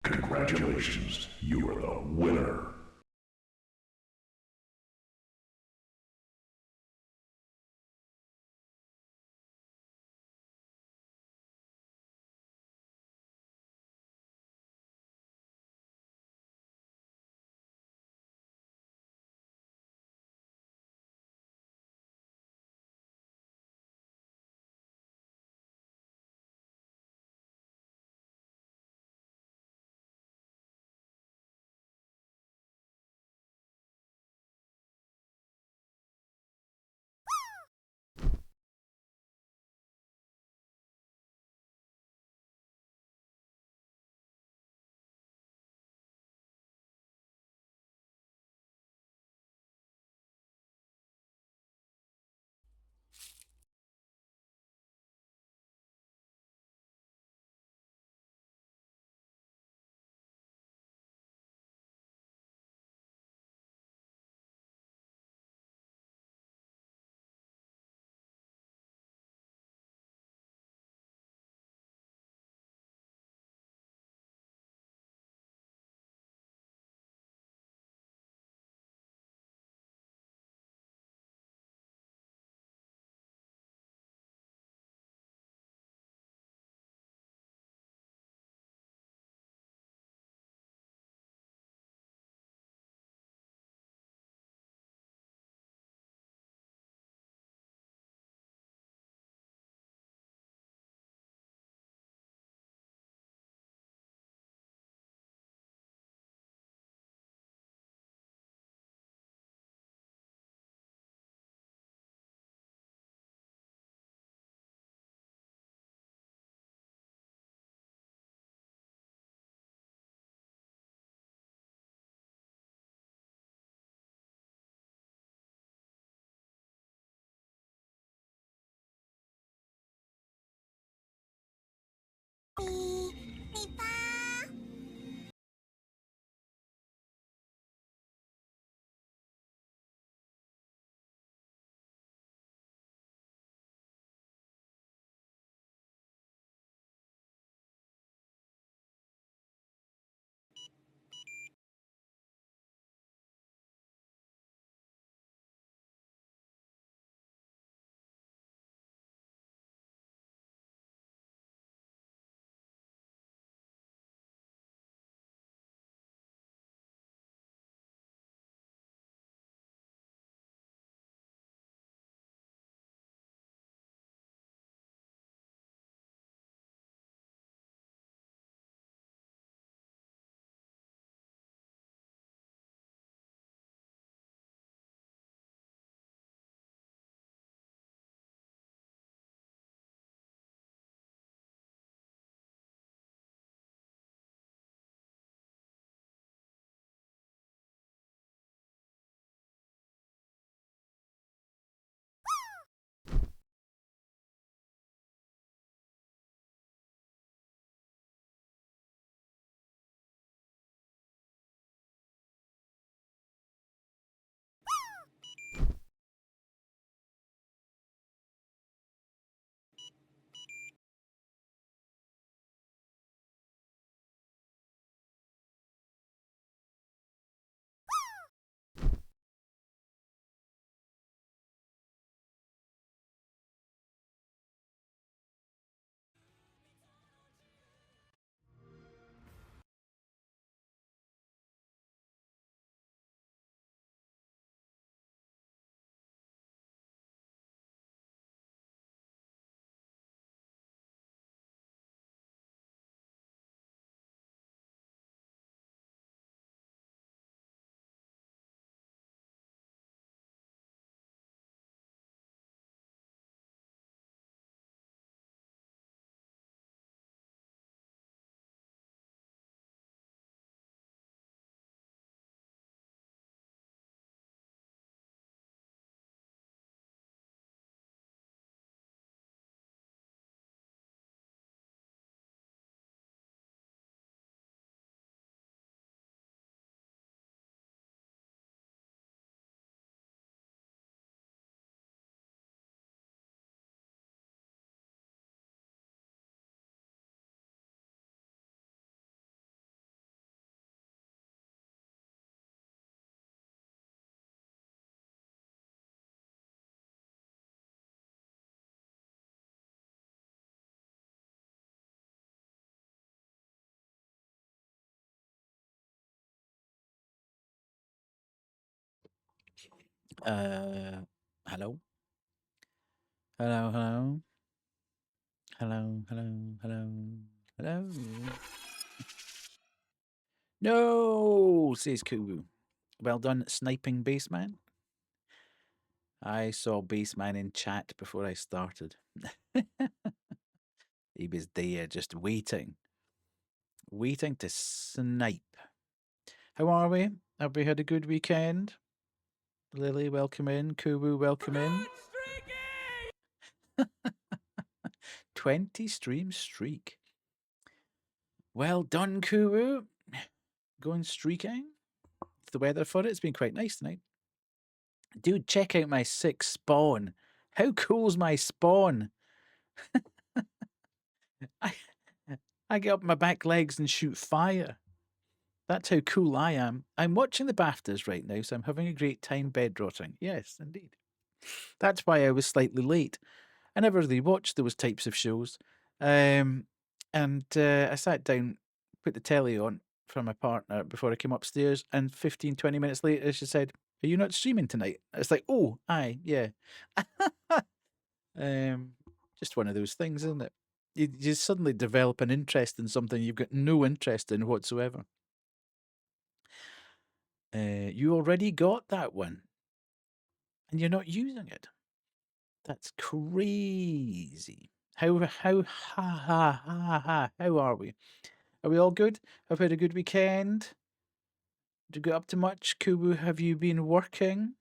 Congratulations, you are the winner. Hello? Hello, hello? Hello, hello, hello, hello? No, says Kubu. Well done, sniping baseman. I saw baseman in chat before I started. He was there just waiting to snipe. How are we? Have we had a good weekend? Lily, welcome in. Kubu, welcome in. 20 stream streak. Well done, Kubu. Going streaking. It's the weather for it. It's been quite nice tonight. Dude, check out my 6 spawn. How cool's my spawn? I, I get up my back legs and shoot fire. That's how cool I am. I'm watching the BAFTAs right now, so I'm having a great time bed rotting. Yes, indeed. That's why I was slightly late. I never really watched those types of shows. And I sat down, put the telly on for my partner before I came upstairs, and 15, 20 minutes later, she said, "Are you not streaming tonight?" It's like, "Oh, aye, yeah." um, just one of those things, isn't it? You suddenly develop an interest in something you've got no interest in whatsoever. You already got that one, and you're not using it. That's crazy. How how are we? Are we all good? Have had a good weekend? Did you get up to much? Kubu, have you been working?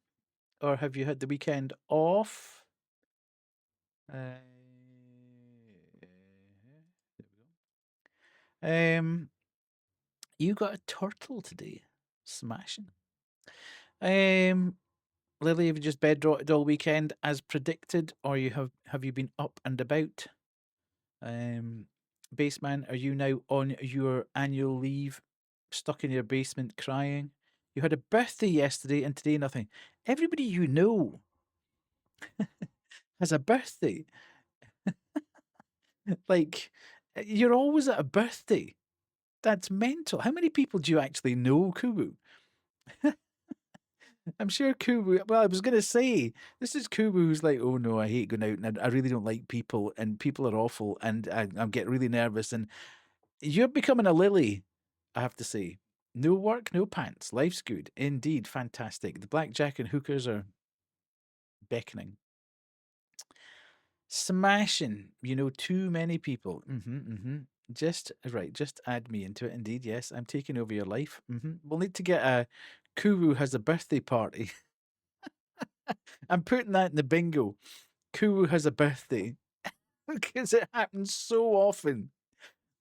Or have you had the weekend off? There we go. You got a turtle today. Smashing. Lily, have you just bed rotted all weekend as predicted, or have you been up and about? Baseman, are you now on your annual leave, stuck in your basement crying? You had a birthday yesterday and today nothing. Everybody you know has a birthday. Like, you're always at a birthday. That's mental. How many people do you actually know, Kubu? I'm sure Kubu. Well, I was going to say, this is Kubu who's like, oh no, I hate going out and I really don't like people and people are awful and I'm getting really nervous. And you're becoming a Lily, I have to say. No work, no pants. Life's good. Indeed, fantastic. The blackjack and hookers are beckoning. Smashing. You know, too many people. Just right. Just add me into it. Indeed, yes. I'm taking over your life. We'll need to get a Kuru has a birthday party. I'm putting that in the bingo. Kuru has a birthday because it happens so often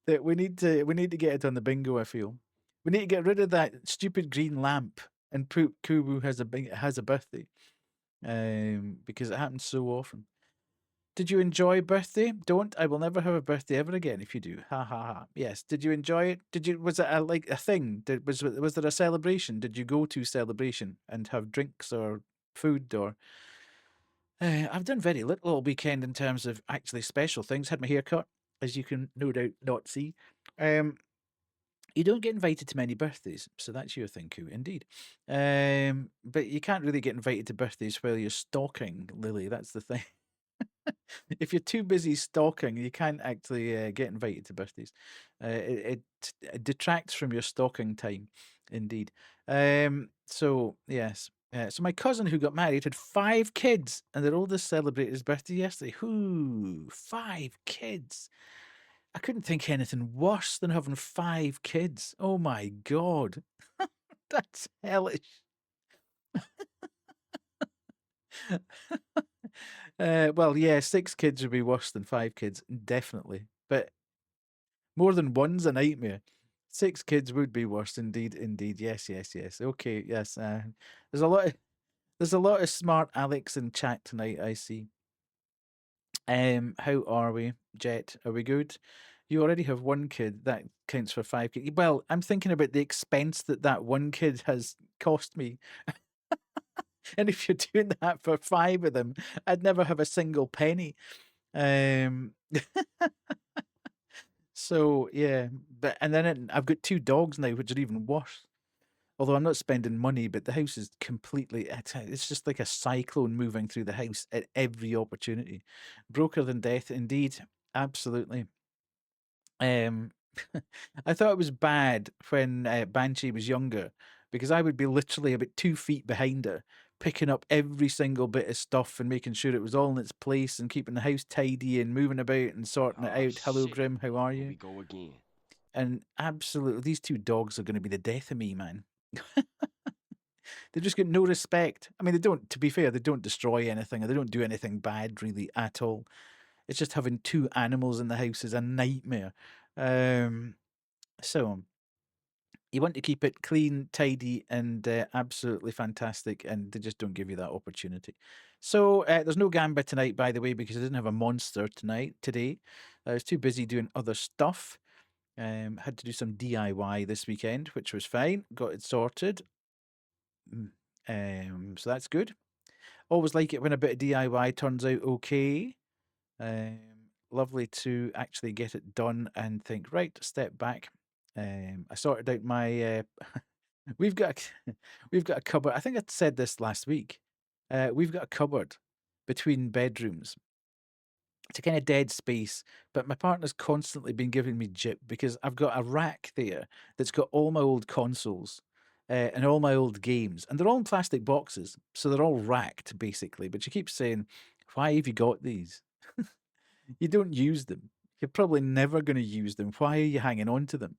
that we need to get it on the bingo. I feel we need to get rid of that stupid green lamp and put Kuru has a birthday, because it happens so often. Did you enjoy birthday? Don't. I will never have a birthday ever again if you do. Ha ha ha. Yes. Did you enjoy it? Did you? Was it like a thing? Was there a celebration? Did you go to celebration and have drinks or food or? I've done very little all weekend in terms of actually special things. Had my hair cut, as you can no doubt not see. Um, you don't get invited to many birthdays, so that's your thing, Koo, indeed. But you can't really get invited to birthdays while you're stalking, Lily. That's the thing. If you're too busy stalking, you can't actually get invited to birthdays. It detracts from your stalking time, indeed. So yes. So my cousin who got married had 5 kids, and their oldest celebrated his birthday yesterday. Whoo, 5 kids! I couldn't think anything worse than having 5 kids. Oh my god, that's hellish. Well, yeah, 6 kids would be worse than 5 kids, definitely. But more than one's a nightmare. 6 kids would be worse, indeed, indeed. Yes, yes, yes. Okay, yes. There's a lot of smart Alex in chat tonight. I see. How are we, Jet? Are we good? You already have 1 kid. That counts for 5 kids. Well, I'm thinking about the expense that 1 kid has cost me. And if you're doing that for 5 of them, I'd never have a single penny. Um, so yeah, but and then I've got 2 dogs now, which are even worse. Although I'm not spending money, but the house is completely, it's just like a cyclone moving through the house at every opportunity. Broker than death, indeed. Absolutely. Um, I thought it was bad when Banshee was younger because I would be literally about 2 feet behind her, picking up every single bit of stuff and making sure it was all in its place and keeping the house tidy and moving about and sorting it Oh out. Hello, shit. Grim, how are Here you? we go again. And absolutely, these 2 dogs are going to be the death of me, man. They just get no respect. I mean, they don't, to be fair, they don't destroy anything or they don't do anything bad really at all. It's just having 2 animals in the house is a nightmare. So you want to keep it clean, tidy, and absolutely fantastic, and they just don't give you that opportunity. So there's no Gambit tonight, by the way, because I didn't have a monster today. I was too busy doing other stuff. Had to do some DIY this weekend, which was fine. Got it sorted. So that's good. Always like it when a bit of DIY turns out okay. Um, Lovely to actually get it done and think, right, step back. I sorted out my. We've got we've got a cupboard. I think I said this last week. We've got a cupboard between bedrooms. It's a kind of dead space, but my partner's constantly been giving me jip because I've got a rack there that's got all my old consoles and all my old games, and they're all in plastic boxes, so they're all racked basically. But she keeps saying, "Why have you got these? You don't use them. You're probably never going to use them. Why are you hanging on to them?"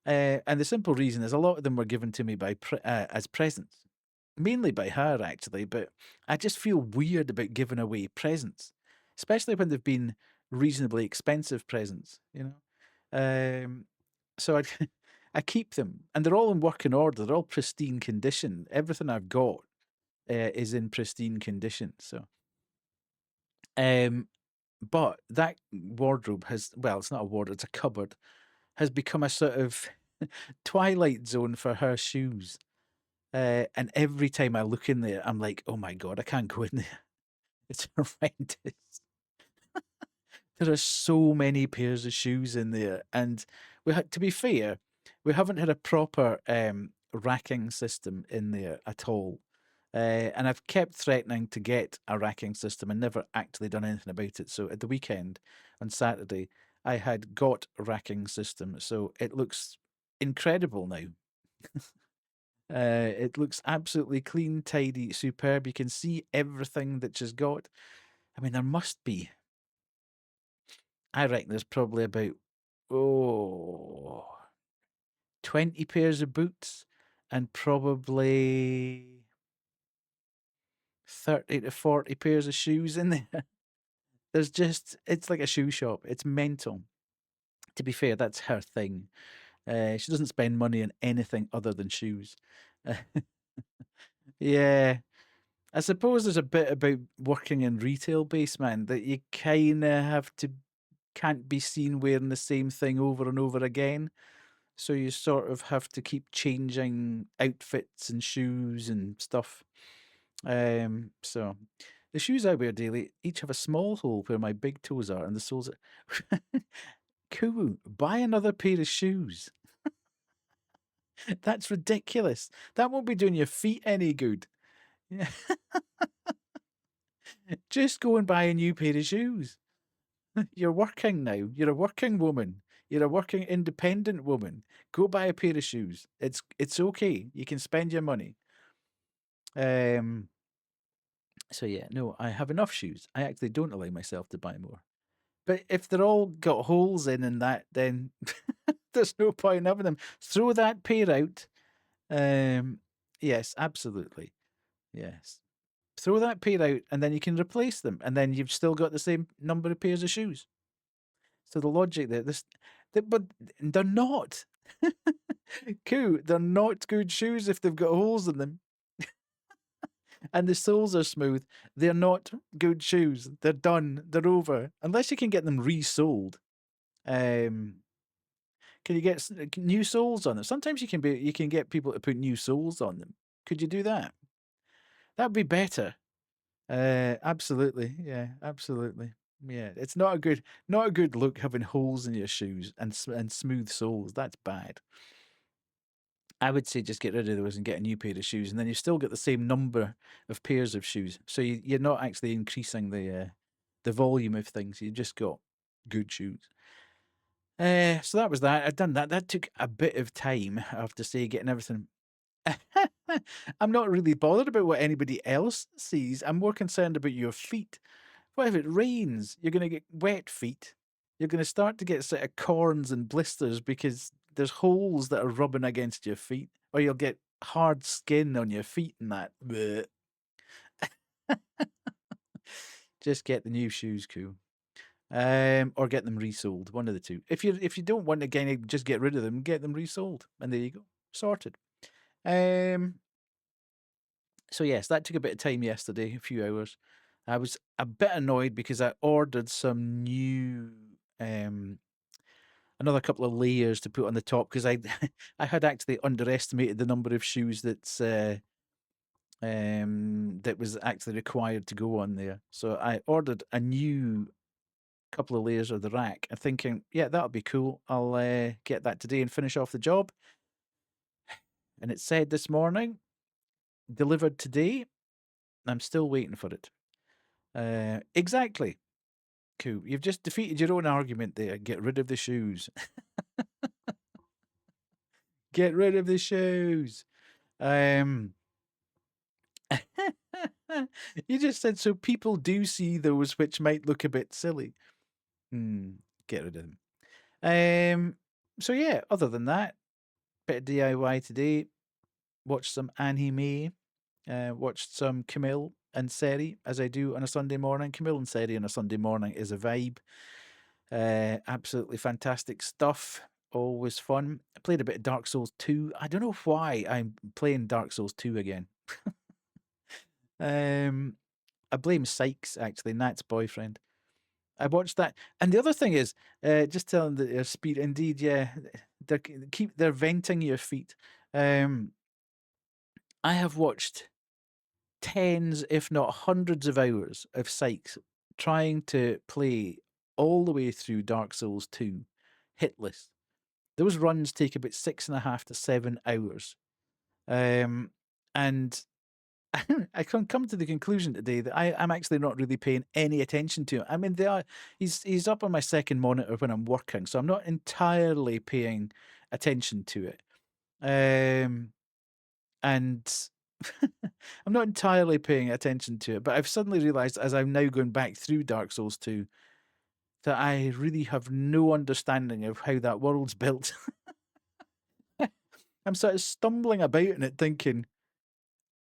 And the simple reason is a lot of them were given to me by as presents, mainly by her actually. But I just feel weird about giving away presents, especially when they've been reasonably expensive presents. So I I keep them, and they're all in working order. They're all pristine condition. Everything I've got is in pristine condition. So, um, but that wardrobe has, well, it's not a wardrobe; it's a cupboard, has become a sort of twilight zone for her shoes. And every time I look in there, I'm like, oh my God, I can't go in there. It's horrendous. There are so many pairs of shoes in there. And we had, to be fair, we haven't had a proper racking system in there at all. And I've kept threatening to get a racking system and never actually done anything about it. So at the weekend, on Saturday, I had got a racking system. So it looks incredible now. It looks absolutely clean, tidy, superb. You can see everything that she's got. I mean, there must be. I reckon there's probably about, oh, 20 pairs of boots and probably 30 to 40 pairs of shoes in there. There's just, it's like a shoe shop. It's mental. To be fair, that's her thing. She doesn't spend money on anything other than shoes. Yeah. I suppose there's a bit about working in retail base, man, that you kind of can't be seen wearing the same thing over and over again. So you sort of have to keep changing outfits and shoes and stuff. So the shoes I wear daily each have a small hole where my big toes are, and the soles are. Cool. Buy another pair of shoes. That's ridiculous. That won't be doing your feet any good. Yeah. Just go and buy a new pair of shoes. You're working now. You're a working woman. You're a working independent woman. Go buy a pair of shoes. It's okay. You can spend your money. Um. So yeah, no, I have enough shoes. I actually don't allow myself to buy more. But if they're all got holes in that, then there's no point in having them. Throw that pair out. Yes, absolutely. Yes. Throw that pair out, and then you can replace them, and then you've still got the same number of pairs of shoes. So the logic there, but they're not. Cool, they're not good shoes if they've got holes in them, and the soles are smooth. They're not good shoes. They're done. They're over. Unless you can get them resoled. Um, can you get new soles on them? Sometimes you can get people to put new soles on them. Could you do that? That'd be better. Absolutely. Yeah, absolutely. Yeah, it's not a good look having holes in your shoes and smooth soles. That's bad. I would say just get rid of those and get a new pair of shoes, and then you still get the same number of pairs of shoes. So you're not actually increasing the volume of things. You just got good shoes. So that was that. I'd done that. That took a bit of time, I have to say, getting everything. I'm not really bothered about what anybody else sees. I'm more concerned about your feet. What if it rains? You're going to get wet feet. You're going to start to get sort of corns and blisters because there's holes that are rubbing against your feet, or you'll get hard skin on your feet and that. Bleh. Just get the new shoes, cool. Or get them resold. One of the two. If you don't want to again, just get rid of them, get them resold, and there you go, sorted. So yes, that took a bit of time yesterday, a few hours. I was a bit annoyed because I ordered some new, another couple of layers to put on the top because I I had actually underestimated the number of shoes that was actually required to go on there. So I ordered a new couple of layers of the rack and thinking, yeah, that'll be cool. I'll get that today and finish off the job. And it said this morning, delivered today. I'm still waiting for it. Exactly. Cool. You've just defeated your own argument there. Get rid of the shoes. Get rid of the shoes. You just said so people do see those which might look a bit silly. Get rid of them. So yeah, other than that, bit of DIY today. Watched some anime. Watched some Camille and Seri, as I do on a Sunday morning. Camille and Seri on a Sunday morning is a vibe. Absolutely fantastic stuff. Always fun. I played a bit of Dark Souls 2. I don't know why I'm playing Dark Souls 2 again. I blame Sykes, actually, Nat's boyfriend. I watched that. And the other thing is, just telling the speed, indeed, yeah, they're venting your feet. I have watched tens, if not hundreds of hours of Sykes trying to play all the way through Dark Souls 2 hitless. Those runs take about 6.5 to 7 hours. And I can come to the conclusion today that I'm actually not really paying any attention to him. I mean, he's up on my second monitor when I'm working, so I'm not entirely paying attention to it. And I'm not entirely paying attention to it, but I've suddenly realized as I'm now going back through Dark Souls 2 that I really have no understanding of how that world's built. I'm sort of stumbling about in it thinking,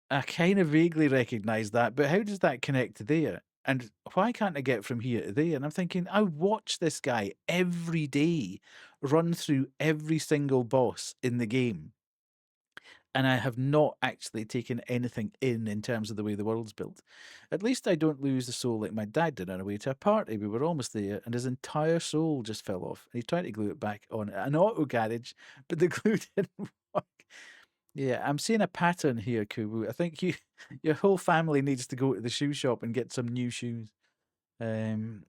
I kind of vaguely recognise that, but how does that connect to there? And why can't I get from here to there? And I'm thinking, I watch this guy every day run through every single boss in the game. And I have not actually taken anything in terms of the way the world's built. At least I don't lose the soul like my dad did on our way to a party. We were almost there, and his entire soul just fell off. And he tried to glue it back on an auto garage, but the glue didn't work. Yeah, I'm seeing a pattern here, Kubu. I think your whole family needs to go to the shoe shop and get some new shoes. You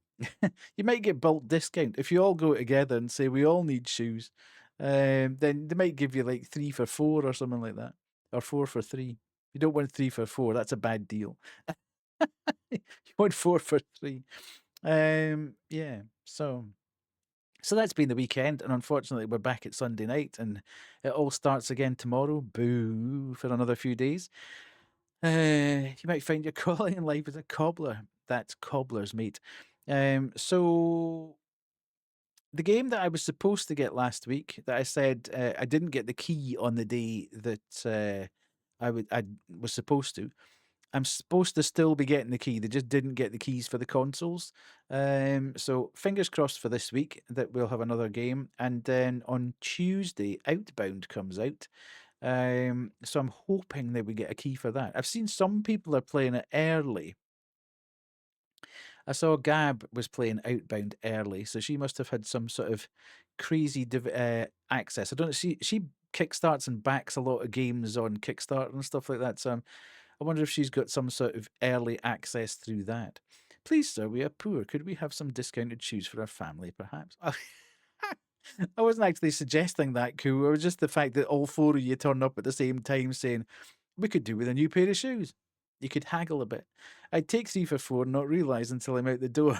might get bulk discount if you all go together and say we all need shoes. Then they might give you like 3 for 4 or something like that, or 4 for 3. You don't want 3 for 4. That's a bad deal. You want 4 for 3. Yeah. So that's been the weekend, and unfortunately, we're back at Sunday night, and it all starts again tomorrow. Boo for another few days. You might find your calling in life as a cobbler. That's cobbler's mate. So the game that I was supposed to get last week, that I said I didn't get the key on the day that I was supposed to. I'm supposed to still be getting the key. They just didn't get the keys for the consoles. So fingers crossed for this week that we'll have another game. And then on Tuesday, Outbound comes out. So I'm hoping that we get a key for that. I've seen some people are playing it early. I saw Gab was playing Outbound early, so she must have had some sort of crazy access. I don't know. She kickstarts and backs a lot of games on Kickstarter and stuff like that. So I wonder if she's got some sort of early access through that. Please, sir, we are poor. Could we have some discounted shoes for our family, perhaps? I wasn't actually suggesting that, Koo. It was just the fact that all four of you turned up at the same time saying, we could do with a new pair of shoes. You could haggle a bit. I'd take 3 for 4 and not realise until I'm out the door.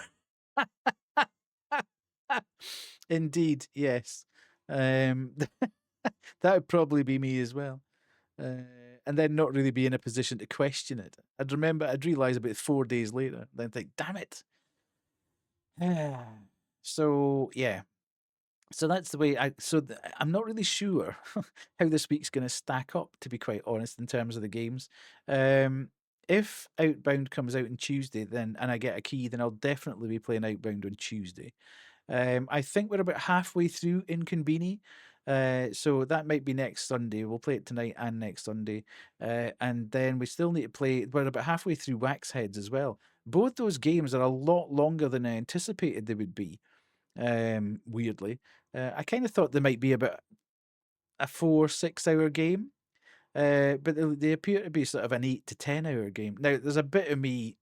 Indeed, yes. That would probably be me as well. And then not really be in a position to question it. I'd realise about 4 days later, then think, damn it. So, yeah. So that's the way I'm not really sure how this week's going to stack up, to be quite honest, in terms of the games. If Outbound comes out on Tuesday, then and I get a key, then I'll definitely be playing Outbound on Tuesday. I think we're about halfway through inKONBINI. So that might be next Sunday. We'll play it tonight and next Sunday. And then we still need to play, we're about halfway through Wax Heads as well. Both those games are a lot longer than I anticipated they would be, weirdly. I kind of thought they might be about a 4-6 hour game. But they appear to be sort of an 8 to 10 hour game. Now, there's a bit of me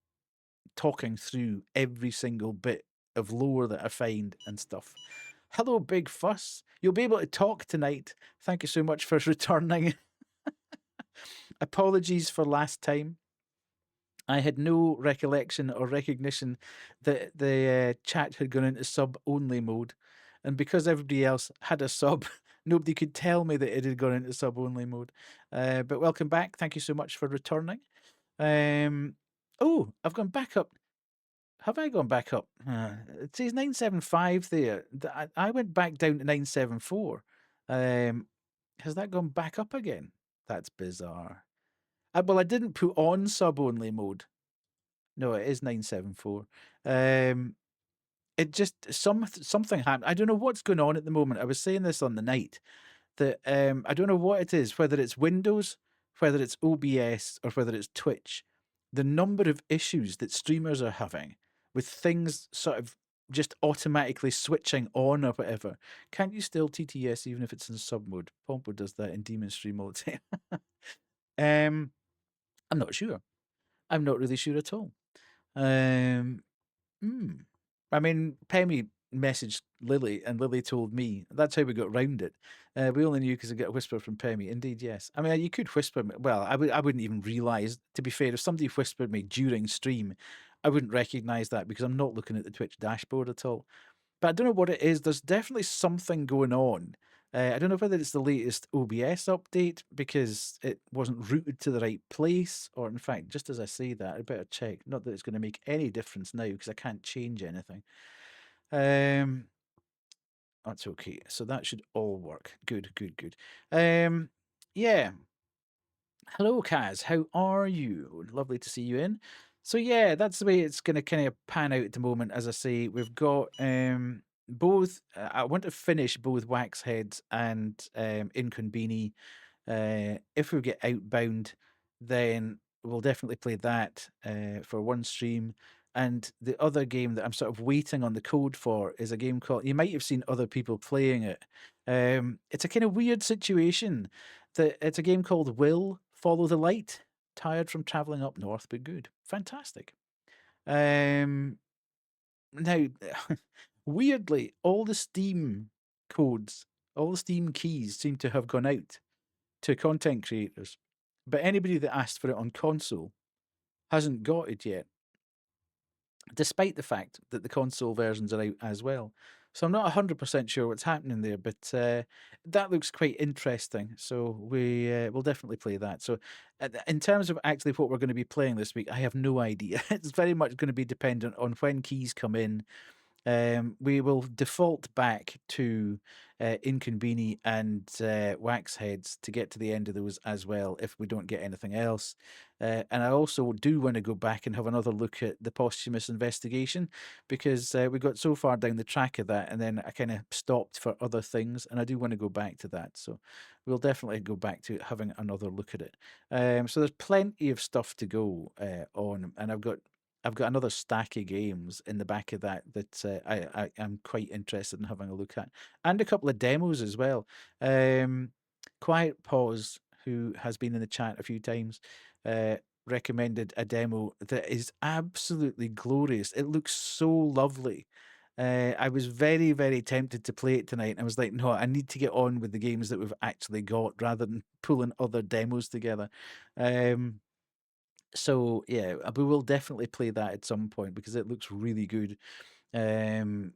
talking through every single bit of lore that I find and stuff. Hello, Big Fuss. You'll be able to talk tonight. Thank you so much for returning. Apologies for last time. I had no recollection or recognition that the chat had gone into sub-only mode. And because everybody else had a sub, nobody could tell me that it had gone into sub-only mode. But welcome back. Thank you so much for returning. Oh, I've gone back up. Have I gone back up? It says 975 there. I went back down to 974. Has that gone back up again? That's bizarre. Well, I didn't put on sub-only mode. No, it is 974. It just something happened. I don't know what's going on at the moment. I was saying this on the night that I don't know what it is, whether it's Windows, whether it's OBS, or whether it's Twitch. The number of issues that streamers are having with things sort of just automatically switching on or whatever. Can't you still TTS even if it's in sub mode? Pompo does that in Demon Stream all the time. I'm not sure. I'm not really sure at all. I mean, Pemmy messaged Lily, and Lily told me. That's how we got round it. We only knew because I got a whisper from Pemmy. Indeed, yes. I mean, you could whisper me. Well, I wouldn't even realise. To be fair, if somebody whispered me during stream, I wouldn't recognise that because I'm not looking at the Twitch dashboard at all. But I don't know what it is. There's definitely something going on. I don't know whether it's the latest OBS update because it wasn't routed to the right place, or in fact, just as I say that, I better check. Not that it's going to make any difference now because I can't change anything. That's okay. So that should all work. Good, good, good. Yeah. Hello, Kaz. How are you? Lovely to see you in. So yeah, that's the way it's going to kind of pan out at the moment. As I say, we've got both. I want to finish both Wax Heads and inKONBINI. If we get Outbound, then we'll definitely play that for one stream. And the other game that I'm sort of waiting on the code for is a game called. You might have seen other people playing it. It's a kind of weird situation. It's a game called Will Follow the Light. Tired from traveling up north, but good, fantastic. Now, weirdly, all the Steam codes, all the Steam keys seem to have gone out to content creators, but anybody that asked for it on console hasn't got it yet, despite the fact that the console versions are out as well. So I'm not 100% sure what's happening there, but that looks quite interesting. So we'll definitely play that. So in terms of actually what we're going to be playing this week, I have no idea. It's very much going to be dependent on when keys come in. We will default back to inKONBINI and Wax Heads to get to the end of those as well if we don't get anything else. And I also do want to go back and have another look at the posthumous investigation because we got so far down the track of that and then I kind of stopped for other things and I do want to go back to that. So we'll definitely go back to having another look at it. So there's plenty of stuff to go on, and I've got another stack of games in the back of that I am quite interested in having a look at, and a couple of demos as well. Quiet Pause, who has been in the chat a few times, recommended a demo that is absolutely glorious. It looks so lovely. I was very, very tempted to play it tonight. I was like, no, I need to get on with the games that we've actually got rather than pulling other demos together. Um, so yeah, we will definitely play that at some point because it looks really good. Um,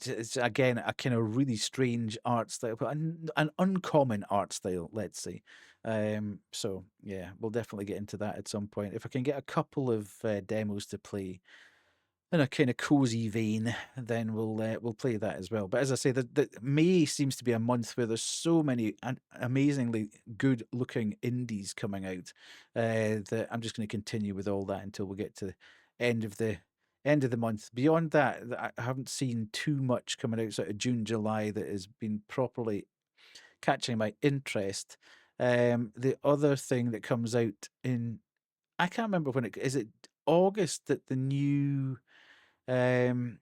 it's again a kind of really strange art style, but an uncommon art style, let's say. So yeah, we'll definitely get into that at some point. If I can get a couple of demos to play in a kind of cozy vein, then we'll play that as well. But as I say, the May seems to be a month where there's so many amazingly good looking indies coming out that I'm just going to continue with all that until we get to the end of the end of the month. Beyond that, I haven't seen too much coming out sort of June, July that has been properly catching my interest. The other thing that comes out in I can't remember when it is it August that the new um,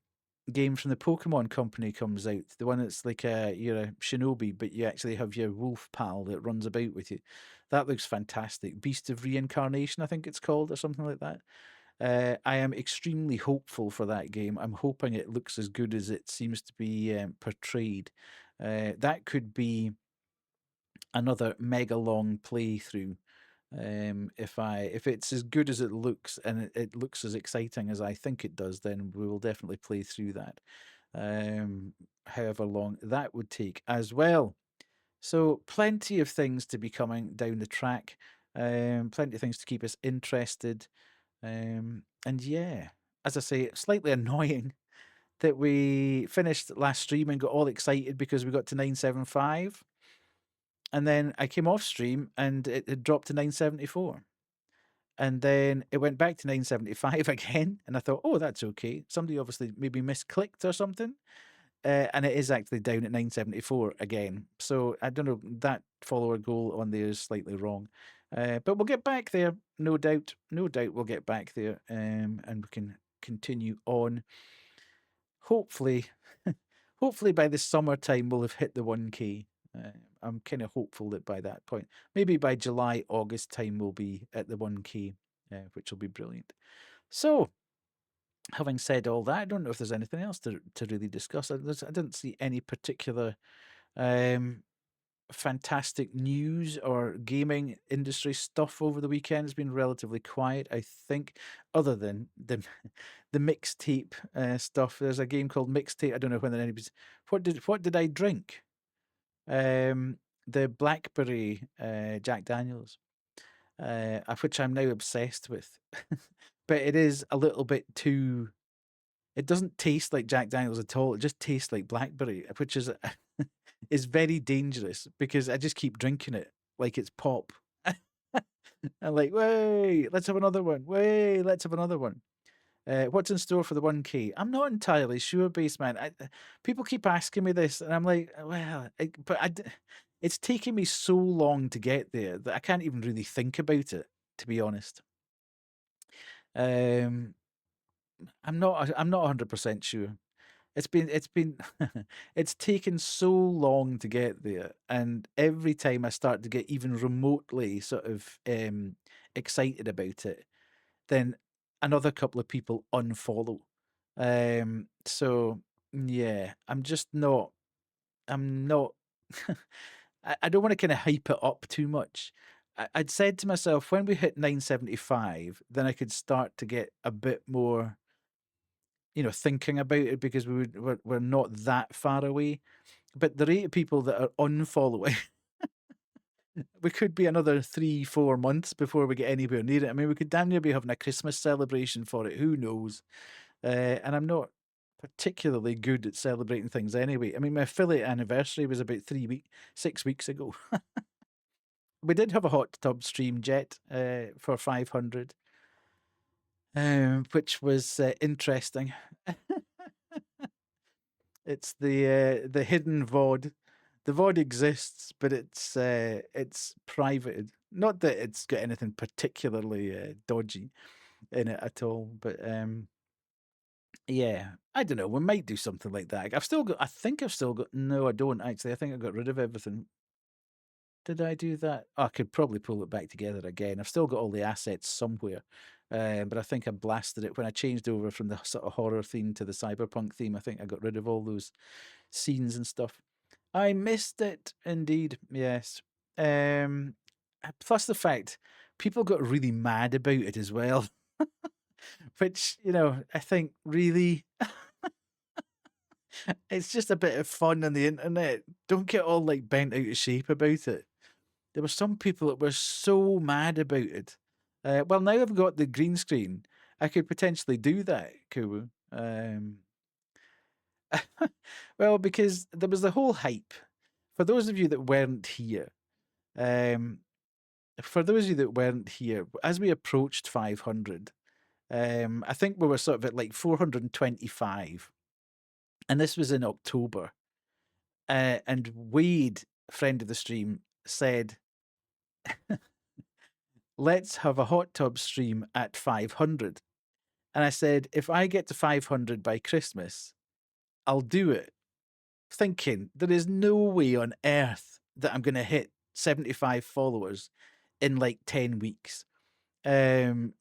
game from the Pokemon company comes out. The one that's like you're a shinobi, but you actually have your wolf pal that runs about with you. That looks fantastic. Beast of Reincarnation, I think it's called, or something like that. I am extremely hopeful for that game. I'm hoping it looks as good as it seems to be portrayed. That could be another mega long playthrough. If it's as good as it looks and it looks as exciting as I think it does, then we will definitely play through that. However long that would take as well. So plenty of things to be coming down the track. Plenty of things to keep us interested. And yeah, as I say, slightly annoying that we finished last stream and got all excited because we got to 975. And then I came off stream and it had dropped to 974. And then it went back to 975 again. And I thought, oh, that's okay. Somebody obviously maybe misclicked or something. And it is actually down at 974 again. So I don't know, that follower goal on there is slightly wrong. But we'll get back there, no doubt. No doubt we'll get back there and we can continue on. Hopefully, hopefully by the summertime we'll have hit the 1K. I'm kind of hopeful that by that point, maybe by July, August time, we'll be at the 1K, which will be brilliant. So, having said all that, I don't know if there's anything else to really discuss. I didn't see any particular fantastic news or gaming industry stuff over the weekend. It's been relatively quiet, I think, other than the mixtape stuff. There's a game called Mixtape. I don't know whether anybody's what did I drink? The blackberry Jack Daniels, of which I'm now obsessed with. But it is a little bit too. It doesn't taste like Jack Daniels at all. It just tastes like blackberry, which is is very dangerous because I just keep drinking it like it's pop. I'm like, wait, let's have another one. Wait, let's have another one. What's in store for the 1K? I'm not entirely sure, Baseman. People keep asking me this, and I'm like, well, it's taking me so long to get there that I can't even really think about it, to be honest. Um, I'm not 100% sure. It's been it's taken so long to get there, and every time I start to get even remotely sort of excited about it, then another couple of people unfollow. So yeah, I'm just not. I'm not. I don't want to kind of hype it up too much. I'd said to myself when we hit 975, then I could start to get a bit more, thinking about it because we're not that far away. But the rate of people that are unfollowing, we could be another 3, 4 months before we get anywhere near it. I mean, we could damn near be having a Christmas celebration for it. Who knows? And I'm not particularly good at celebrating things anyway. I mean, my affiliate anniversary was about 6 weeks ago. We did have a hot tub stream, Jet, for 500, which was interesting. It's the hidden VOD. The VOD exists, but it's privated. Not that it's got anything particularly dodgy in it at all, but yeah, I don't know. We might do something like that. I've still got. I think I've still got. No, I don't actually. I think I got rid of everything. Did I do that? I could probably pull it back together again. I've still got all the assets somewhere, but I think I blasted it when I changed over from the sort of horror theme to the cyberpunk theme. I think I got rid of all those scenes and stuff. I missed it indeed. Yes. Um, plus the fact people got really mad about it as well, which I think really it's just a bit of fun on the internet. Don't get all like bent out of shape about it. There were some people that were so mad about it. Well, now I've got the green screen. I could potentially do that, Kuwu. Well, because there was the whole hype. For those of you that weren't here, um, as we approached 500, I think we were sort of at like 425, and this was in October. And Wade, friend of the stream, said, let's have a hot tub stream at 500. And I said, if I get to 500 by Christmas, I'll do it. Thinking there is no way on earth that I'm going to hit 75 followers in like 10 weeks. And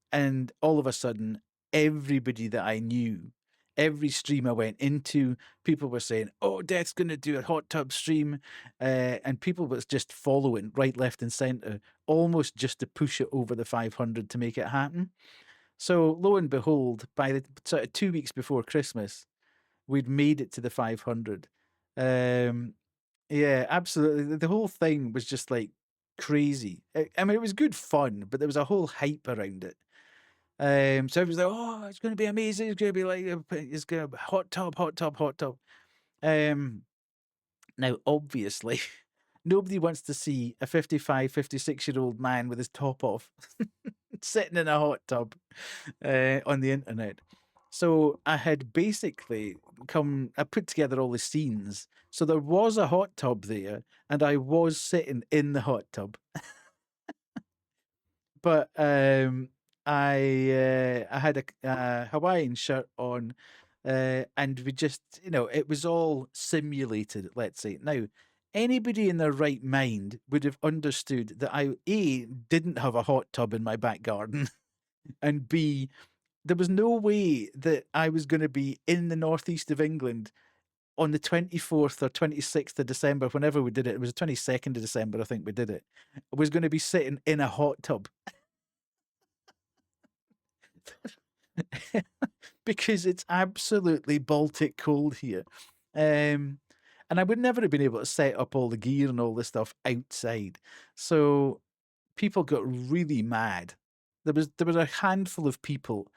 all of a sudden, everybody that I knew, every stream I went into, people were saying, "Oh, Death's going to do a hot tub stream," and people was just following right, left, and centre, almost just to push it over the 500 to make it happen. So lo and behold, by the sort of 2 weeks before Christmas, we'd made it to the 500. Um, yeah, absolutely. The whole thing was just like crazy. I mean, it was good fun, but there was a whole hype around it. So it was like, oh, it's going to be amazing. It's going to be like, it's going to be hot tub, hot tub, hot tub. Now, obviously, nobody wants to see a 55, 56-year-old man with his top off sitting in a hot tub on the internet. So I had basically I put together all the scenes. So there was a hot tub there, and I was sitting in the hot tub. But I had a Hawaiian shirt on, and we just it was all simulated. Let's say now. Anybody in their right mind would have understood that I didn't have a hot tub in my back garden, and B, there was no way that I was going to be in the northeast of England on the 24th or 26th of December, whenever we did it. It was the 22nd of December, I think we did it. I was going to be sitting in a hot tub because it's absolutely Baltic cold here. And I would never have been able to set up all the gear and all this stuff outside. So people got really mad. There was a handful of people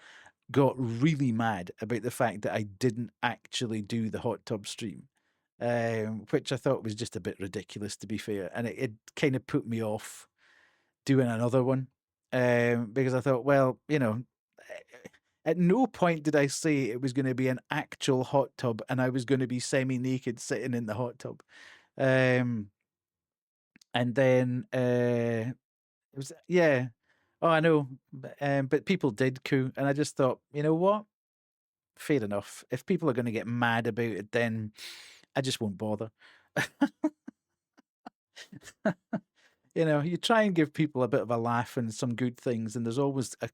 got really mad about the fact that I didn't actually do the hot tub stream, which I thought was just a bit ridiculous, to be fair. And it kind of put me off doing another one, because I thought, well, at no point did I say it was going to be an actual hot tub and I was going to be semi naked sitting in the hot tub. Um, and then it was, yeah. Oh, I know. But people did coo. And I just thought, you know what? Fair enough. If people are going to get mad about it, then I just won't bother. You try and give people a bit of a laugh and some good things, and there's always a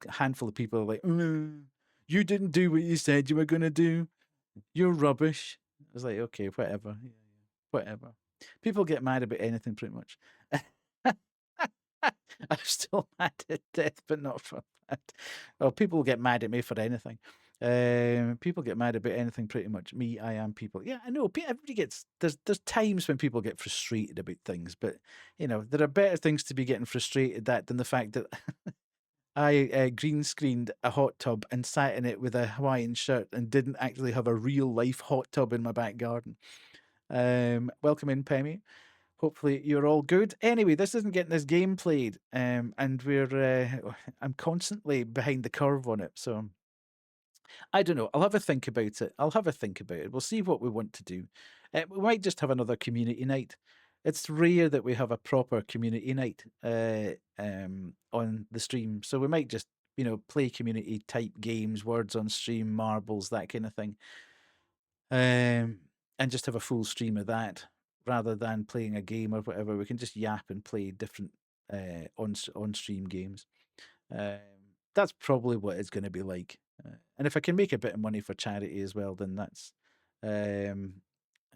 handful of people like, you didn't do what you said you were going to do. You're rubbish. I was like, okay, whatever. Yeah, whatever. People get mad about anything pretty much. I'm still mad at death, but not for that. Well, people get mad at me for anything. People get mad about anything pretty much. Me, I am people. Yeah, I know. Everybody gets. There's times when people get frustrated about things, but there are better things to be getting frustrated at than the fact that I green screened a hot tub and sat in it with a Hawaiian shirt and didn't actually have a real life hot tub in my back garden. Welcome in, Pemmy. Hopefully you're all good. Anyway, this isn't getting this game played, and I'm constantly behind the curve on it. So I don't know. I'll have a think about it. We'll see what we want to do. We might just have another community night. It's rare that we have a proper community night on the stream, so we might just play community type games, words on stream, marbles, that kind of thing, and just have a full stream of that. rather than playing a game or whatever. We can just yap and play different on stream games. Um, that's probably what it's going to be like. And if I can make a bit of money for charity as well, then um,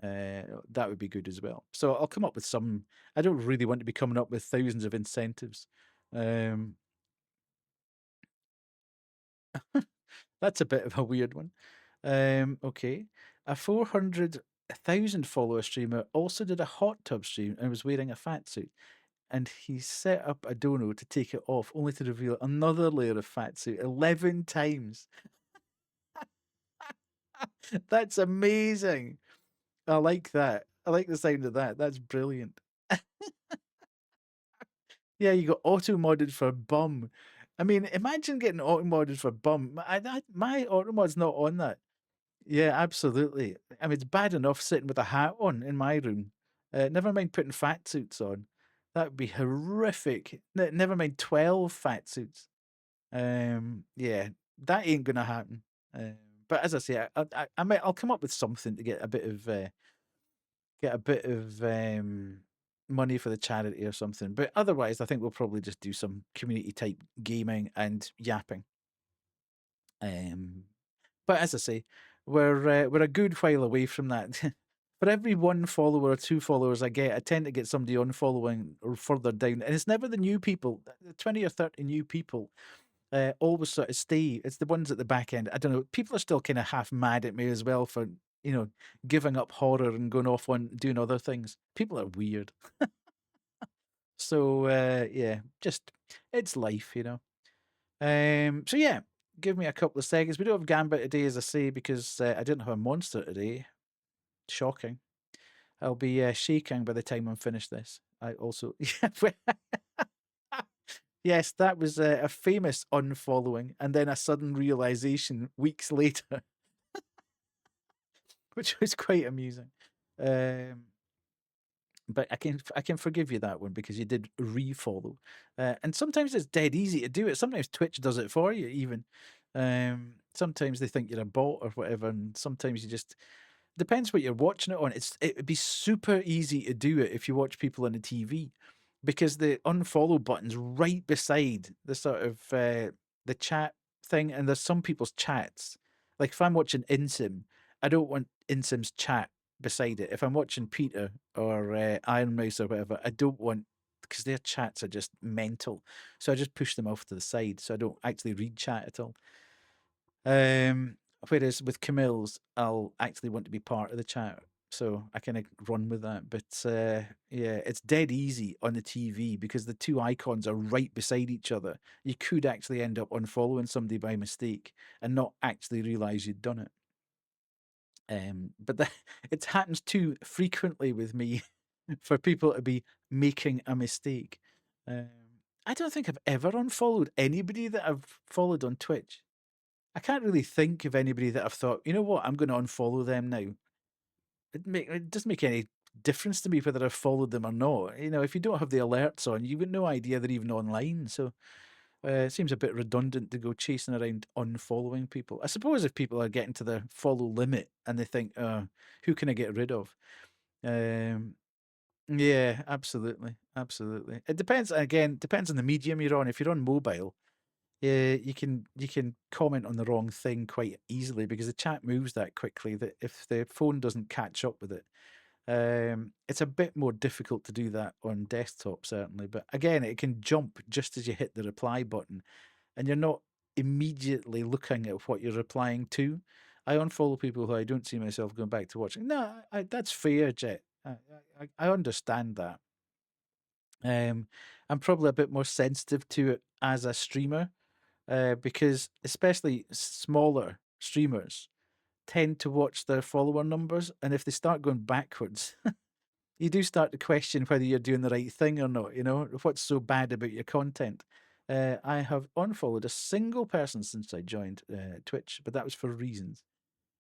that would be good as well. So I'll come up with some. I don't really want to be coming up with thousands of incentives. Um, that's a bit of a weird one. Okay. A 400,000 follower streamer also did a hot tub stream and was wearing a fat suit. And he set up a dono to take it off, only to reveal another layer of fat suit 11 times. That's amazing. I like that. I like the sound of that. That's brilliant. Yeah, you got auto modded for bum. I mean, imagine getting auto modded for bum. My auto mod's not on that. Yeah, absolutely. I mean, it's bad enough sitting with a hat on in my room. Never mind putting fat suits on. That would be horrific. Never mind 12 fat suits. Yeah, that ain't gonna happen. But as I say, I'll come up with something to get a bit of money for the charity or something. But otherwise, I think we'll probably just do some community type gaming and yapping. But as I say, we're a good while away from that. For every one follower or two followers I get, I tend to get somebody unfollowing or further down, and it's never the new people. The 20 or 30 new people always sort of stay. It's the ones at the back end. I don't know. People are still kind of half mad at me as well for giving up horror and going off on doing other things. People are weird. So yeah, just it's life. So yeah, give me a couple of seconds. We don't have Gambit today, as I say, because I didn't have a monster today. Shocking. I'll be shaking by the time I'm finished this. I also, yes, that was a famous unfollowing and then a sudden realization weeks later, which was quite amusing. But I can forgive you that one because you did refollow, and sometimes it's dead easy to do it. Sometimes Twitch does it for you, even. Sometimes they think you're a bot or whatever, and sometimes you just depends what you're watching it on. It'd be super easy to do it if you watch people on the TV, because the unfollow button's right beside the sort of the chat thing, and there's some people's chats. Like if I'm watching Insim, I don't want Insim's chat beside it. If I'm watching Peter or Iron Mouse or whatever, I don't want because their chats are just mental. So I just push them off to the side, so I don't actually read chat at all. Whereas with Camille's, I'll actually want to be part of the chat, so I kind of run with that. But yeah, it's dead easy on the TV because the two icons are right beside each other. You could actually end up unfollowing somebody by mistake and not actually realize you'd done it. But it happens too frequently with me for people to be making a mistake. Um, I don't think I've ever unfollowed anybody that I've followed on Twitch. I can't really think of anybody that I've thought, you know what, I'm going to unfollow them now. It doesn't make any difference to me whether I've followed them or not. If you don't have the alerts on, you've got no idea they're even online. So it seems a bit redundant to go chasing around unfollowing people. I suppose if people are getting to their follow limit and they think, who can I get rid of? Um, yeah, absolutely, absolutely. It depends. Again, depends on the medium you're on. If you're on mobile, yeah, you can comment on the wrong thing quite easily because the chat moves that quickly that if the phone doesn't catch up with it, it's a bit more difficult to do that on desktop certainly. But again, it can jump just as you hit the reply button, and you're not immediately looking at what you're replying to. I unfollow people who I don't see myself going back to watching. No, that's fair, Jet. I understand that. I'm probably a bit more sensitive to it as a streamer because especially smaller streamers tend to watch their follower numbers, and if they start going backwards, you do start to question whether you're doing the right thing or not. What's so bad about your content? I have unfollowed a single person since I joined Twitch, but that was for reasons.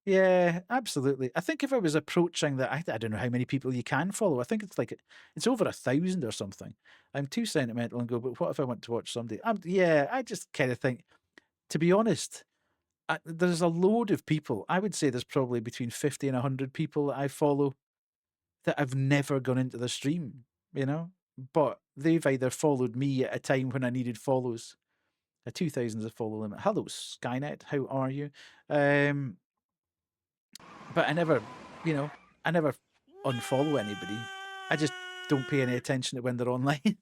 Yeah, absolutely. I think if I was approaching that, I don't know how many people you can follow. I think it's over 1,000 or something. I'm too sentimental and go, but what if I want to watch somebody? Yeah, I just kind of think, to be honest, there's a load of people. I would say there's probably between 50 and 100 people that I follow that I've never gone into the stream, you know? But they've either followed me at a time when I needed follows. A 2000 is a follow limit. Hello, Skynet. How are you? Um, but I never, you know, I never unfollow anybody. I just don't pay any attention to when they're online.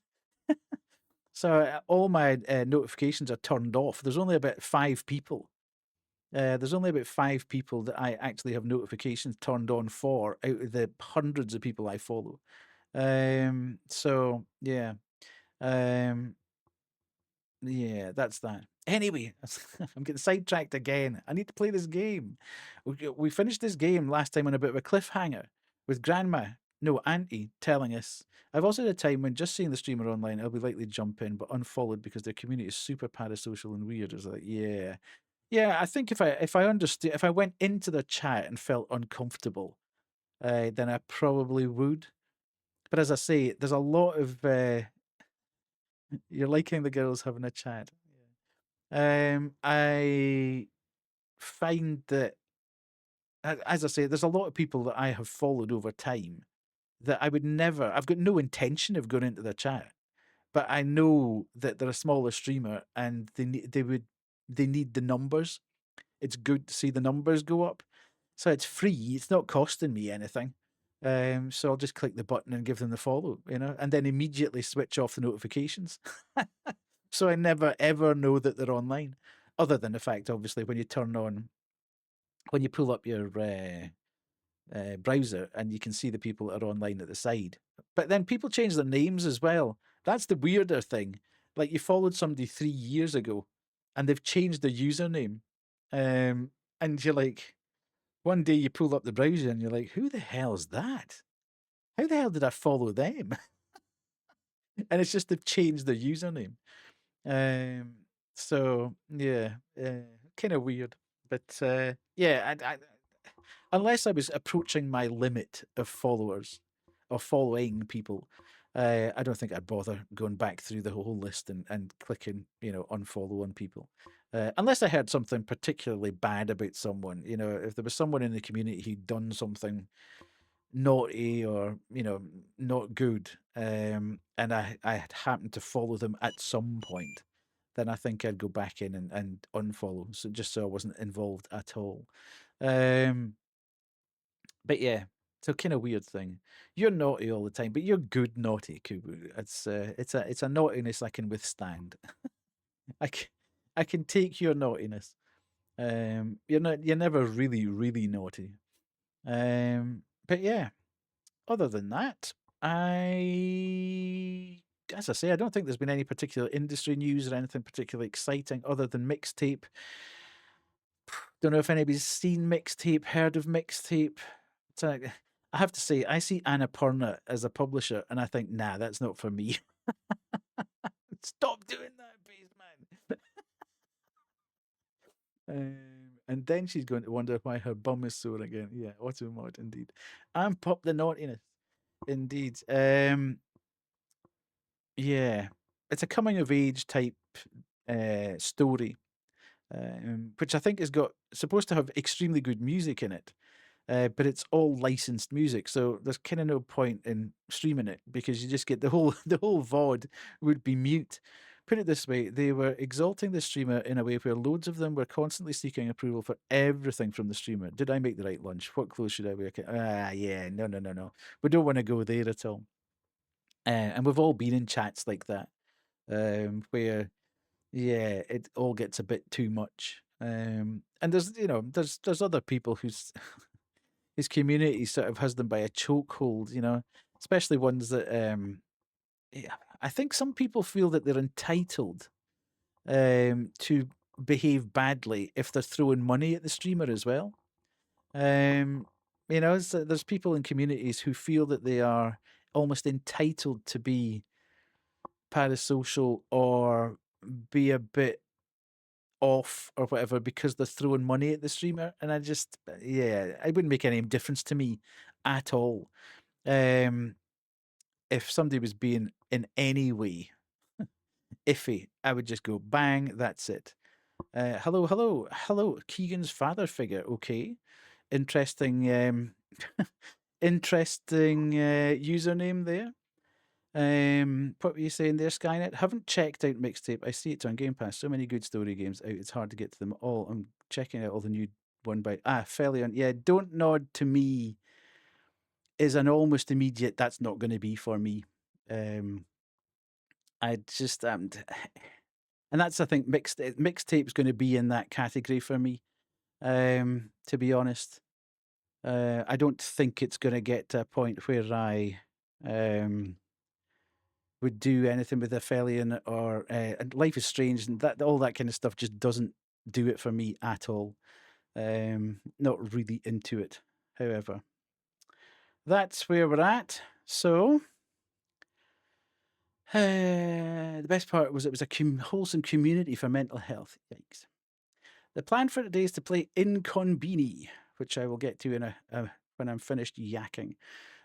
So all my notifications are turned off. There's only about 5 people. There's only about 5 people that I actually have notifications turned on for out of the hundreds of people I follow. So yeah. Um, yeah, that's that. Anyway, I'm getting sidetracked again. I need to play this game. We finished this game last time on a bit of a cliffhanger with Grandma, no, Auntie, telling us. I've also had a time when just seeing the streamer online, I'll be likely to jump in, but unfollowed because their community is super parasocial and weird. It's like, yeah. Yeah, I think if I understood, if I went into the chat and felt uncomfortable, then I probably would. But as I say, there's a lot of you're liking the girls having a chat. I find that, as I say, there's a lot of people that I have followed over time that I would never. I've got no intention of going into their chat, but I know that they're a smaller streamer and they need the numbers. It's good to see the numbers go up. So it's free. It's not costing me anything. So I'll just click the button and give them the follow, and then immediately switch off the notifications. So I never ever know that they're online, other than the fact, obviously, when you pull up your browser and you can see the people that are online at the side. But then people change their names as well. That's the weirder thing. Like you followed somebody 3 years ago, and they've changed their username, and you're like, one day you pull up the browser and you're like, who the hell is that? How the hell did I follow them? And it's just they've changed their username. Um, so yeah, kind of weird. But yeah, unless I was approaching my limit of followers or following people, I don't think I'd bother going back through the whole list and clicking, unfollow on people. Unless I heard something particularly bad about someone, if there was someone in the community who'd done something naughty or not good, and I had happened to follow them at some point, then I think I'd go back in and unfollow, so just so I wasn't involved at all. Um, but yeah, it's a kind of weird thing. You're naughty all the time, but you're good naughty, Kubu. It's a naughtiness I can withstand. I can, I can take your naughtiness. You're never really really naughty. But yeah, other than that, as I say, I don't think there's been any particular industry news or anything particularly exciting other than mixtape. Don't know if anybody's seen mixtape, heard of mixtape. So I have to say, I see Annapurna as a publisher, and I think, nah, that's not for me. Stop doing that, please, man. And then she's going to wonder why her bum is sore again. Yeah, auto mod, indeed. And pop the naughtiness, indeed. Yeah, it's a coming of age type story, which I think has got supposed to have extremely good music in it, but it's all licensed music, so there's kind of no point in streaming it because you just get the whole the whole VOD would be mute. Put it this way, they were exalting the streamer in a way where loads of them were constantly seeking approval for everything from the streamer. Did I make the right lunch? What clothes should I wear? Yeah, no, no, no, no. We don't want to go there at all. And we've all been in chats like that, where yeah, it all gets a bit too much. And there's other people whose community sort of has them by a chokehold, especially ones that yeah, I think some people feel that they're entitled to behave badly if they're throwing money at the streamer as well. There's people in communities who feel that they are almost entitled to be parasocial or be a bit off or whatever because they're throwing money at the streamer. And yeah, it wouldn't make any difference to me at all. If somebody was being in any way iffy, I would just go bang, that's it. Hello, hello, hello, Keegan's father figure. Okay, interesting, interesting username there. What were you saying there, Skynet? Haven't checked out Mixtape. I see it's on Game Pass. So many good story games out. It's hard to get to them all. I'm checking out all the new one by Felion. Yeah, Don't Nod to me is an almost immediate. That's not going to be for me. I just and that's I think Mixtape's going to be in that category for me. To be honest, I don't think it's going to get to a point where I would do anything with Aphelion or and Life is Strange and that all that kind of stuff just doesn't do it for me at all. Not really into it. However, that's where we're at. So the best part was it was a wholesome community for mental health. Yikes. The plan for today is to play inKONBINI, which I will get to in when I'm finished yakking.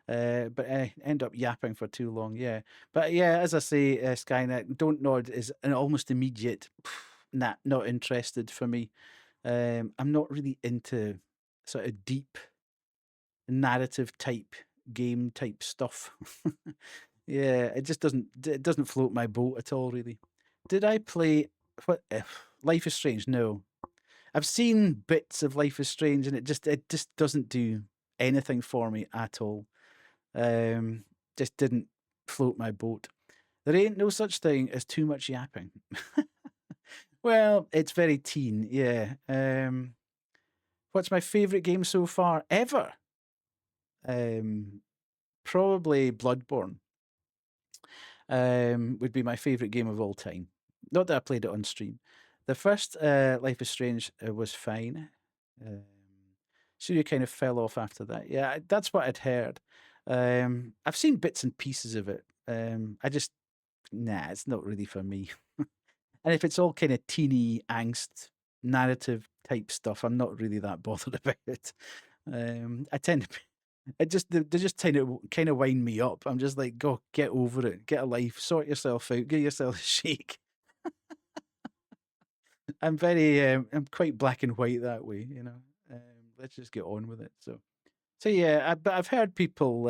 But I end up yapping for too long, yeah. But yeah, as I say, Skynet, Don't Nod is an almost immediate, nah, not interested for me. I'm not really into sort of deep narrative type game type stuff. Yeah, it just doesn't float my boat at all, really. Did I play what Life is Strange? No. I've seen bits of Life is Strange and it just doesn't do anything for me at all. Just didn't float my boat. There ain't no such thing as too much yapping. Well, it's very teen, yeah. What's my favorite game so far ever? Probably Bloodborne. Would be my favorite game of all time. Not that I played it on stream. The first Life is Strange was fine. Studio kind of fell off after that. Yeah, that's what I'd heard. I've seen bits and pieces of it. I just, nah, it's not really for me. And if it's all kind of teeny angst narrative type stuff, I'm not really that bothered about it. I tend to, they just kind of wind me up. I'm just like, go get over it, get a life, sort yourself out, get yourself a shake. I'm quite black and white that way, you know. Let's just get on with it. So yeah, but I've heard people,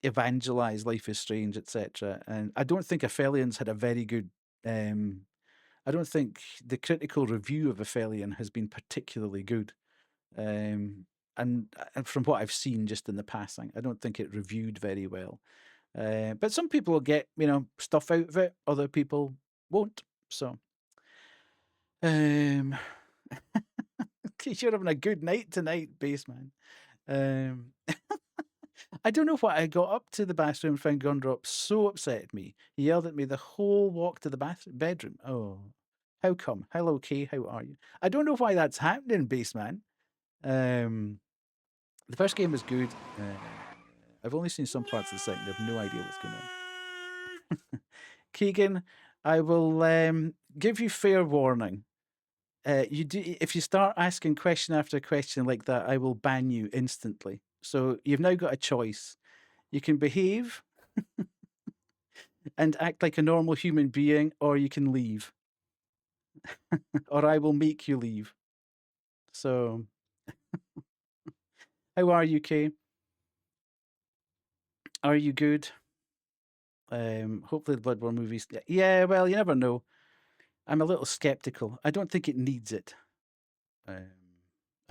evangelize Life is Strange, etc. And I don't think Aphelions had a very good. I don't think the critical review of Aphelion has been particularly good. And from what I've seen just in the passing, I don't think it reviewed very well. But some people will get stuff out of it, other people won't. So, you're having a good night tonight, Baseman. I don't know what I got up to the bathroom. Found Gundrop so upset at me. He yelled at me the whole walk to the bedroom. Oh, how come? Hello, Kay. How are you? I don't know why that's happening, Baseman. The first game was good. I've only seen some parts of the second. I have no idea what's going on. Keegan, I will give you fair warning. If you start asking question after question like that, I will ban you instantly. So you've now got a choice. You can behave and act like a normal human being, or you can leave. Or I will make you leave. So, how are you, Kay? Are you good? Hopefully the Bloodborne movies. Yeah, well, you never know. I'm a little skeptical. I don't think it needs it. I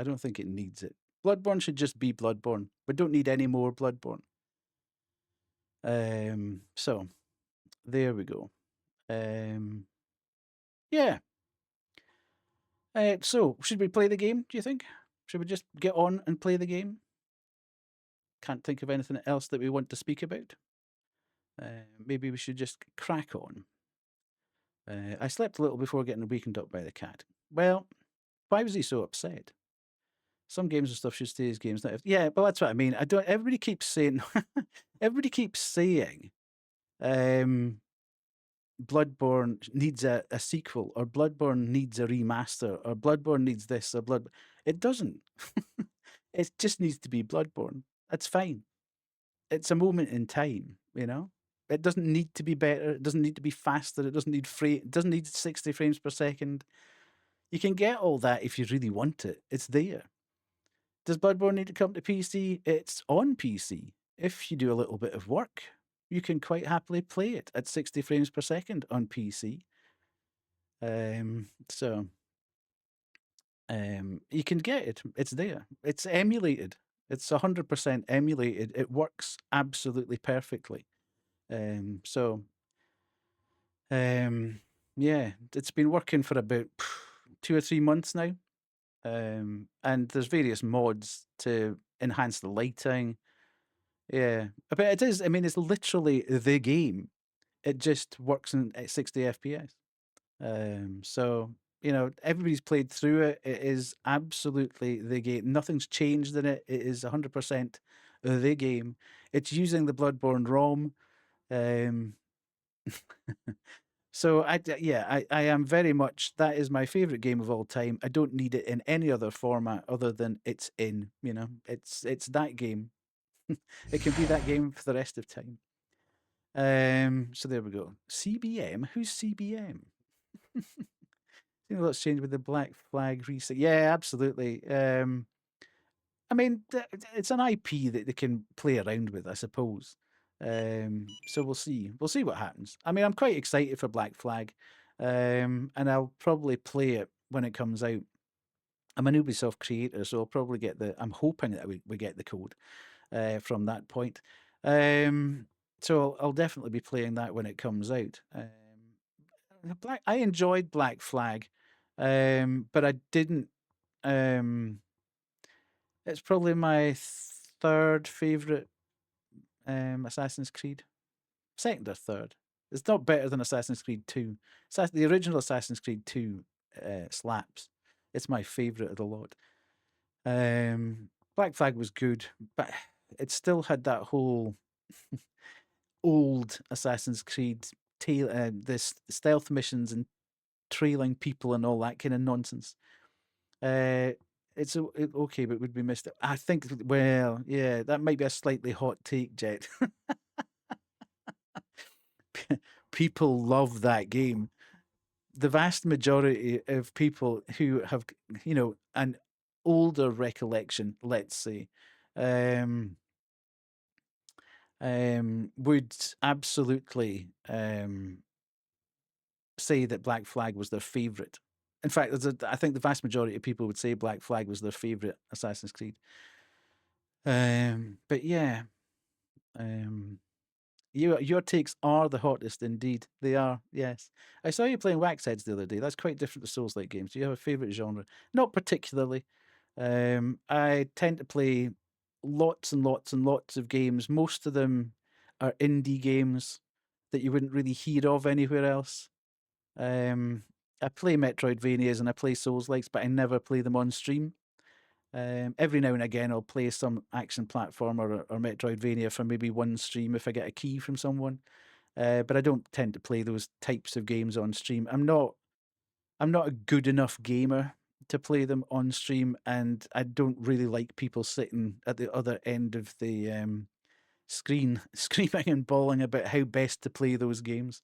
don't think it needs it. Bloodborne should just be Bloodborne. We don't need any more Bloodborne. So there we go. Yeah. So should we play the game, do you think? Should we just get on and play the game? Can't think of anything else that we want to speak about. Maybe we should just crack on. I slept a little before getting wakened up by the cat. Well, why was he so upset? Some games and stuff should stay as games. Yeah, but that's what I mean. Everybody keeps saying, Bloodborne needs a sequel, or Bloodborne needs a remaster, or Bloodborne needs this, or It doesn't. It just needs to be Bloodborne. That's fine. It's a moment in time, you know. It doesn't need to be better. It doesn't need to be faster. It doesn't need It doesn't need 60 frames per second. You can get all that if you really want it. It's there. Does Bloodborne need to come to PC? It's on PC. If you do a little bit of work, you can quite happily play it at 60 frames per second on PC. So you can get it. It's there. It's emulated. It's 100% emulated. It works absolutely perfectly. So yeah, it's been working for about 2 or 3 months now. And there's various mods to enhance the lighting. Yeah, but it is. I mean, it's literally the game. It just works at 60 FPS. So everybody's played through it. It is absolutely the game. Nothing's changed in it. It is 100% the game. It's using the Bloodborne ROM. Um, so I am very much, that is my favorite game of all time. I don't need it in any other format other than it's in. It's that game. It can be that game for the rest of time. So there we go. CBM. Who's CBM? Seen a lot's changed with the Black Flag reset. Yeah, absolutely. I mean, it's an IP that they can play around with, I suppose. So we'll see. We'll see what happens. I mean, I'm quite excited for Black Flag, and I'll probably play it when it comes out. I'm an Ubisoft creator, so I'll probably get the. I'm hoping that we get the code from that point. So I'll definitely be playing that when it comes out. I enjoyed Black Flag, but I didn't. It's probably my third favorite Assassin's Creed, second or third. It's not better than Assassin's Creed 2. The original Assassin's Creed 2 slaps. It's my favorite of the lot. Black Flag was good, but it still had that whole old Assassin's Creed this stealth missions and trailing people and all that kind of nonsense. It's okay, but would be missed. I think, well, yeah, that might be a slightly hot take, Jet. People love that game. The vast majority of people who have, an older recollection, let's say, would absolutely say that Black Flag was their favorite. In fact, I think the vast majority of people would say Black Flag was their favorite Assassin's Creed. But yeah, your takes are the hottest indeed. They are, yes. I saw you playing Wax Heads the other day. That's quite different to Souls-like games. Do you have a favorite genre? Not particularly. I tend to play lots and lots and lots of games. Most of them are indie games that you wouldn't really hear of anywhere else. I play Metroidvanias and I play Souls-likes, but I never play them on stream. Every now and again, I'll play some action platform or Metroidvania for maybe one stream if I get a key from someone. But I don't tend to play those types of games on stream. I'm not a good enough gamer to play them on stream, and I don't really like people sitting at the other end of the screen screaming and bawling about how best to play those games.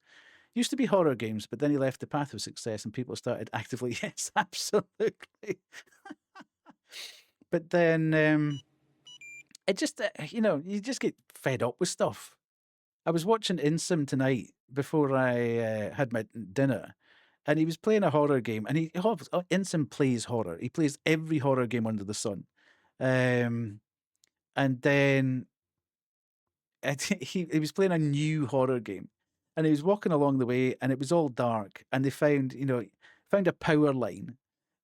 Used to be horror games, but then he left the path of success and people started actively, yes, absolutely. But then it just, you just get fed up with stuff. I was watching Insim tonight before I had my dinner, and he was playing a horror game. And Insim plays horror. He plays every horror game under the sun. And then he was playing a new horror game, and he was walking along the way, and it was all dark. And they found a power line,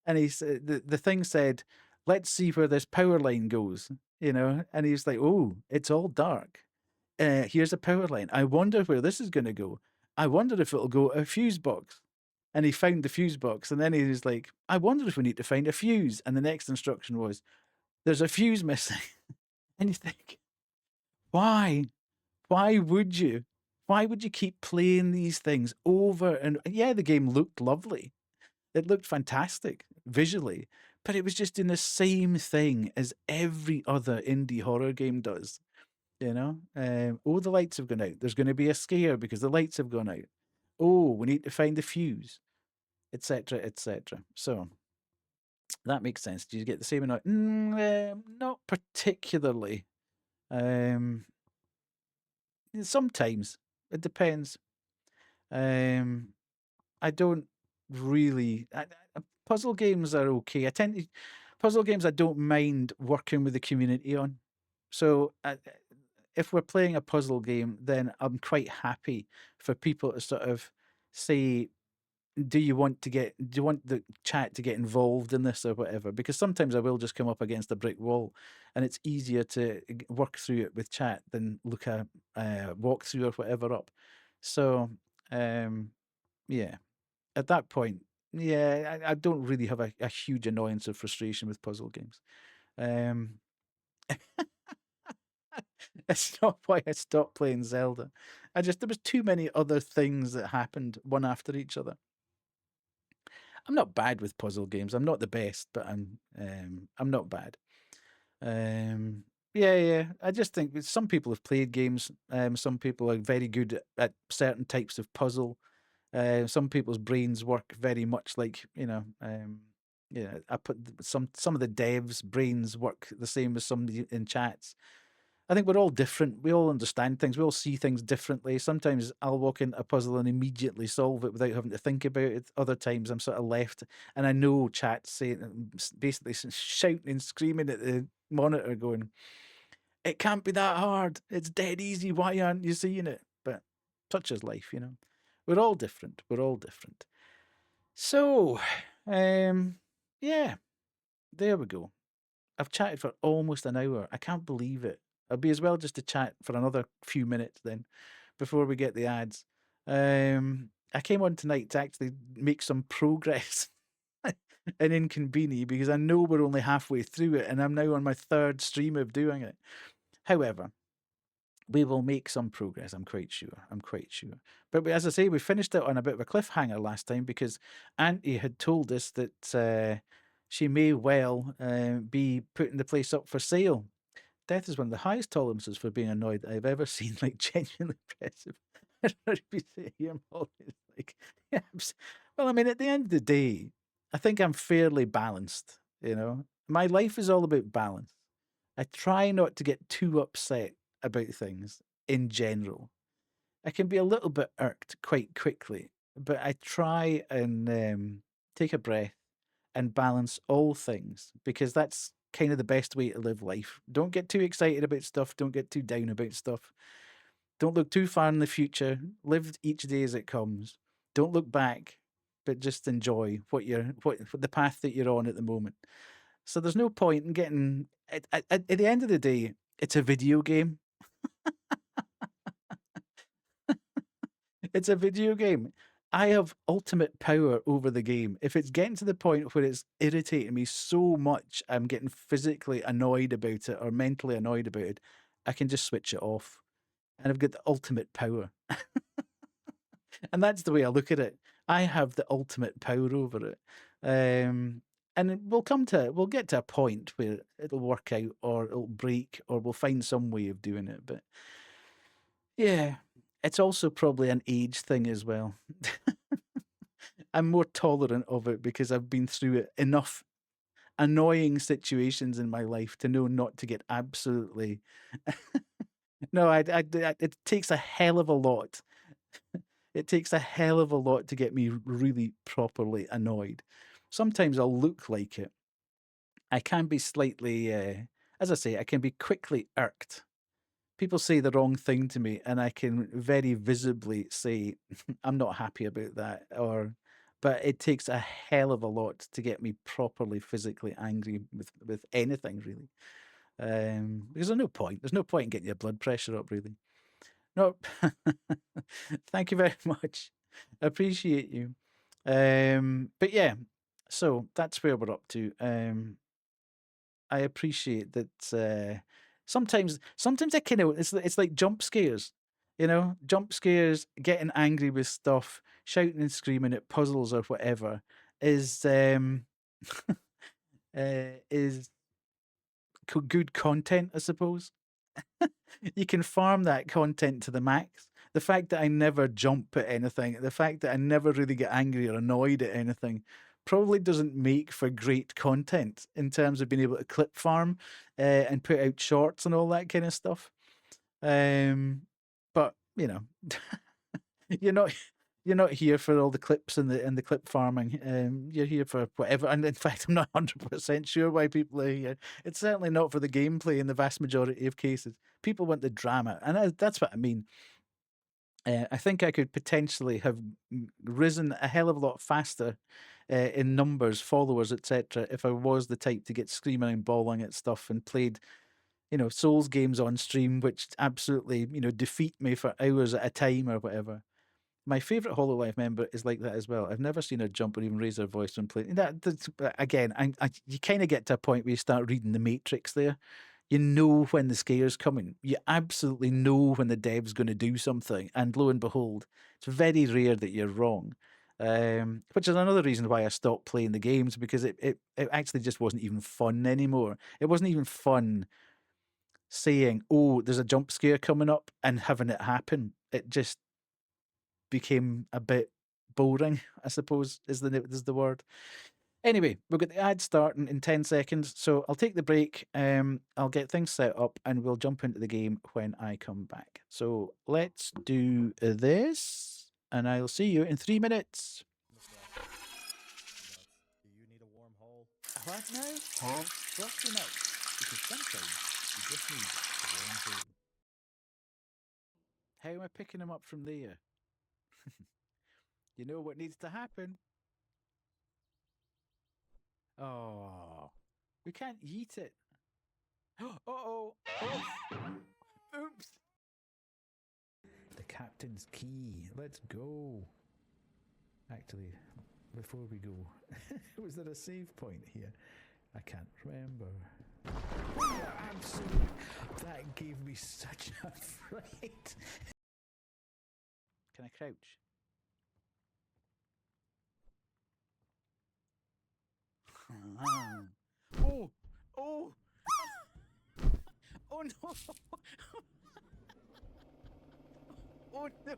and he said the thing said, "Let's see where this power line goes." And he was like, "Oh, it's all dark. Here's a power line. I wonder where this is going to go. I wonder if it'll go a fuse box." And he found the fuse box, and then he was like, "I wonder if we need to find a fuse." And the next instruction was, "There's a fuse missing." And you think, why? Why would you? Why would you keep playing these things over and yeah, the game looked lovely. It looked fantastic visually, but it was just doing the same thing as every other indie horror game does. Oh, the lights have gone out. There's going to be a scare because the lights have gone out. Oh, we need to find the fuse, etc., etc. So, That makes sense. Do you get the same annoy? Not particularly. Um, Sometimes it depends. Um, I don't really. Puzzle games are okay. I tend to puzzle games I don't mind working with the community on. So if we're playing a puzzle game, then I'm quite happy for people to sort of say, do you want the chat to get involved in this or whatever? Because sometimes I will just come up against a brick wall, and it's easier to work through it with chat than look a walkthrough or whatever up. So um, yeah, at that point, yeah, I don't really have a huge annoyance or frustration with puzzle games. Um, it's not why I stopped playing Zelda. There was too many other things that happened one after each other. I'm not bad with puzzle games. I'm not the best, but I'm not bad. Um, yeah, yeah. I just think some people have played games. Some people are very good at certain types of puzzle. Some people's brains work very much like yeah. I put some of the devs' brains work the same as somebody in chats. I think we're all different. We all understand things. We all see things differently. Sometimes I'll walk into a puzzle and immediately solve it without having to think about it. Other times I'm sort of left, and I know chat saying, basically shouting and screaming at the monitor, going, "It can't be that hard. It's dead easy. Why aren't you seeing it?" But such is life, you know. We're all different. We're all different. So, yeah, there we go. I've chatted for almost an hour. I can't believe it. I'll be as well just to chat for another few minutes then before we get the ads. I came on tonight to actually make some progress in inKONBINI because I know we're only halfway through it and I'm now on my third stream of doing it. However, we will make some progress, I'm quite sure. I'm quite sure. But as I say, we finished it on a bit of a cliffhanger last time because Auntie had told us that she may well be putting the place up for sale. Death is one of the highest tolerances for being annoyed I've ever seen, like genuinely impressive. I'd be sitting here and always like, yeah, well, I mean, at the end of the day, I think I'm fairly balanced, you know. My life is all about balance. I try not to get too upset about things in general. I can be a little bit irked quite quickly, but I try and take a breath and balance all things because that's kind of the best way to live life. Don't get too excited about stuff. Don't get too down about stuff. Don't look too far in the future. Live each day as it comes. Don't look back, but just enjoy what the path that you're on at the moment. So there's no point in getting at the end of the day, it's a video game. It's a video game. I have ultimate power over the game. If it's getting to the point where it's irritating me so much, I'm getting physically annoyed about it or mentally annoyed about it, I can just switch it off. And I've got the ultimate power. And that's the way I look at it. I have the ultimate power over it. And we'll get to a point where it'll work out or it'll break or we'll find some way of doing it. But yeah, it's also probably an age thing as well. I'm more tolerant of it because I've been through it enough annoying situations in my life to know not to get absolutely. No, it takes a hell of a lot. It takes a hell of a lot to get me really properly annoyed. Sometimes I'll look like it. I can be slightly, as I say, I can be quickly irked. People say the wrong thing to me, and I can very visibly say, I'm not happy about that. But it takes a hell of a lot to get me properly physically angry with anything, really. Because there's no point. There's no point in getting your blood pressure up, really. No, thank you very much. Appreciate you. But yeah, so that's where we're up to. I appreciate that. Sometimes I kind of it's like jump scares, you know, jump scares, getting angry with stuff, shouting and screaming at puzzles or whatever is good content, I suppose. You can farm that content to the max. The fact that I never jump at anything, the fact that I never really get angry or annoyed at anything, probably doesn't make for great content in terms of being able to clip farm and put out shorts and all that kind of stuff. But you know, you're not you're not here for all the clips and the clip farming. You're here for whatever. And in fact, I'm not 100% sure why people are here. It's certainly not for the gameplay in the vast majority of cases. People want the drama, and that's what I mean. I think I could potentially have risen a hell of a lot faster in numbers, followers, etc., if I was the type to get screaming and bawling at stuff and played, Souls games on stream, which absolutely, defeat me for hours at a time or whatever. My favorite Hololive member is like that as well. I've never seen her jump or even raise her voice when playing. Again, you kind of get to a point where you start reading the Matrix there. You know when the scare's coming. You absolutely know when the dev's going to do something. And lo and behold, it's very rare that you're wrong. Which is another reason why I stopped playing the games, because it actually just wasn't even fun anymore. It wasn't even fun saying, oh, there's a jump scare coming up and having it happen. It just became a bit boring, I suppose, is the word. Anyway, we've got the ad starting in 10 seconds, so I'll take the break, I'll get things set up, and we'll jump into the game when I come back. So let's do this, and I'll see you in 3 minutes. Do you need a warm hole? What now? Huh? Frosty nuts, because sometimes you just need a warm hole. How am I picking them up from there? You know what needs to happen? Oh, we can't eat it. Uh-oh. Oh. Oops. The captain's key. Let's go. Actually, before we go, was there a save point here? I can't remember. Absolutely. That gave me such a fright. Can I crouch? Oh! Oh! Oh no! Oh no!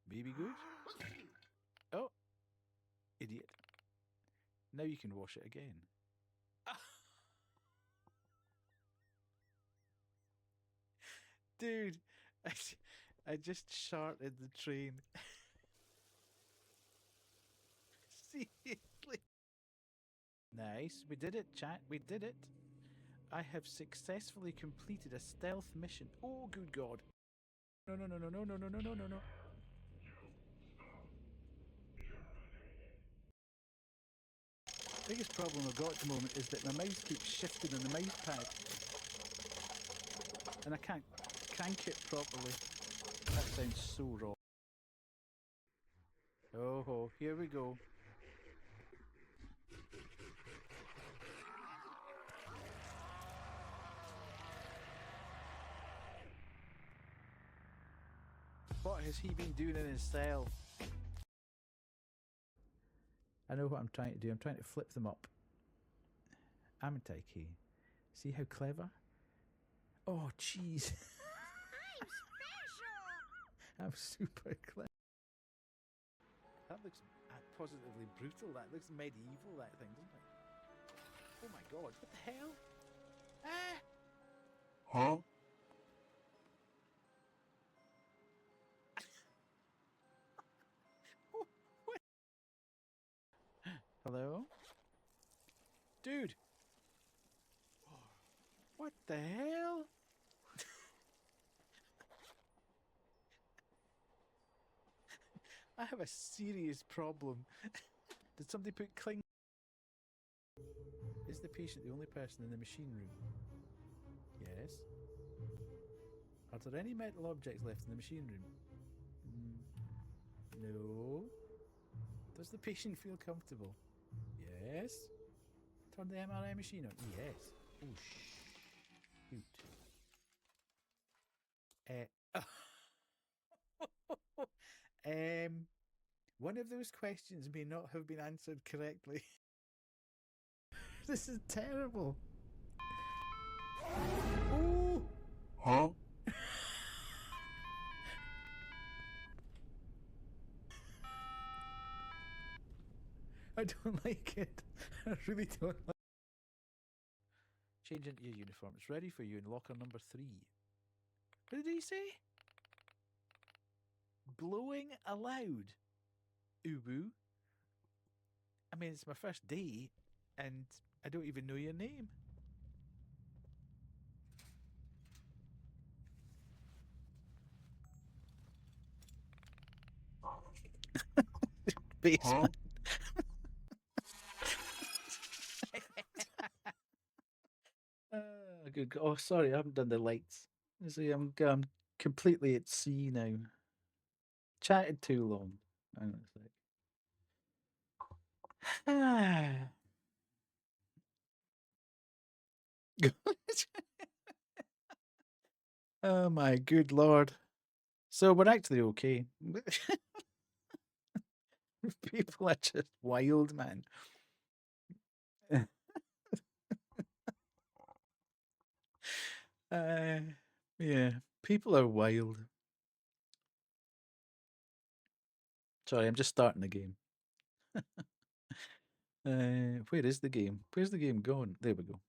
Baby good? Oh! Idiot. Now you can wash it again. Dude, I just sharted the train. Seriously. Nice. We did it, chat. We did it. I have successfully completed a stealth mission. Oh, good God. No, no, no, no, no, no, no, no, no, no, no. Biggest problem I've got at the moment is that my mouse keeps shifting on the mouse pad. And I can't crank it properly. That sounds so wrong. Oh, here we go. What has he been doing in his cell? I know what I'm trying to do. I'm trying to flip them up. Amitai key. See how clever? Oh, jeez. I'm super clever. That looks positively brutal. That looks medieval, that thing, doesn't it? Oh my God, what the hell? Ah! Huh? Oh, what? Hello? Dude! What the hell? I have a serious problem. Did somebody put cling? Is the patient the only person in the machine room? Yes. Are there any metal objects left in the machine room? No. Does the patient feel comfortable? Yes. Turn the MRI machine on? Yes. Oh, shoot. One of those questions may not have been answered correctly. This is terrible. Oh! Huh? I don't like it. I really don't like. Change into your uniform. It's ready for you in locker number 3. What did he say? Blowing aloud. Ubu. I mean, it's my first day, and I don't even know your name. Basement. Good. Oh, sorry, I haven't done the lights. You see, I'm completely at sea now. Chatted too long. Hang on a sec. Oh my good lord. So we're actually okay. People are just wild, man. Yeah, people are wild. Sorry, I'm just starting the game. Where is the game? Where's the game going? There we go.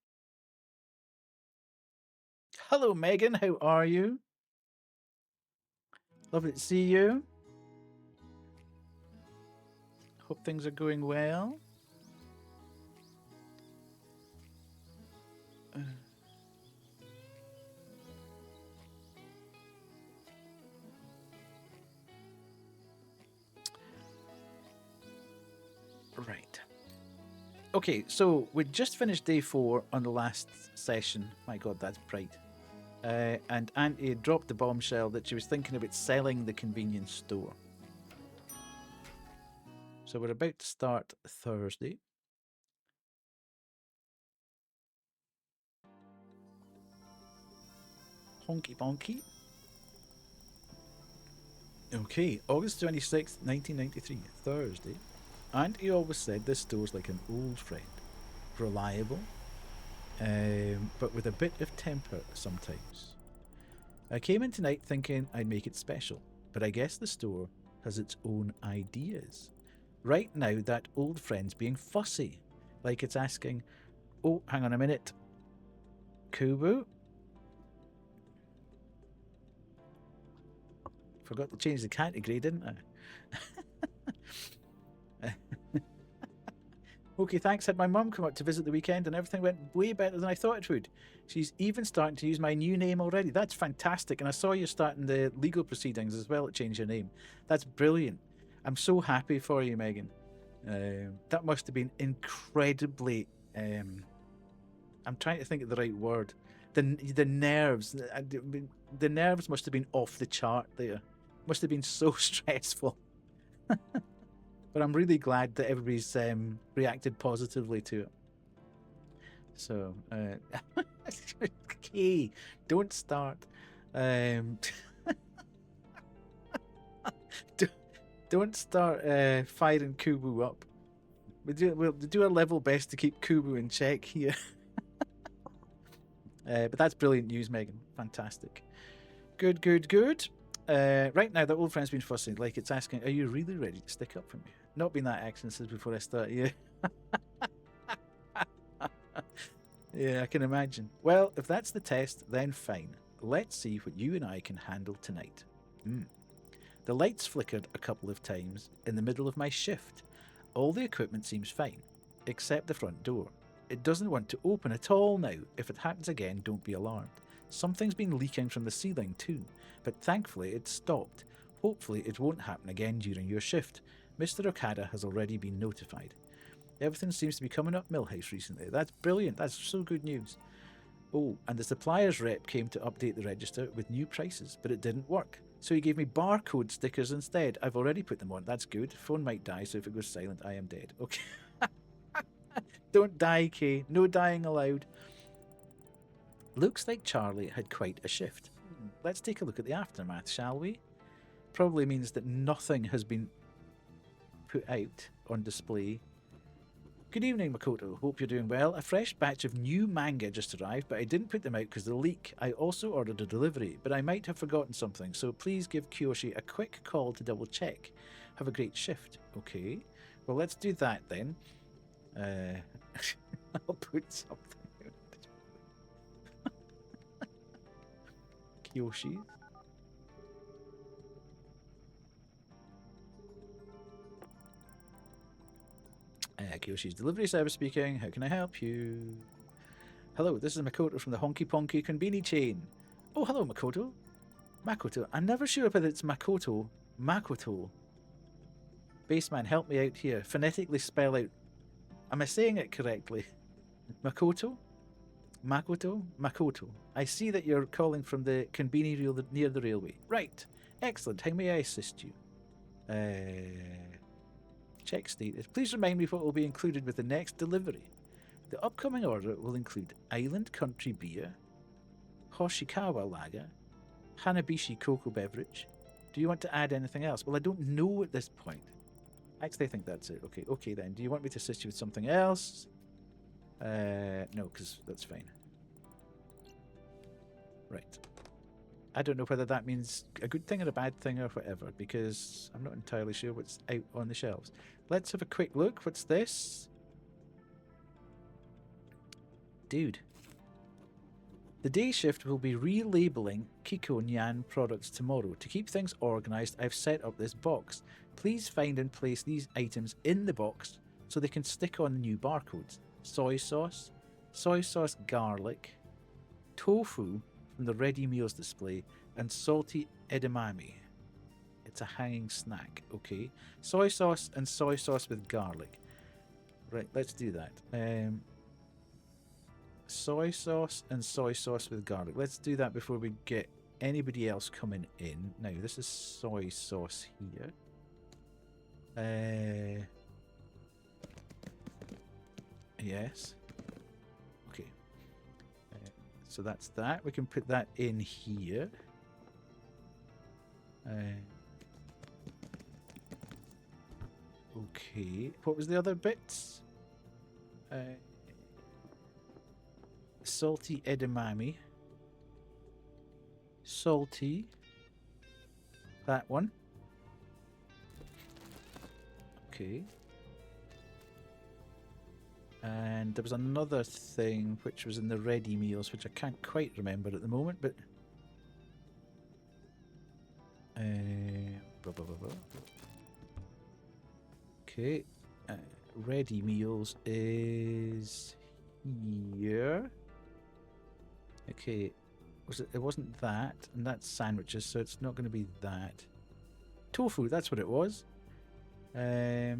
Hello, Megan. How are you? Lovely to see you. Hope things are going well. Right. Okay, so we just finished day 4 on the last session. My god, that's bright. And Auntie had dropped the bombshell that she was thinking about selling the convenience store. So we're about to start Thursday. Honky bonky. Okay, August 26th, 1993, Thursday. Auntie always said this store's like an old friend. Reliable, but with a bit of temper sometimes. I came in tonight thinking I'd make it special, but I guess the store has its own ideas. Right now, that old friend's being fussy, like it's asking, oh, hang on a minute, Kubu? Forgot to change the category, didn't I? Okay, thanks. Had my mum come up to visit the weekend and everything went way better than I thought it would. She's even starting to use my new name already. That's fantastic. And I saw you starting the legal proceedings as well to change your name. That's brilliant. I'm so happy for you, Megan. That must have been incredibly. I'm trying to think of the right word. The nerves. The nerves must have been off the chart there. Must have been so stressful. But I'm really glad that everybody's reacted positively to it. So, okay, don't start. Don't start firing Kubu up. We'll do our level best to keep Kubu in check here. But that's brilliant news, Megan. Fantastic. Good, good, good. Right now, the old friend's been fussing, like it's asking, are you really ready to stick up for me? Not been that accent since before I started, yeah. Yeah, I can imagine. Well, if that's the test, then fine. Let's see what you and I can handle tonight. The lights flickered a couple of times in the middle of my shift. All the equipment seems fine, except the front door. It doesn't want to open at all now. If it happens again, don't be alarmed. Something's been leaking from the ceiling too, but thankfully it's stopped. Hopefully it won't happen again during your shift. Mr. Okada has already been notified. Everything seems to be coming up Millhouse recently. That's brilliant. That's so good news. Oh, and the supplier's rep came to update the register with new prices, but it didn't work. So he gave me barcode stickers instead. I've already put them on. That's good. Phone might die, so if it goes silent, I am dead. Okay. Don't die, Kay. No dying allowed. Looks like Charlie had quite a shift. Let's take a look at the aftermath, shall we? Probably means that nothing has been put out on display. Good evening, Makoto. Hope you're doing well. A fresh batch of new manga just arrived, but I didn't put them out because of the leak. I also ordered a delivery, but I might have forgotten something, so please give Kiyoshi a quick call to double check. Have a great shift. Okay. Well, let's do that then. I'll put something out. Kiyoshi. Kiyoshi's delivery service speaking. How can I help you? Hello, this is Makoto from the Honky Ponky Konbini chain. Oh, hello, Makoto. Makoto. I'm never sure whether it's Makoto. Makoto. Baseman, help me out here. Phonetically spell out. Am I saying it correctly? Makoto? Makoto? Makoto. I see that you're calling from the Konbini rail near the railway. Right. Excellent. How may I assist you? Check status. Please remind me what will be included with the next delivery. The upcoming order will include Island Country Beer, Hoshikawa Lager, Hanabishi Cocoa Beverage. Do you want to add anything else? Well, I don't know at this point. Actually, I think that's it. Okay then. Do you want me to assist you with something else? No, because that's fine. Right. I don't know whether that means a good thing or a bad thing or whatever, because I'm not entirely sure what's out on the shelves. Let's have a quick look. What's this? Dude. The day shift will be relabeling Kiko Nyan products tomorrow. To keep things organised, I've set up this box. Please find and place these items in the box so they can stick on the new barcodes. Soy sauce garlic, tofu from the ready meals display, and salty edamame. It's a hanging snack, okay. Soy sauce and soy sauce with garlic. Right, let's do that. Soy sauce and soy sauce with garlic. Let's do that before we get anybody else coming in. Now, this is soy sauce here. Yes. Okay. So that's that. We can put that in here. Okay. What was the other bits? Salty edamame. Salty. That one. Okay. And there was another thing which was in the ready meals, which I can't quite remember at the moment, but... blah, blah, blah, blah. Okay. Ready meals is here. Okay. It wasn't that, and that's sandwiches, so it's not going to be that. Tofu, that's what it was. Oh,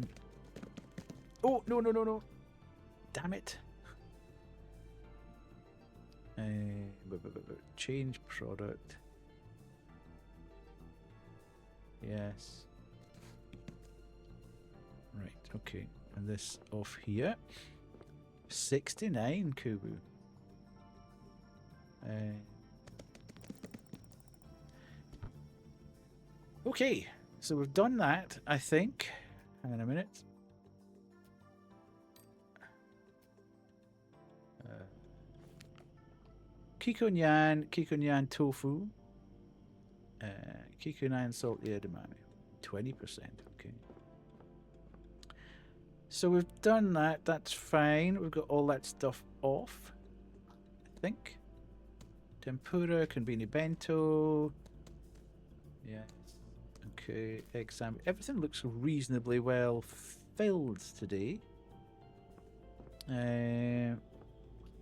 no. Damn it. Change product. Yes. Right, okay. And this off here. 69 Kubu. Okay, so we've done that, I think. Hang on a minute. Kiko Nyan tofu. Kiko Nyan salty edamame. 20%, okay. So we've done that, that's fine. We've got all that stuff off, I think. Tempura, konbini bento. Yes. Okay, egg sandwich. Everything looks reasonably well filled today.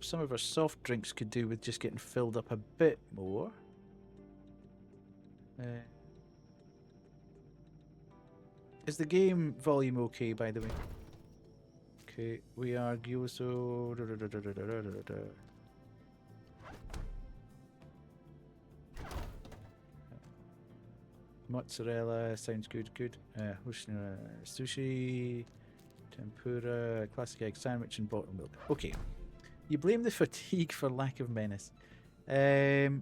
Some of our soft drinks could do with just getting filled up a bit more. Is the game volume okay, by the way? Okay, we are gyozo. Mozzarella sounds good. Sushi, tempura, classic egg sandwich, and bottled milk. Okay. You blame the fatigue for lack of menace. Okay.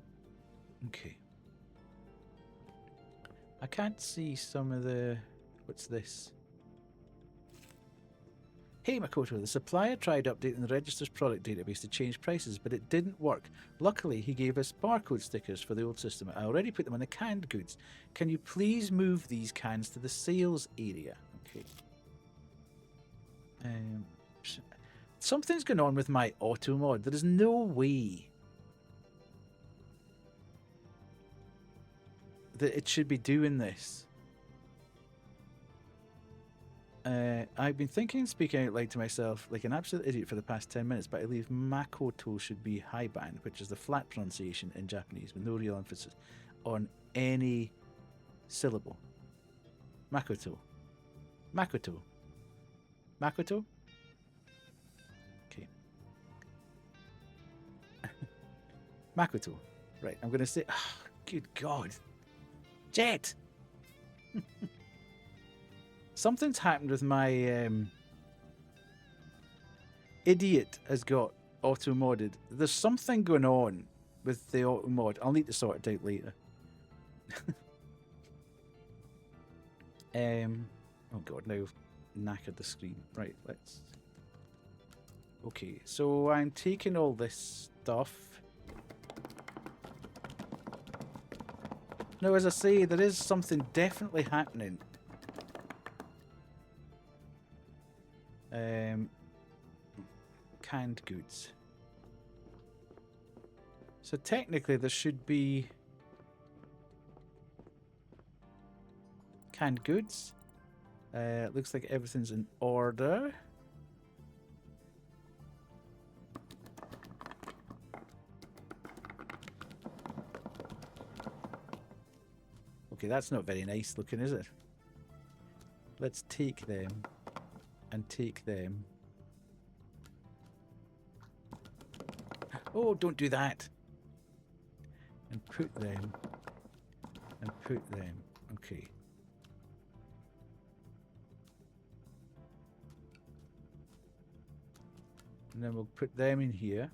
I can't see some of the... What's this? Hey Makoto, the supplier tried updating the register's product database to change prices, but it didn't work. Luckily, he gave us barcode stickers for the old system. I already put them on the canned goods. Can you please move these cans to the sales area? Okay. Something's going on with my auto mod. There is no way that it should be doing this. I've been thinking, speaking out loud to myself, like an absolute idiot for the past 10 minutes, but I believe Makoto should be Haiban, which is the flat pronunciation in Japanese with no real emphasis on any syllable. Makoto. Makoto. Makoto? Okay. Makoto. Right, I'm going to say... Oh, good God. Jet! Something's happened with my... Idiot has got auto-modded. There's something going on with the auto-mod. I'll need to sort it out later. Oh God, now I've knackered the screen. Right, let's... Okay, so I'm taking all this stuff. Now, as I say, there is something definitely happening. Canned goods. So technically there should be canned goods. Looks like everything's in order. Okay, that's not very nice looking, is it? Let's take them and take them. Oh, don't do that. And put them. And put them. Okay. And then we'll put them in here.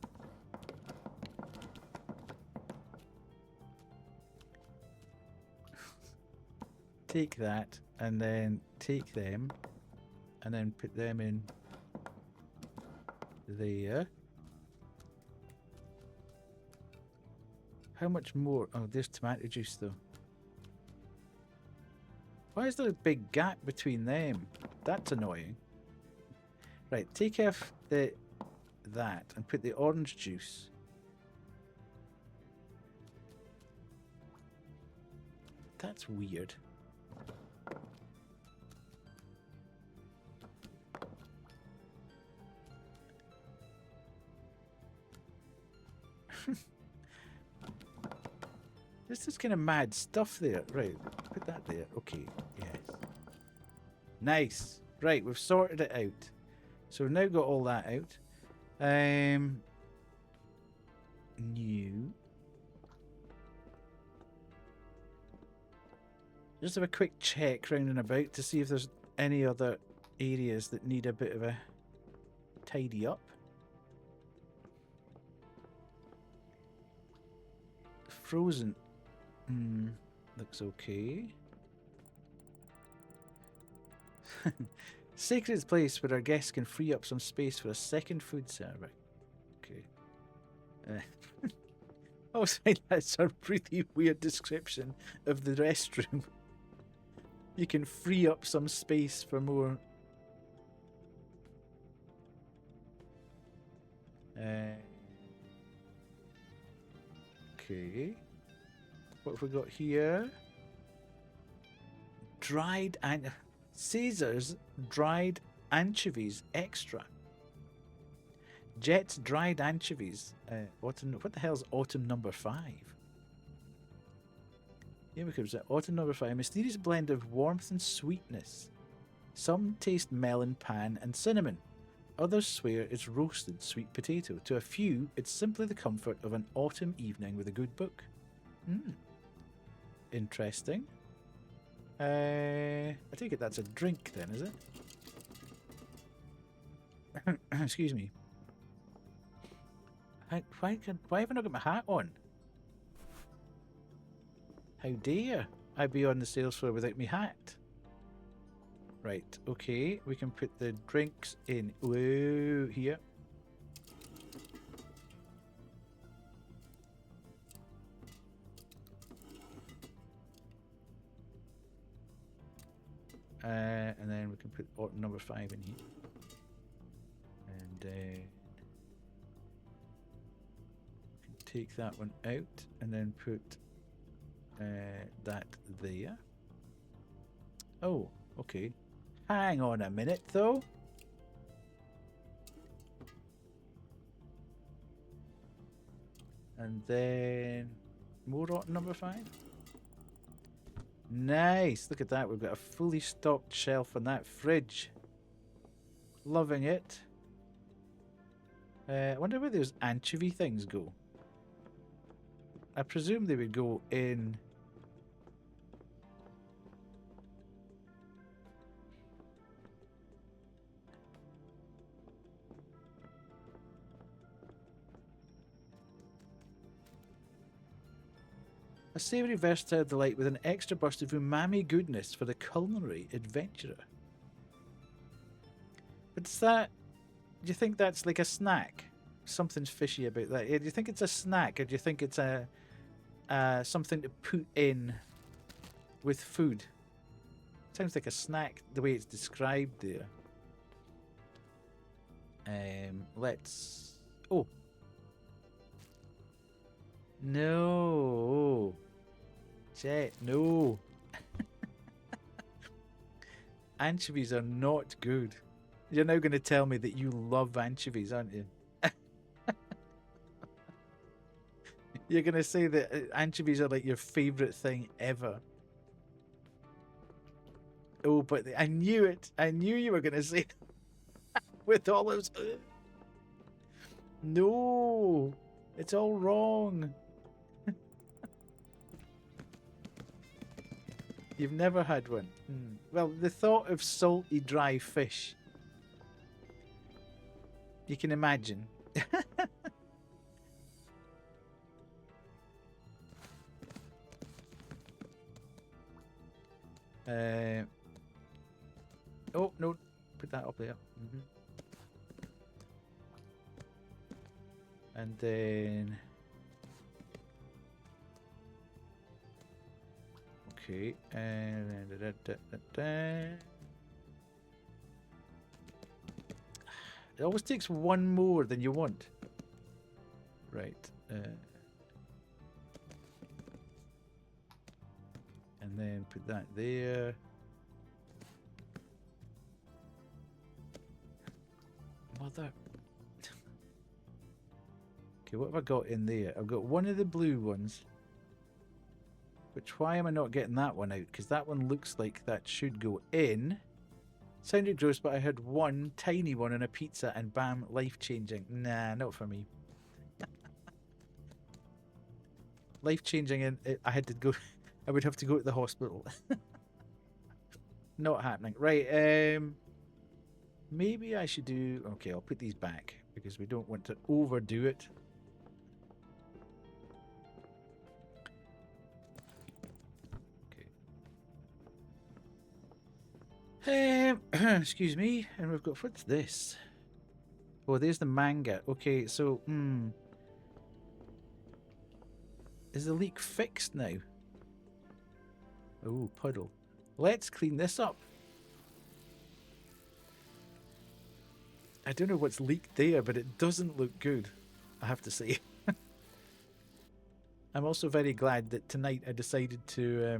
Take that, and then take them, and then put them in there. How much more? Oh, there's tomato juice though. Why is there a big gap between them? That's annoying. Right, take off that and put the orange juice. That's weird. This is kind of mad stuff there. Right, put that there. Okay, yes. Nice. Right, we've sorted it out. So we've now got all that out. New. Just have a quick check round and about to see if there's any other areas that need a bit of a tidy up. Frozen. Looks okay. Sacred place where our guests can free up some space for a second food server. Okay. Oh, sorry, that's a really weird description of the restroom. You can free up some space for more. Okay. What have we got here? Dried and Caesar's dried anchovies extra. Jet's dried anchovies. Autumn. What the hell's autumn number 5? Here we go. Autumn number 5. A mysterious blend of warmth and sweetness. Some taste melon, pan, and cinnamon. Others swear it's roasted sweet potato. To a few, it's simply the comfort of an autumn evening with a good book. Interesting. I take it that's a drink then, is it? Excuse me. Why have I not got my hat on? How dare I be on the sales floor without my hat? Right, okay. We can put the drinks in. Whoa, here. And then we can put number 5 in here. And take that one out and then put that there. Oh, okay. Hang on a minute, though. And then more number 5. Nice. Look at that. We've got a fully stocked shelf on that fridge. Loving it. I wonder where those anchovy things go. I presume they would go in... A savoury versatile delight with an extra burst of umami goodness for the culinary adventurer. But is that... Do you think that's like a snack? Something's fishy about that. Do you think it's a snack, or do you think it's a something to put in with food? Sounds like a snack the way it's described there. Let's... Oh. No. Jet, no. Anchovies are not good. You're now going to tell me that you love anchovies, aren't you? You're going to say that anchovies are like your favourite thing ever. Oh, but I knew it. I knew you were going to say with olives. No, it's all wrong. You've never had one. Well, the thought of salty, dry fish. You can imagine. Oh, no. Put that up there. And then... Okay. And then... It always takes one more than you want. Right. And then put that there. Mother. Okay, what have I got in there? I've got one of the blue ones. Which, why am I not getting that one out? Because that one looks like that should go in. Sounded gross, but I had one tiny one on a pizza and bam, life-changing. Nah, not for me. Life-changing, and I had to go... I would have to go to the hospital. Not happening. Right, maybe I should do... Okay, I'll put these back, because we don't want to overdo it. Excuse me, and we've got... What's this? Oh, there's the manga. Okay, so... Is the leak fixed now? Oh, puddle. Let's clean this up. I don't know what's leaked there, but it doesn't look good, I have to say. I'm also very glad that tonight I decided to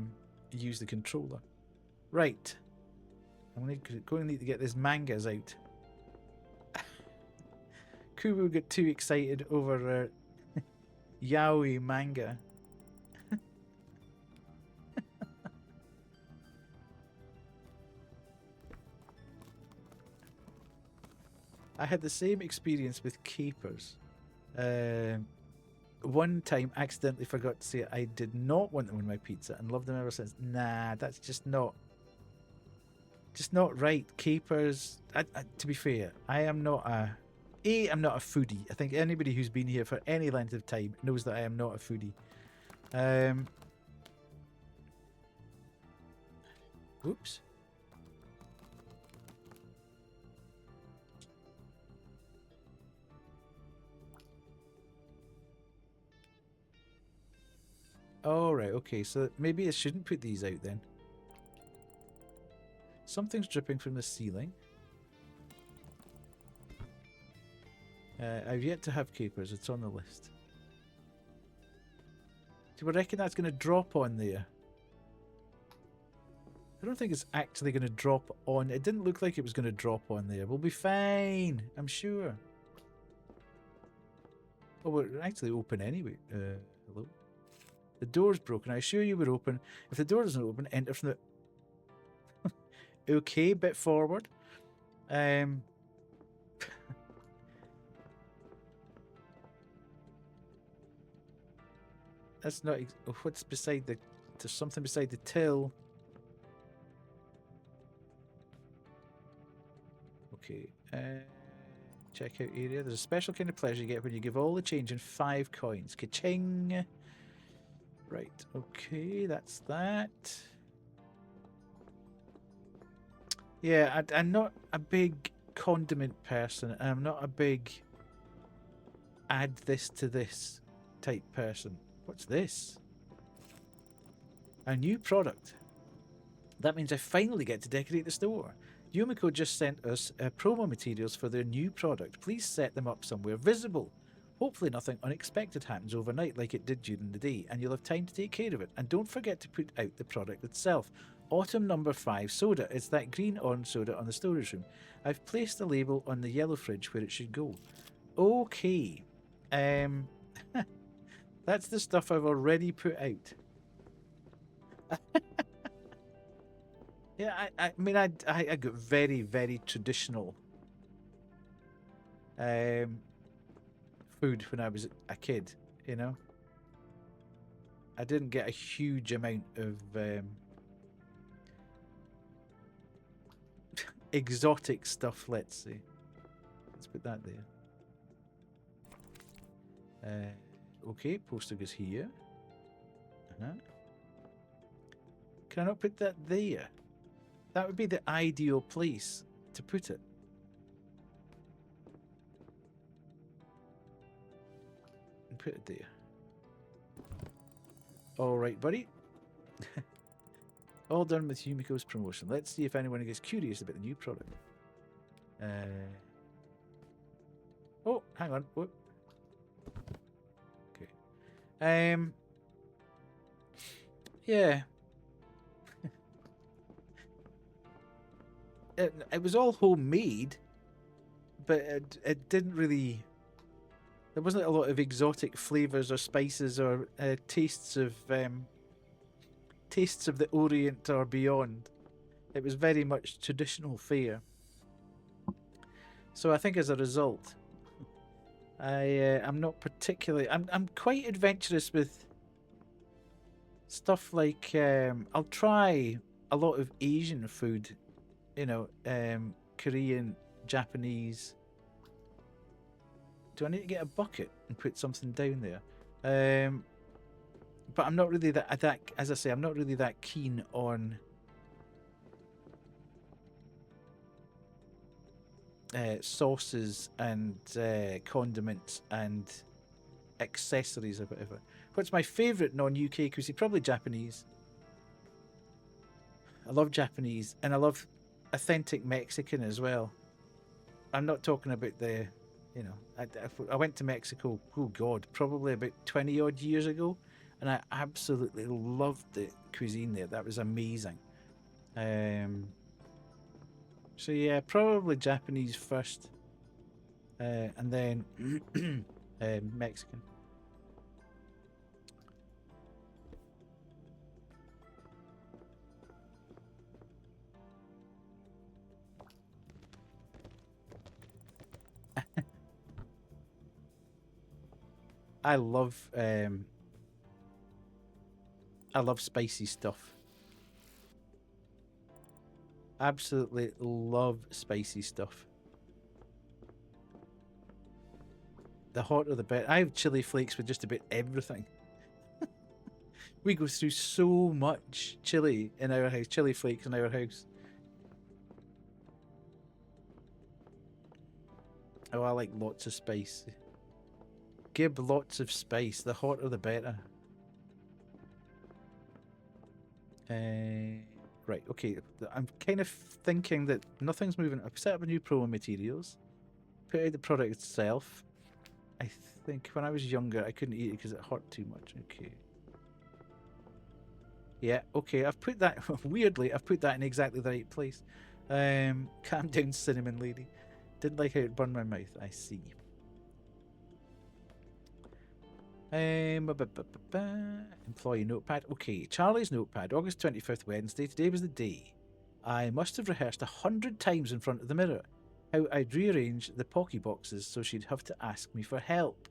use the controller. Right. I'm going to need to get this mangas out. Kubu got too excited over yaoi manga. I had the same experience with capers. One time, accidentally forgot to say I did not want them on my pizza and loved them ever since. Nah, that's just not right. Capers. To be fair, I'm not a foodie. I think anybody who's been here for any length of time knows that I am not a foodie. Oops. Oh, right, okay, so maybe I shouldn't put these out then. Something's dripping from the ceiling. I've yet to have capers, it's on the list. Do you reckon that's going to drop on there? I don't think it's actually going to drop on. It didn't look like it was going to drop on there. We'll be fine, I'm sure. Oh, we're actually open anyway. Hello? The door's broken. I assure you we're open. If the door isn't open, enter from the... Okay, bit forward. That's not... What's beside the... There's something beside the till. Okay. Checkout area. There's a special kind of pleasure you get when you give all the change in 5 coins. Ka-ching! Right. Okay, that's that. Yeah, I'm not a big condiment person. And I'm not a big add this to this type person. What's this? A new product. That means I finally get to decorate the store. Yumiko just sent us promo materials for their new product. Please set them up somewhere visible. Hopefully nothing unexpected happens overnight like it did during the day, and you'll have time to take care of it. And don't forget to put out the product itself. Autumn number 5 soda. It's that green orange soda on the storage room. I've placed the label on the yellow fridge where it should go. Okay. That's the stuff I've already put out. Yeah, I mean, I got very, very traditional food when I was a kid, you know? I didn't get a huge amount of exotic stuff, let's say. Let's put that there. Okay, poster goes here. Can I not put that there? That would be the ideal place to put it. And put it there. Alright, buddy. All done with Yumiko's promotion. Let's see if anyone gets curious about the new product. Oh, hang on. Whoop. Okay. Yeah. It was all homemade, but it didn't really... There wasn't a lot of exotic flavors or spices or tastes of the Orient or beyond. It was very much traditional fare. So I think as a result, I'm not particularly... I'm quite adventurous with stuff like... I'll try a lot of Asian food. You know, Korean, Japanese. Do I need to get a bucket and put something down there? But I'm not really that as I say, I'm not really that keen on sauces and condiments and accessories or whatever. What's my favourite non-UK cuisine? Probably Japanese. I love Japanese, and I love authentic Mexican as well. I'm not talking about the, you know, I went to Mexico, oh God, probably about 20 odd years ago, and I absolutely loved the cuisine there. That was amazing. So yeah, probably Japanese first, and then Mexican. I love spicy stuff. Absolutely love spicy stuff. The hotter the better. I have chili flakes with just about everything. We go through so much chili in our house, chili flakes in our house. Oh, I like lots of spice. Give lots of spice. The hotter the better. Right, okay. I'm kind of thinking that nothing's moving. I've set up a new promo materials. Put out the product itself. I think when I was younger, I couldn't eat it because it hurt too much. Okay. Yeah, okay. I've put that, weirdly, I've put that in exactly the right place. Calm down, cinnamon lady. Didn't like how it burned my mouth. I see. Employee notepad. Okay, Charlie's notepad. August 25th, Wednesday. Today was the day. I must have rehearsed 100 times in front of the mirror. How I'd rearrange the pocky boxes so she'd have to ask me for help.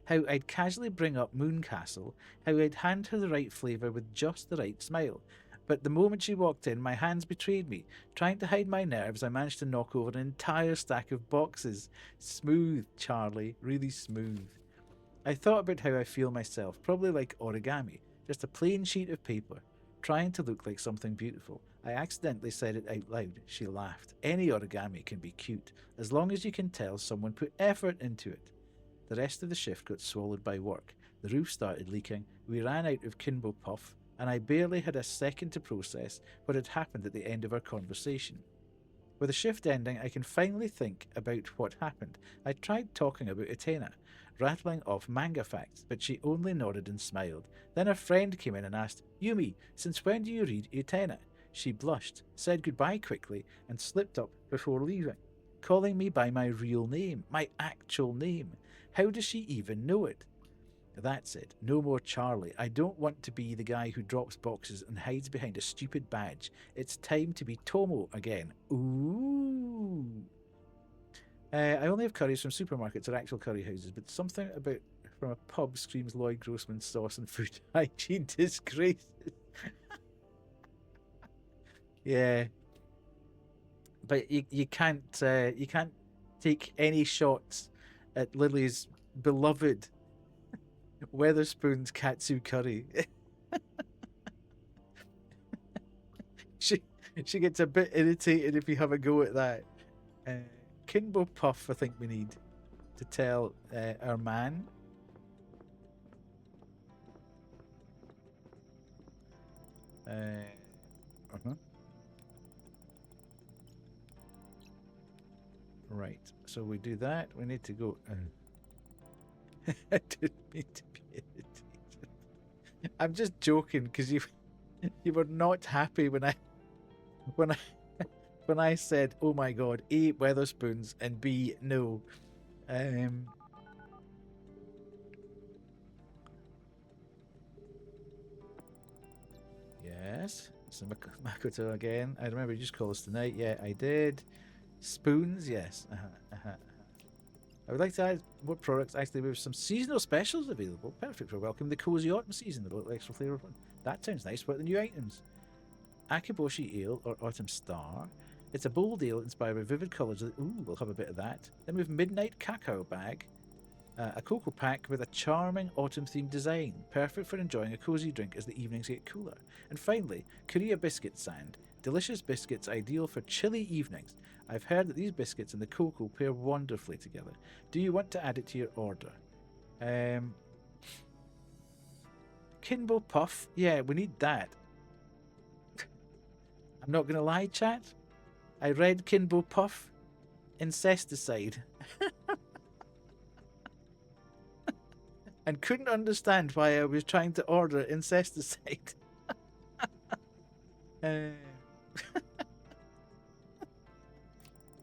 How I'd casually bring up Mooncastle. How I'd hand her the right flavour with just the right smile. But the moment she walked in, my hands betrayed me. Trying to hide my nerves, I managed to knock over an entire stack of boxes. Smooth, Charlie. Really smooth. I thought about how I feel myself, probably like origami, just a plain sheet of paper, trying to look like something beautiful. I accidentally said it out loud. She laughed. Any origami can be cute, as long as you can tell someone put effort into it. The rest of the shift got swallowed by work. The roof started leaking, we ran out of Kimbo Puff, and I barely had a second to process what had happened at the end of our conversation. With the shift ending, I can finally think about what happened. I tried talking about Utena, rattling off manga facts, but she only nodded and smiled. Then a friend came in and asked, Yumi, since when do you read Utena? She blushed, said goodbye quickly, and slipped up before leaving, calling me by my real name, my actual name. How does she even know it? That's it. No more Charlie. I don't want to be the guy who drops boxes and hides behind a stupid badge. It's time to be Tomo again. Ooh. I only have curries from supermarkets or actual curry houses, but something about from a pub screams Lloyd Grossman sauce and food hygiene disgraces. Yeah, but you can't take any shots at Lily's beloved Weatherspoon's katsu curry. she gets a bit irritated if you have a go at that. Kimbo Puff, I think we need to tell our man. Right, so we do that. We need to go. I didn't mean to be irritated. I'm just joking because you were not happy when I said, "Oh my God, A, Weatherspoons, and B, no." Yes, so Makoto again. I remember you just called us tonight. Yeah, I did. Spoons, yes. I would like to add more products. Actually, we have some seasonal specials available. Perfect for welcoming the cozy autumn season. The little extra flavour. That sounds nice. What are the new items? Akiboshi Ale or Autumn Star. It's a bold ale inspired by vivid colours. Ooh, we'll have a bit of that. Then we have Midnight Cacao Bag. A cocoa pack with a charming autumn-themed design. Perfect for enjoying a cozy drink as the evenings get cooler. And finally, Korea Biscuit Sand. Delicious biscuits ideal for chilly evenings. I've heard that these biscuits and the cocoa pair wonderfully together. Do you want to add it to your order? Kimbo Puff. Yeah, we need that. I'm not going to lie, chat. I read Kimbo Puff. Incesticide. And couldn't understand why I was trying to order incesticide.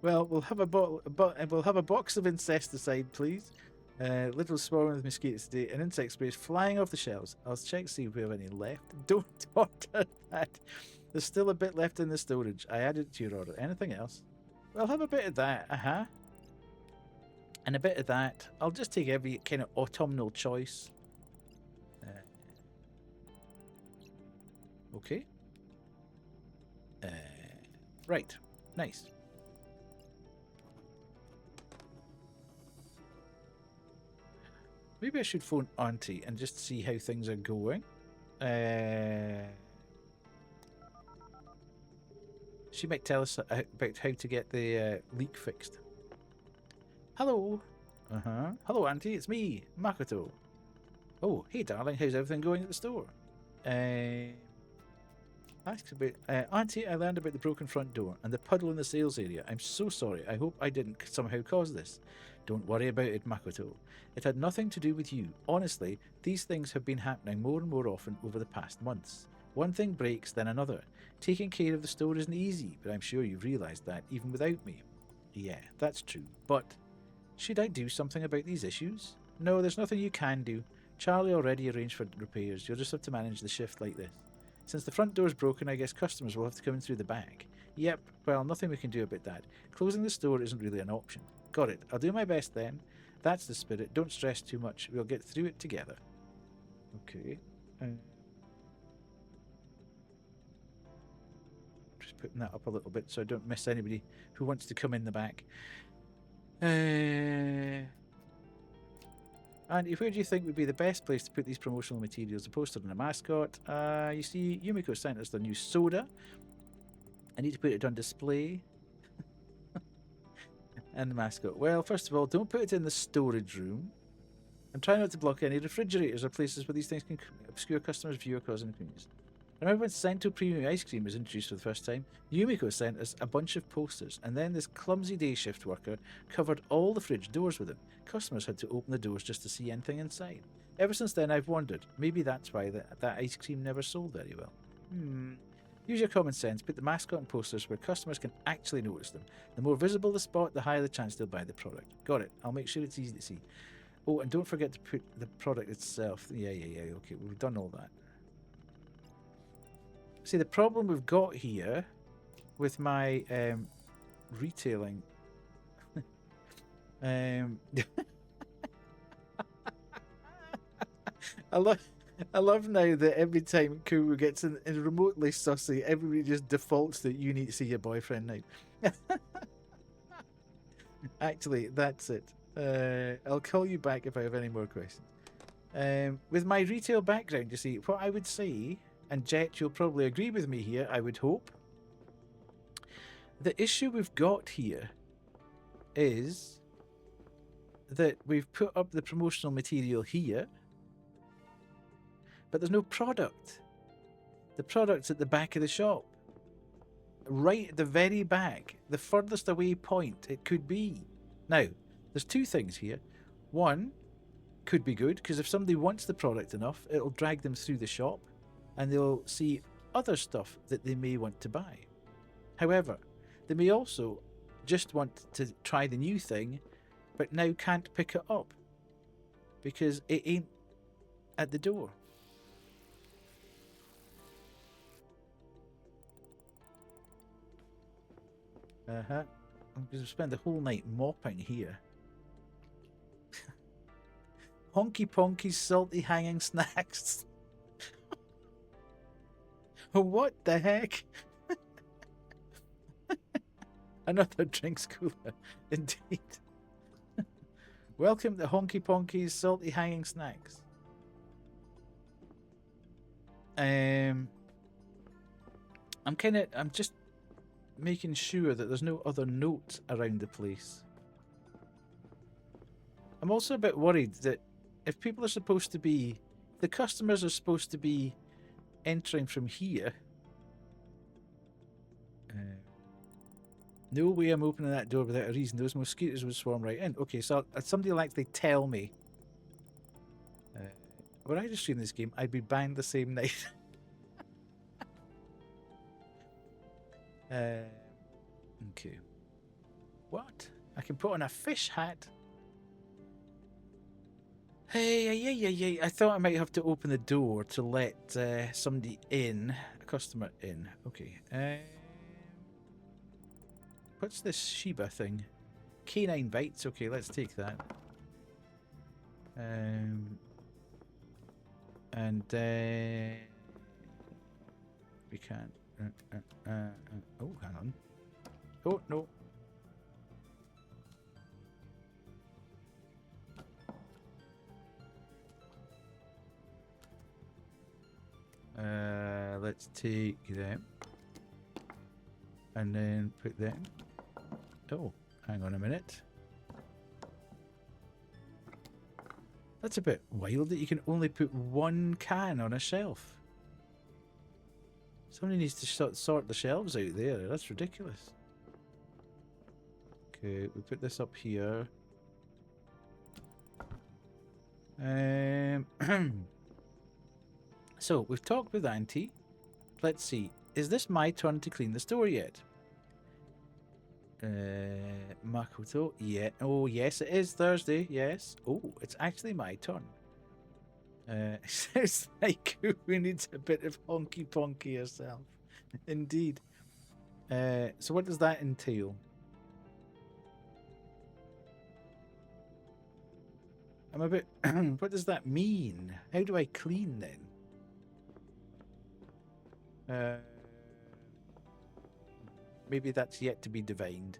Well, we'll have a box of incesticide, please. Little swarm of mosquitoes today, and insect sprays flying off the shelves. I'll check see if we have any left. Don't order that. There's still a bit left in the storage. I added it to your order. Anything else? We'll have a bit of that. And a bit of that. I'll just take every kind of autumnal choice. Okay. Right. Nice. Maybe I should phone Auntie and just see how things are going. She might tell us about how to get the leak fixed. Hello. Hello, Auntie. It's me, Makoto. Oh, hey, darling. How's everything going at the store? Asks about Auntie, I learned about the broken front door and the puddle in the sales area. I'm so sorry. I hope I didn't somehow cause this. Don't worry about it, Makoto. It had nothing to do with you. Honestly, these things have been happening more and more often over the past months. One thing breaks, then another. Taking care of the store isn't easy, but I'm sure you've realised that even without me. Yeah, that's true. But should I do something about these issues? No, there's nothing you can do. Charlie already arranged for repairs. You'll just have to manage the shift like this. Since the front door's broken, I guess customers will have to come in through the back. Yep, well, nothing we can do about that. Closing the store isn't really an option. Got it. I'll do my best then. That's the spirit. Don't stress too much. We'll get through it together. Okay. Just putting that up a little bit so I don't miss anybody who wants to come in the back. Andy, where do you think would be the best place to put these promotional materials? A poster and a mascot. You see, Yumiko sent us the new soda. I need to put it on display. And the mascot. Well, first of all, don't put it in the storage room. And try not to block any refrigerators or places where these things can obscure customers' view or cause inconvenience. I remember when Sento Premium Ice Cream was introduced for the first time, Yumiko sent us a bunch of posters, and then this clumsy day shift worker covered all the fridge doors with them. Customers had to open the doors just to see anything inside. Ever since then, I've wondered. Maybe that's why that ice cream never sold very well. Use your common sense. Put the mascot and posters where customers can actually notice them. The more visible the spot, the higher the chance they'll buy the product. Got it. I'll make sure it's easy to see. Oh, and don't forget to put the product itself. Yeah. Okay, we've done all that. See, the problem we've got here with my retailing... I love now that every time Kuru gets in remotely sussy, everybody just defaults that you need to see your boyfriend now. Actually, that's it. I'll call you back if I have any more questions. With my retail background, you see, what I would say, and Jet, you'll probably agree with me here, I would hope. The issue we've got here is that we've put up the promotional material here, but there's no product. The product's at the back of the shop. Right at the very back. The furthest away point it could be. Now, there's two things here. One, could be good, because if somebody wants the product enough, it'll drag them through the shop, and they'll see other stuff that they may want to buy. However, they may also just want to try the new thing, but now can't pick it up, because it ain't at the door. I'm going to spend the whole night mopping here. Honky Ponky's salty hanging snacks. What the heck? Another drinks cooler, indeed. Welcome to Honky Ponky's salty hanging snacks. I'm just making sure that there's no other notes around the place. I'm also a bit worried that if people are supposed to be, the customers are supposed to be entering from here. No way I'm opening that door without a reason. Those mosquitoes would swarm right in. Okay, so somebody will actually tell me. Were I to stream this game, I'd be banned the same night. Okay. What? I can put on a fish hat? Hey, I thought I might have to open the door to let somebody in, a customer in. Okay. What's this Shiba thing? Canine bites. Okay, let's take that. And we can't. Oh, hang on. Oh no. Let's take them and then put them. Oh, hang on a minute. That's a bit wild that you can only put one can on a shelf. Somebody needs to sort the shelves out there. That's ridiculous. Okay, we put this up here. So, we've talked with Auntie. Let's see. Is this my turn to clean the store yet? Makoto? Yeah. Oh, yes, it is Thursday. Yes. Oh, it's actually my turn. It's like we need a bit of honky ponky herself. Indeed. So what does that entail? I'm a bit... what does that mean? How do I clean then? Maybe that's yet to be divined.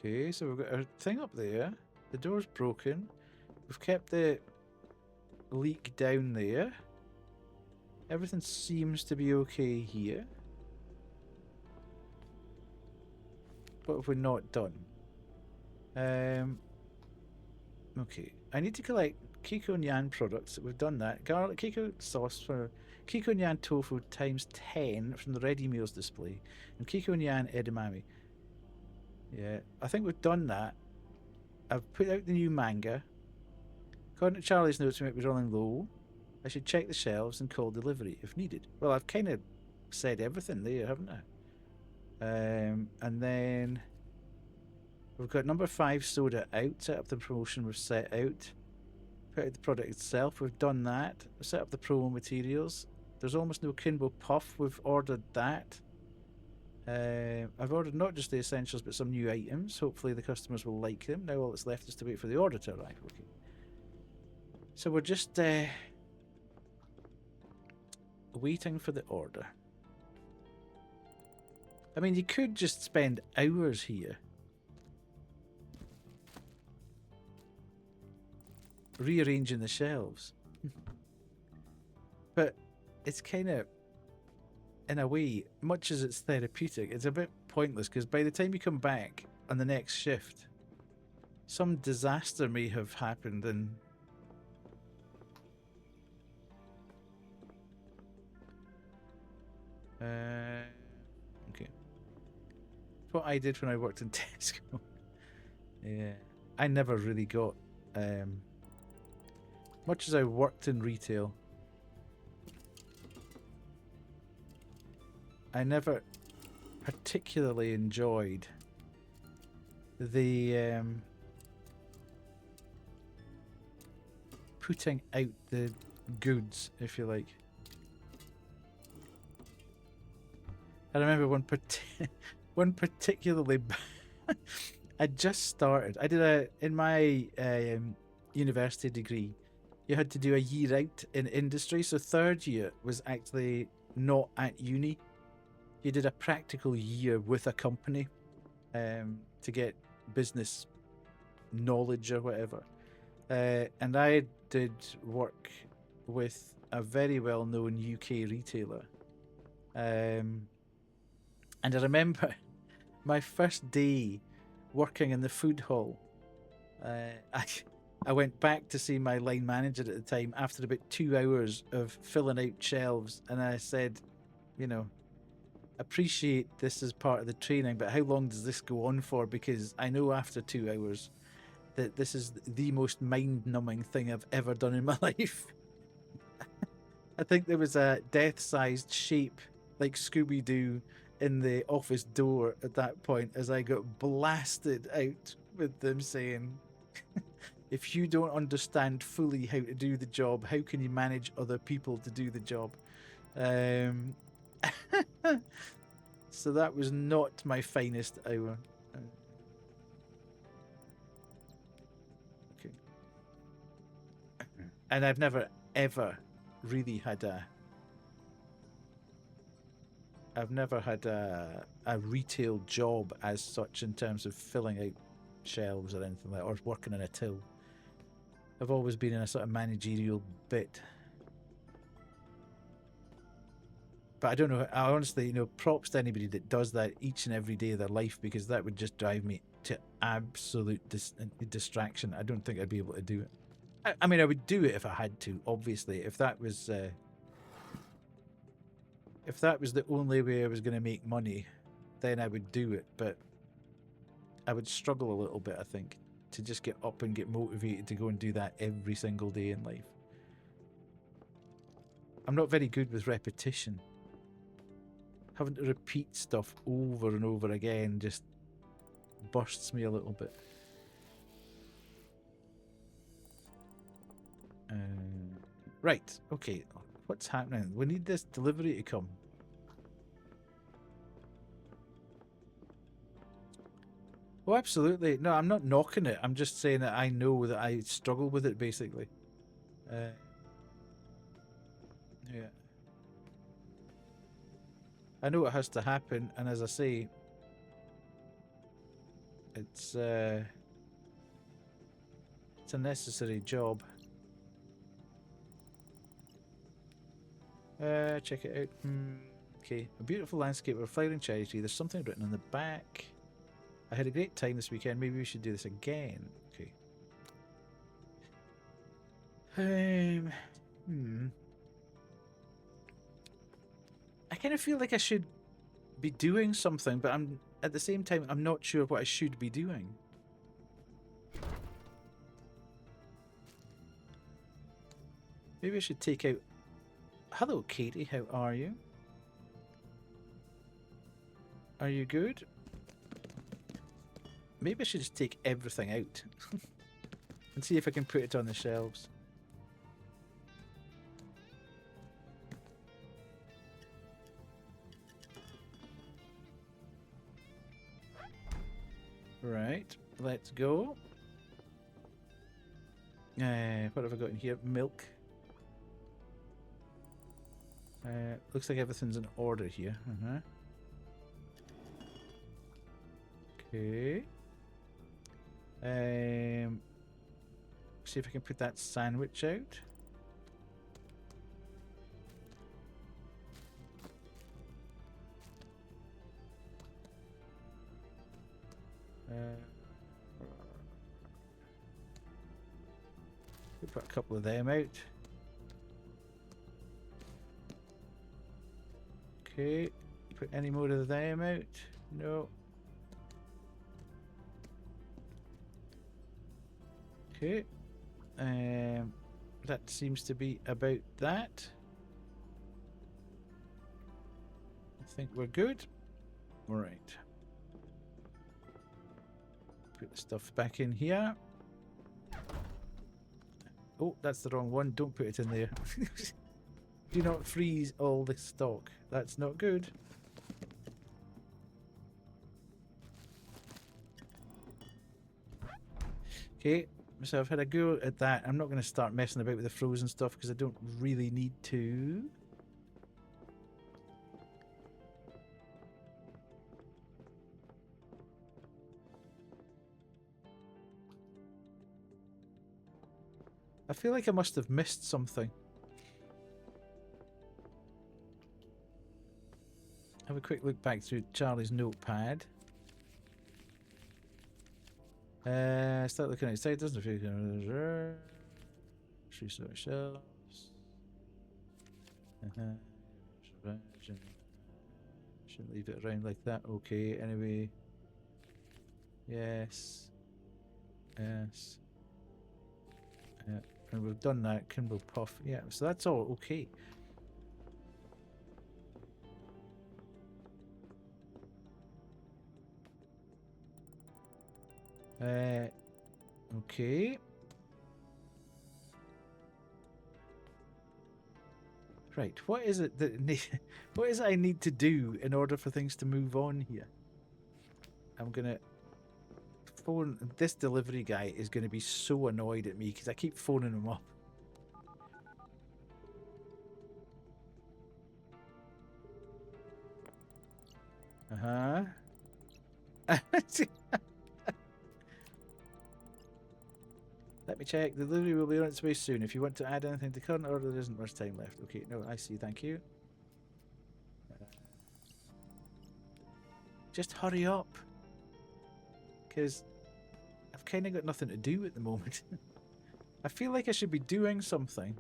Okay, so we've got our thing up there. The door's broken. We've kept the leak down there. Everything seems to be okay here. What have we not done? Okay, I need to collect Kiko Nyan products. We've done that. Garlic Kiko sauce for Kiko Nyan tofu times 10 from the ready meals display. And Kiko Nyan edamame. Yeah, I think we've done that. I've put out the new manga. According to Charlie's notes, we might be running low. I should check the shelves and call delivery if needed. Well, I've kind of said everything there, haven't I? And then we've got number 5 soda out. Set up the promotion we've set out. Put out the product itself. We've done that. We've set up the promo materials. There's almost no Kinbo Puff. We've ordered that. I've ordered not just the essentials but some new items. Hopefully the customers will like them. Now all that's left is to wait for the order to arrive. Okay. So we're just waiting for the order. I mean, you could just spend hours here rearranging the shelves. But it's kind of, in a way, much as it's therapeutic, it's a bit pointless because by the time you come back on the next shift, some disaster may have happened and okay. What I did when I worked in Tesco. Yeah, I never really got much as I worked in retail. I never particularly enjoyed the putting out the goods, if you like. I remember one particularly I just started. I did in my university degree, you had to do a year out in industry. So third year was actually not at uni. You did a practical year with a company to get business knowledge or whatever. And I did work with a very well-known UK retailer. And I remember my first day working in the food hall. I went back to see my line manager at the time after about 2 hours of filling out shelves, and I said, you know, appreciate this as part of the training, but how long does this go on for? Because I know after 2 hours that this is the most mind-numbing thing I've ever done in my life. I think there was a death-sized shape like Scooby-Doo in the office door at that point as I got blasted out with them saying, if you don't understand fully how to do the job, how can you manage other people to do the job? So that was not my finest hour. Okay. And I've never ever really had I've never had a retail job as such in terms of filling out shelves or anything like that, or working in a till. I've always been in a sort of managerial bit. But I don't know, I honestly, props to anybody that does that each and every day of their life, because that would just drive me to absolute distraction. I don't think I'd be able to do it. I mean, I would do it if I had to, obviously. If that was the only way I was going to make money, then I would do it. But I would struggle a little bit, I think, to just get up and get motivated to go and do that every single day in life. I'm not very good with repetition. Having to repeat stuff over and over again just bursts me a little bit. Right, okay. What's happening? We need this delivery to come. Oh, absolutely. No, I'm not knocking it. I'm just saying that I know that I struggle with it, basically. Yeah. I know it has to happen, and as I say, it's a necessary job. Check it out. Okay, a beautiful landscape with a flowering cherry tree. There's something written on the back. I had a great time this weekend. Maybe we should do this again. Okay. I kind of feel like I should be doing something, but I'm at the same time I'm not sure what I should be doing. Maybe I should take out... Hello, Katie. How are you? Are you good? Maybe I should just take everything out and see if I can put it on the shelves. Right, let's go. What have I got in here? Milk. Looks like everything's in order here. Okay. See if I can put that sandwich out. We'll put a couple of them out. Okay. Put any more of them out? No. Okay. That seems to be about that. I think we're good. All right. Put the stuff back in here. Oh, that's the wrong one. Don't put it in there. Do not freeze all the stock. That's not good. Okay, so I've had a go at that. I'm not going to start messing about with the frozen stuff because I don't really need to. I feel like I must have missed something. Have a quick look back through Charlie's notepad. Start looking outside. Doesn't feel good. Shoes on shelves. Shouldn't leave it around like that. Okay. Anyway. Yes. Yes. And we've done that. Kimble Puff. Yeah. So that's all okay. Okay. Right, what is it that what is it I need to do in order for things to move on here? I'm gonna phone this delivery guy. Is gonna be so annoyed at me because I keep phoning him up. Let me check. The delivery will be on its way soon. If you want to add anything to current order, there isn't much time left. Okay, no, I see. Thank you. Just hurry up. Because I've kind of got nothing to do at the moment. I feel like I should be doing something.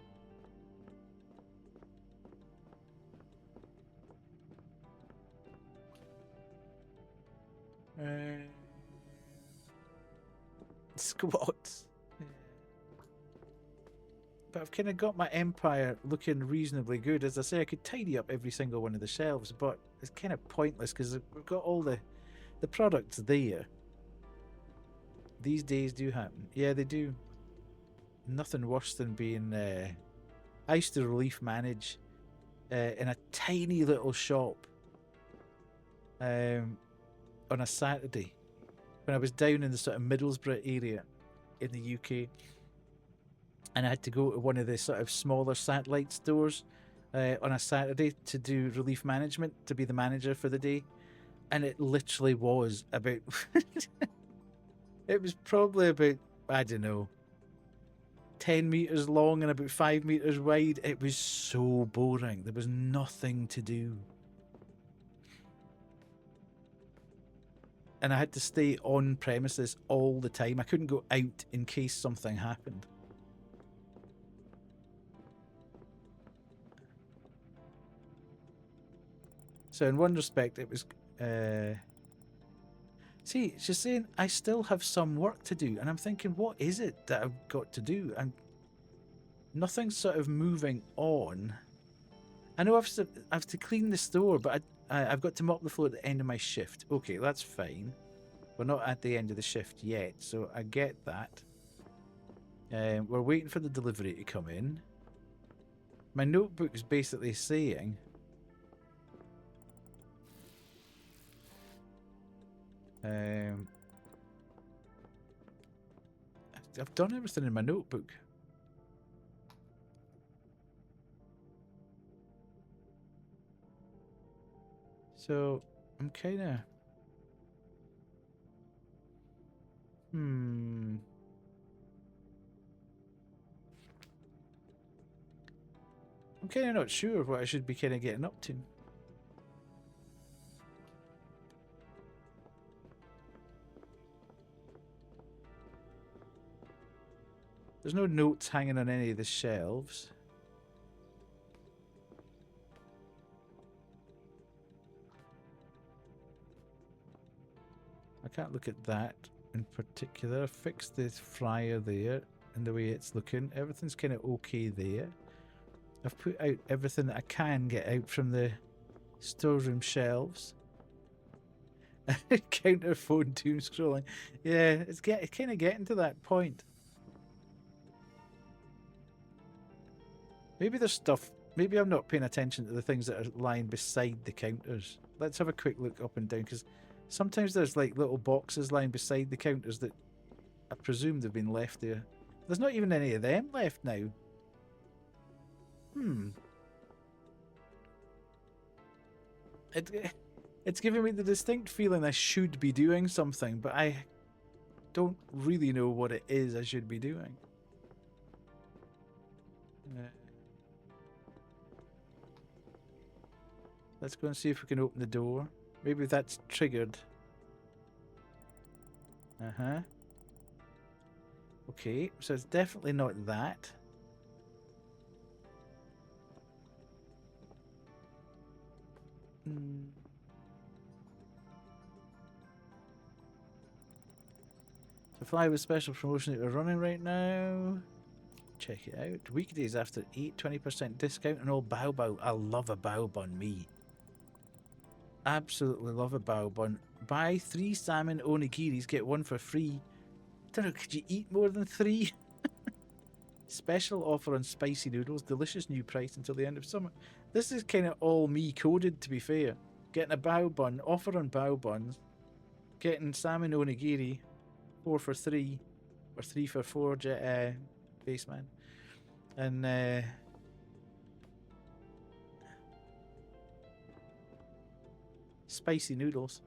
Squats. Yeah. But I've kind of got my empire looking reasonably good. As I say, I could tidy up every single one of the shelves, but it's kind of pointless because we've got all the products there. These days do happen. Yeah, they do. Nothing worse than being... I used to relief manage in a tiny little shop on a Saturday when I was down in the sort of Middlesbrough area in the UK, and I had to go to one of the sort of smaller satellite stores on a Saturday to do relief management, to be the manager for the day, and it literally was about it was probably about, I don't know, 10 meters long and about 5 meters wide. It was so boring. There was nothing to do. And I had to stay on premises all the time. I couldn't go out in case something happened. So in one respect, it was... See, she's saying, I still have some work to do. And I'm thinking, what is it that I've got to do? Nothing's sort of moving on. I know I have to clean the store, but I've got to mop the floor at the end of my shift. Okay, that's fine. We're not at the end of the shift yet, so I get that. We're waiting for the delivery to come in. My notebook is basically saying... I've done everything in my notebook. So, I'm kind of... I'm kind of not sure what I should be kind of getting up to. There's no notes hanging on any of the shelves. I can't look at that in particular. I've fixed this fryer there and the way it's looking. Everything's kind of okay there. I've put out everything that I can get out from the storeroom shelves. Counter phone doom scrolling. Yeah, it's kind of getting to that point. Maybe there's stuff... Maybe I'm not paying attention to the things that are lying beside the counters. Let's have a quick look up and down, because sometimes there's like little boxes lying beside the counters that I presume they've been left there. There's not even any of them left now. It's giving me the distinct feeling I should be doing something, but I don't really know what it is I should be doing. Let's go and see if we can open the door. Maybe that's triggered. Okay, so it's definitely not that. So fly with special promotion that we're running right now. Check it out. Weekdays after 8, 20% discount on all bao bao. I love a bao bun, me. Absolutely love a bao bun. Buy 3 salmon onigiris, get 1 for free. Don't know, could you eat more than 3? Special offer on spicy noodles. Delicious new price until the end of summer. This is kind of all me coded, to be fair. Getting a bao bun, offer on bao buns. Getting salmon onigiri, 4 for 3. Or 3 for 4, baseman. And spicy noodles.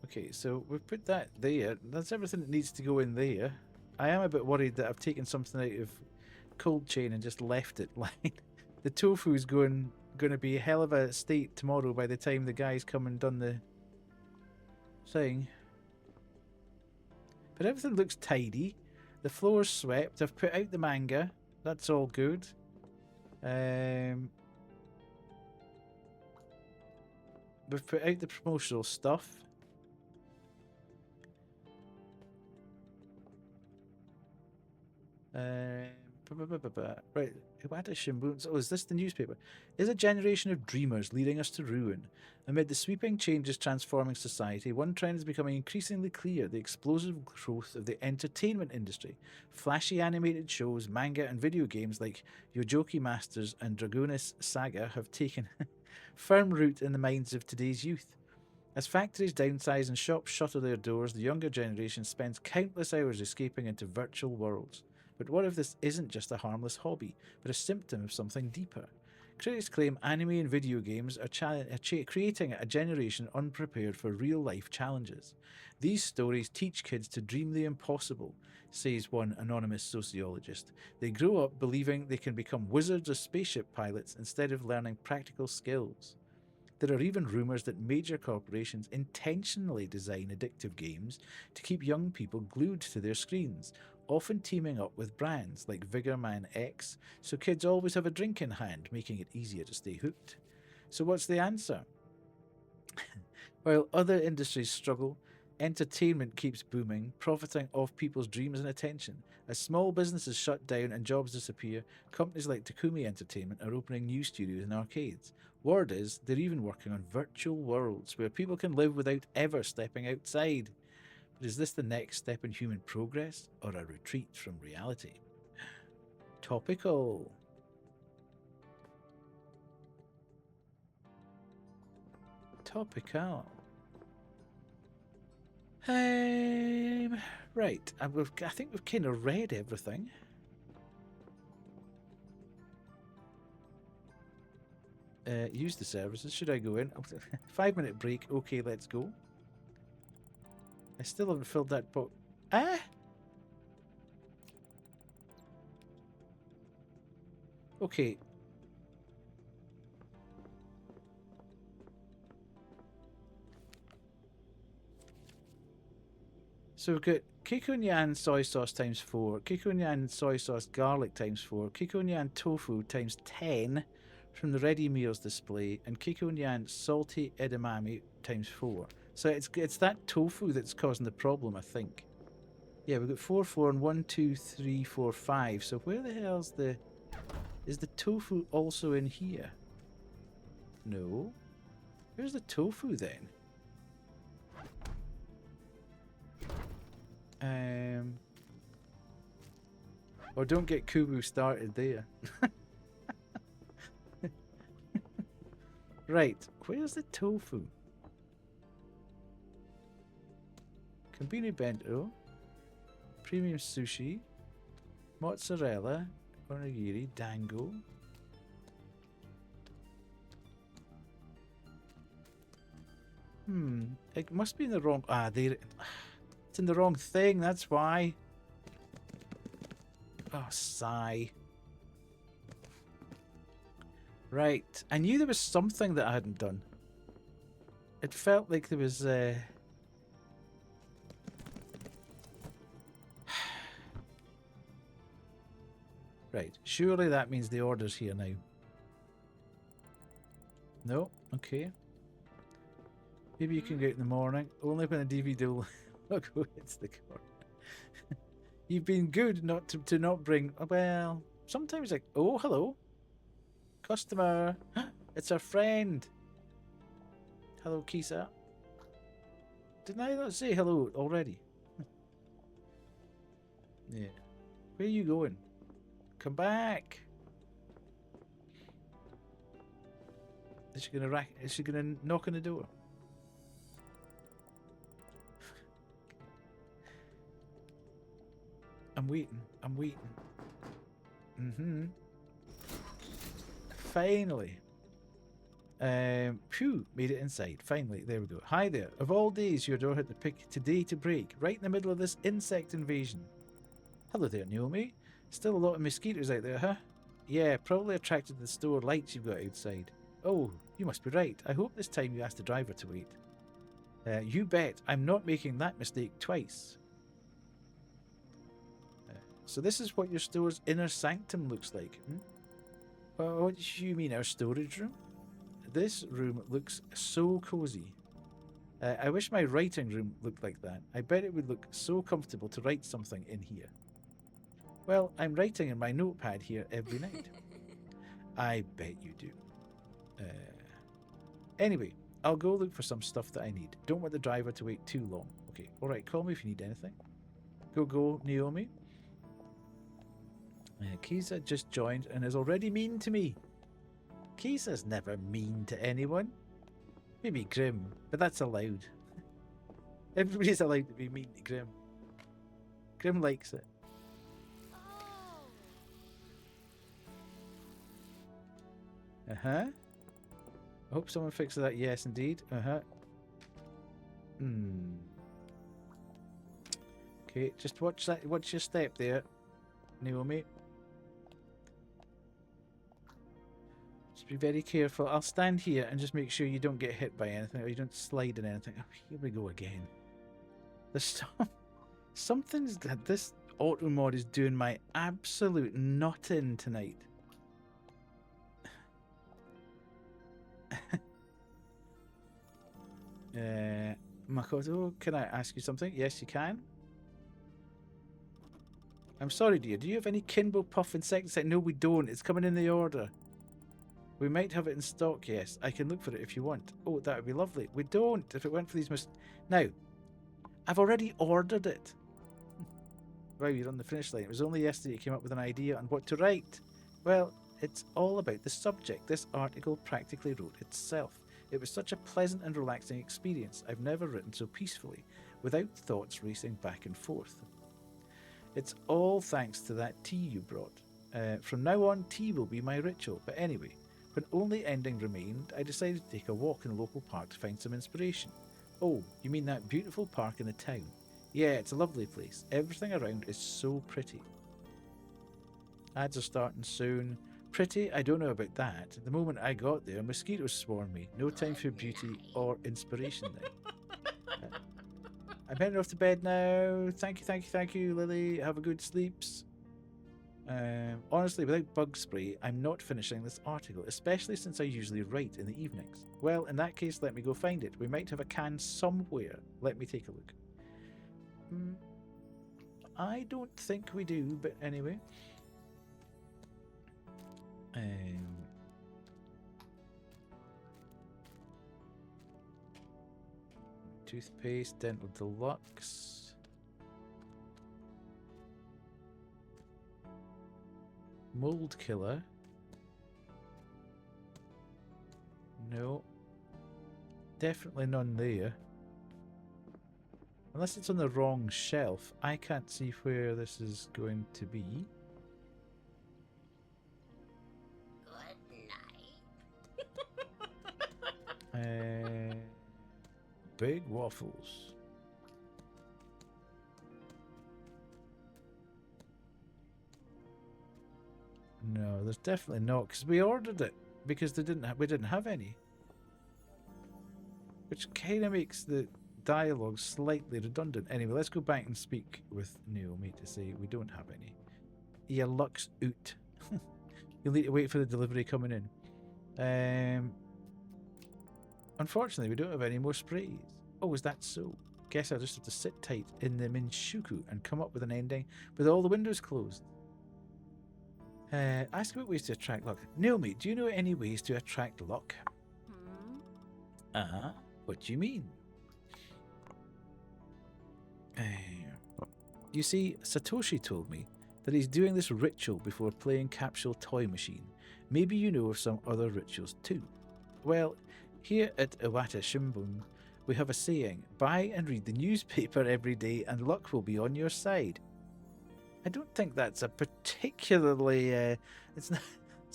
Okay, so we've put that there. That's everything that needs to go in there. I am a bit worried that I've taken something out of cold chain and just left it lying. The tofu's going to be a hell of a state tomorrow by the time the guys come and done the thing. But everything looks tidy. The floor's swept. I've put out the manga. That's all good. We've put out the promotional stuff. Right, Iwata Shimbun. Oh, is this the newspaper? Is a generation of dreamers leading us to ruin. Amid the sweeping changes transforming society, one trend is becoming increasingly clear: the explosive growth of the entertainment industry. Flashy animated shows, manga, and video games like Yojoki Masters and Dragonis Saga have taken firm root in the minds of today's youth. As factories downsize and shops shutter their doors, the younger generation spends countless hours escaping into virtual worlds. But what if this isn't just a harmless hobby, but a symptom of something deeper? Critics claim anime and video games are creating a generation unprepared for real-life challenges. These stories teach kids to dream the impossible, says one anonymous sociologist. They grow up believing they can become wizards or spaceship pilots instead of learning practical skills. There are even rumours that major corporations intentionally design addictive games to keep young people glued to their screens, often teaming up with brands like Vigorman X, so kids always have a drink in hand, making it easier to stay hooked. So what's the answer? While other industries struggle, entertainment keeps booming, profiting off people's dreams and attention. As small businesses shut down and jobs disappear, companies like Takumi Entertainment are opening new studios and arcades. Word is, they're even working on virtual worlds where people can live without ever stepping outside. But is this the next step in human progress, or a retreat from reality? Topical. Topical. Right. I think we've kind of read everything. Use the services. Should I go in? 5-minute break. Okay, let's go. I still haven't filled that book. Ah! Okay. So we've got Kikunyan soy sauce times 4, Kikunyan soy sauce garlic times 4, Kikunyan tofu times 10 from the ready meals display, and Kikunyan salty edamame times 4. So it's that tofu that's causing the problem, I think. Yeah, we've got 4, 4, and 1, 2, 3, 4, 5. So where the hell's the... Is the tofu also in here? No. Where's the tofu then? Or don't get Kubu started there. Right, where's the tofu? Konbini bento, premium sushi, mozzarella, onigiri, dango. It must be in the wrong... it's in the wrong thing, that's why. Oh, sigh. Right. I knew there was something that I hadn't done. It felt like there was... Right. Surely that means the order's here now. No? Okay. Maybe you can go out in the morning. Only when a DVD logo hits the corner. You've been good not to not bring... Well, sometimes like... Oh, hello. Customer. It's our friend. Hello, Kisa. Didn't I not say hello already? Yeah. Where are you going? Come back. Is she gonna knock on the door? I'm waiting. I'm waiting. Finally. Phew, made it inside. Finally, there we go. Hi there. Of all days, your door had to pick today to break, right in the middle of this insect invasion. Hello there, Naomi. Still a lot of mosquitoes out there, huh? Yeah, probably attracted to the store lights you've got outside. Oh, you must be right. I hope this time you asked the driver to wait. You bet. I'm not making that mistake twice. So this is what your store's inner sanctum looks like. Well, what do you mean, our storage room? This room looks so cozy. I wish my writing room looked like that. I bet it would look so comfortable to write something in here. Well, I'm writing in my notepad here every night. I bet you do. Anyway, I'll go look for some stuff that I need. Don't want the driver to wait too long. Okay, alright, call me if you need anything. Go, Naomi. Kisa just joined and is already mean to me. Kisa's never mean to anyone. Maybe Grim, but that's allowed. Everybody's allowed to be mean to Grim. Grim likes it. I hope someone fixes that. Yes, indeed. Okay, just watch that. Watch your step there, Naomi. Just be very careful. I'll stand here and just make sure you don't get hit by anything or you don't slide in anything. Oh, here we go again. There's something's that this auto mod is doing my absolute nutting tonight. Makoto, can I ask you something? Yes, you can. I'm sorry, dear. Do you have any Kinbo Puff insecticide? No, we don't. It's coming in the order. We might have it in stock, yes. I can look for it if you want. Oh, that would be lovely. We don't. If it went for these Now, I've already ordered it. Wow, you're on the finish line. It was only yesterday you came up with an idea on what to write. Well, it's all about the subject. This article practically wrote itself. It was such a pleasant and relaxing experience. I've never written so peacefully, without thoughts racing back and forth. It's all thanks to that tea you brought. From now on, tea will be my ritual. But anyway, when only ending remained, I decided to take a walk in a local park to find some inspiration. Oh, you mean that beautiful park in the town? Yeah, it's a lovely place. Everything around is so pretty. Ads are starting soon. Pretty? I don't know about that. The moment I got there, mosquitoes swarmed me. No time for beauty or inspiration then. I'm heading off to bed now. Thank you, Lily. Have a good sleeps. Honestly, without bug spray, I'm not finishing this article, especially since I usually write in the evenings. Well, in that case, let me go find it. We might have a can somewhere. Let me take a look. I don't think we do, but anyway. Toothpaste, Dental Deluxe. Mold Killer. No. Definitely none there. Unless it's on the wrong shelf. I can't see where this is going to be. Big waffles. No, there's definitely not, because we ordered it because we didn't have any, which kind of makes the dialogue slightly redundant. Anyway, let's go back and speak with Naomi to say we don't have any. Yeah, Lux out. You'll need to wait for the delivery coming in. Unfortunately, we don't have any more sprays. Oh, is that so? Guess I'll just have to sit tight in the Minshuku and come up with an ending with all the windows closed. Ask about ways to attract luck. Naomi, do you know any ways to attract luck? What do you mean? You see, Satoshi told me that he's doing this ritual before playing Capsule Toy Machine. Maybe you know of some other rituals too. Well, here at Iwata Shimbun, we have a saying, buy and read the newspaper every day and luck will be on your side. I don't think that's a particularly... it's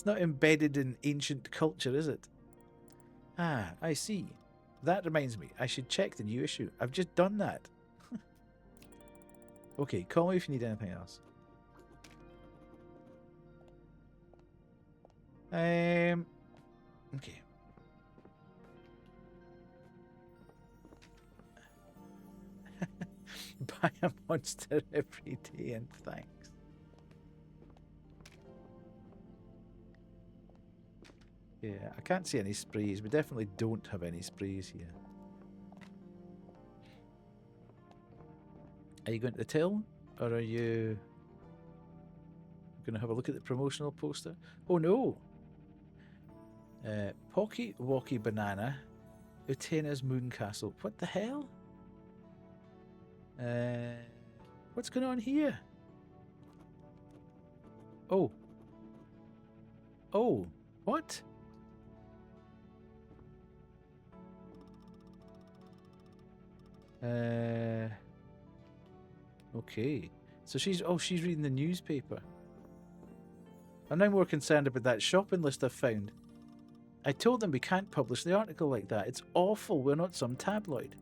not embedded in ancient culture, is it? Ah, I see. That reminds me, I should check the new issue. I've just done that. Okay, call me if you need anything else. Okay. Buy a monster every day and thanks. Yeah, I can't see any sprays. We definitely don't have any sprays here. Are you going to the till? Or are you going to have a look at the promotional poster? Oh no! Pocky Walkie Banana, Utena's Moon Castle. What the hell? What's going on here? Oh. Oh, what? Okay. So she's reading the newspaper. I'm now more concerned about that shopping list I've found. I told them we can't publish the article like that. It's awful. We're not some tabloid.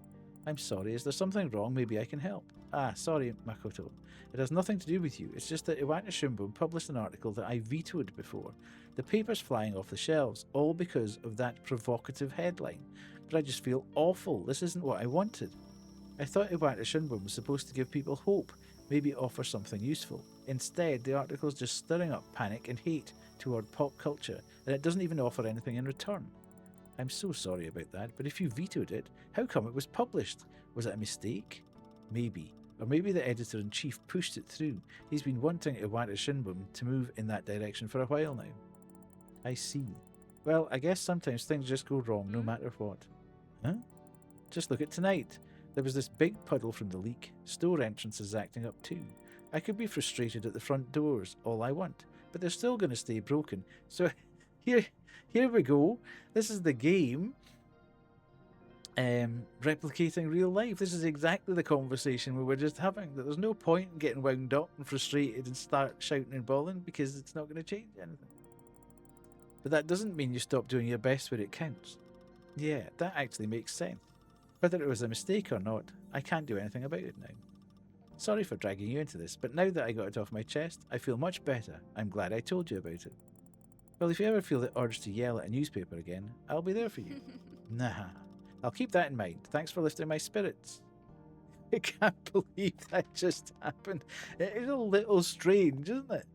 I'm sorry. Is there something wrong? Maybe I can help. Ah, sorry, Makoto. It has nothing to do with you. It's just that Iwata Shunbun published an article that I vetoed before. The paper's flying off the shelves, all because of that provocative headline. But I just feel awful. This isn't what I wanted. I thought Iwata Shunbun was supposed to give people hope, maybe offer something useful. Instead, the article's just stirring up panic and hate toward pop culture, and it doesn't even offer anything in return. I'm so sorry about that, but if you vetoed it, how come it was published? Was it a mistake? Maybe. Or maybe the editor-in-chief pushed it through. He's been wanting Iwata Shunbun to move in that direction for a while now. I see. Well, I guess sometimes things just go wrong no matter what. Huh? Just look at tonight. There was this big puddle from the leak. Store entrance is acting up too. I could be frustrated at the front doors, all I want, but they're still going to stay broken. So here we go. This is the game replicating real life. This is exactly the conversation we were just having, that there's no point in getting wound up and frustrated and start shouting and bawling because it's not going to change anything. But that doesn't mean you stop doing your best where it counts. Yeah, that actually makes sense. Whether it was a mistake or not, I can't do anything about it now. Sorry for dragging you into this, but now that I got it off my chest, I feel much better. I'm glad I told you about it. Well, if you ever feel the urge to yell at a newspaper again, I'll be there for you. Nah, I'll keep that in mind. Thanks for lifting my spirits. I can't believe that just happened. It is a little strange, isn't it?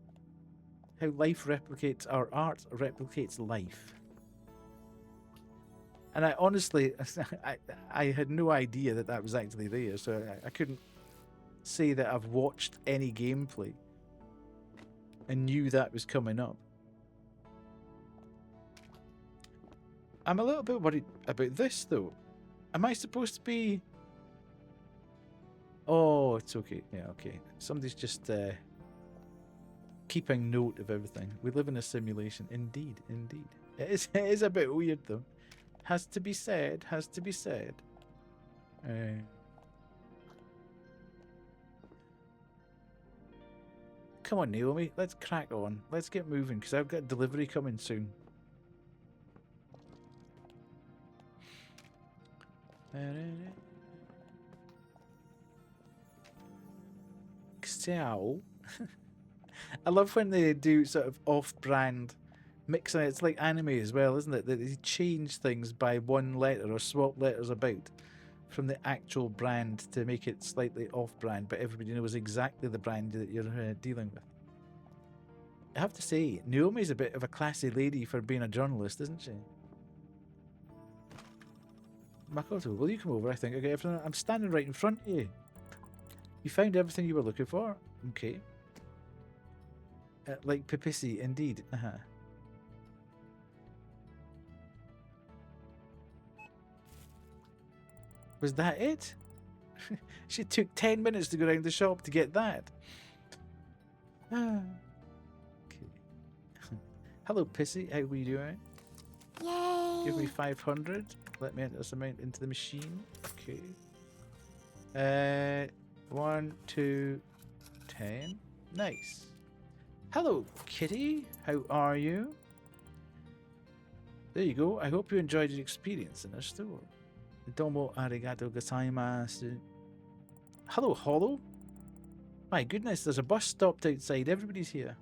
How life replicates, our art replicates life. And I honestly, I had no idea that that was actually there, so I couldn't say that I've watched any gameplay and knew that was coming up. I'm a little bit worried about this, though. Am I supposed to be... Oh, it's okay. Yeah, okay. Somebody's just keeping note of everything. We live in a simulation. Indeed, indeed. It is a bit weird, though. Has to be said, has to be said. Come on, Naomi, let's crack on. Let's get moving, because I've got delivery coming soon. So, I love when they do sort of off-brand mixing. It's like anime as well, isn't it? That they change things by one letter or swap letters about from the actual brand to make it slightly off-brand, but everybody knows exactly the brand that you're dealing with. I have to say, Naomi's a bit of a classy lady for being a journalist, isn't she? Makoto, will you come over? I think I got everything. I'm standing right in front of you. You found everything you were looking for? Okay. Like Pipisi, indeed. Was that it? She took 10 minutes to go around the shop to get that. Okay. Hello, Pissy. How are you doing? Yay! Give me 500. Let me enter this amount into the machine. Okay. 1, 2, 10. Nice. Hello, kitty. How are you? There you go. I hope you enjoyed your experience in our store. Domo arigato gozaimasu. Hello, Hollow. My goodness, there's a bus stopped outside. Everybody's here.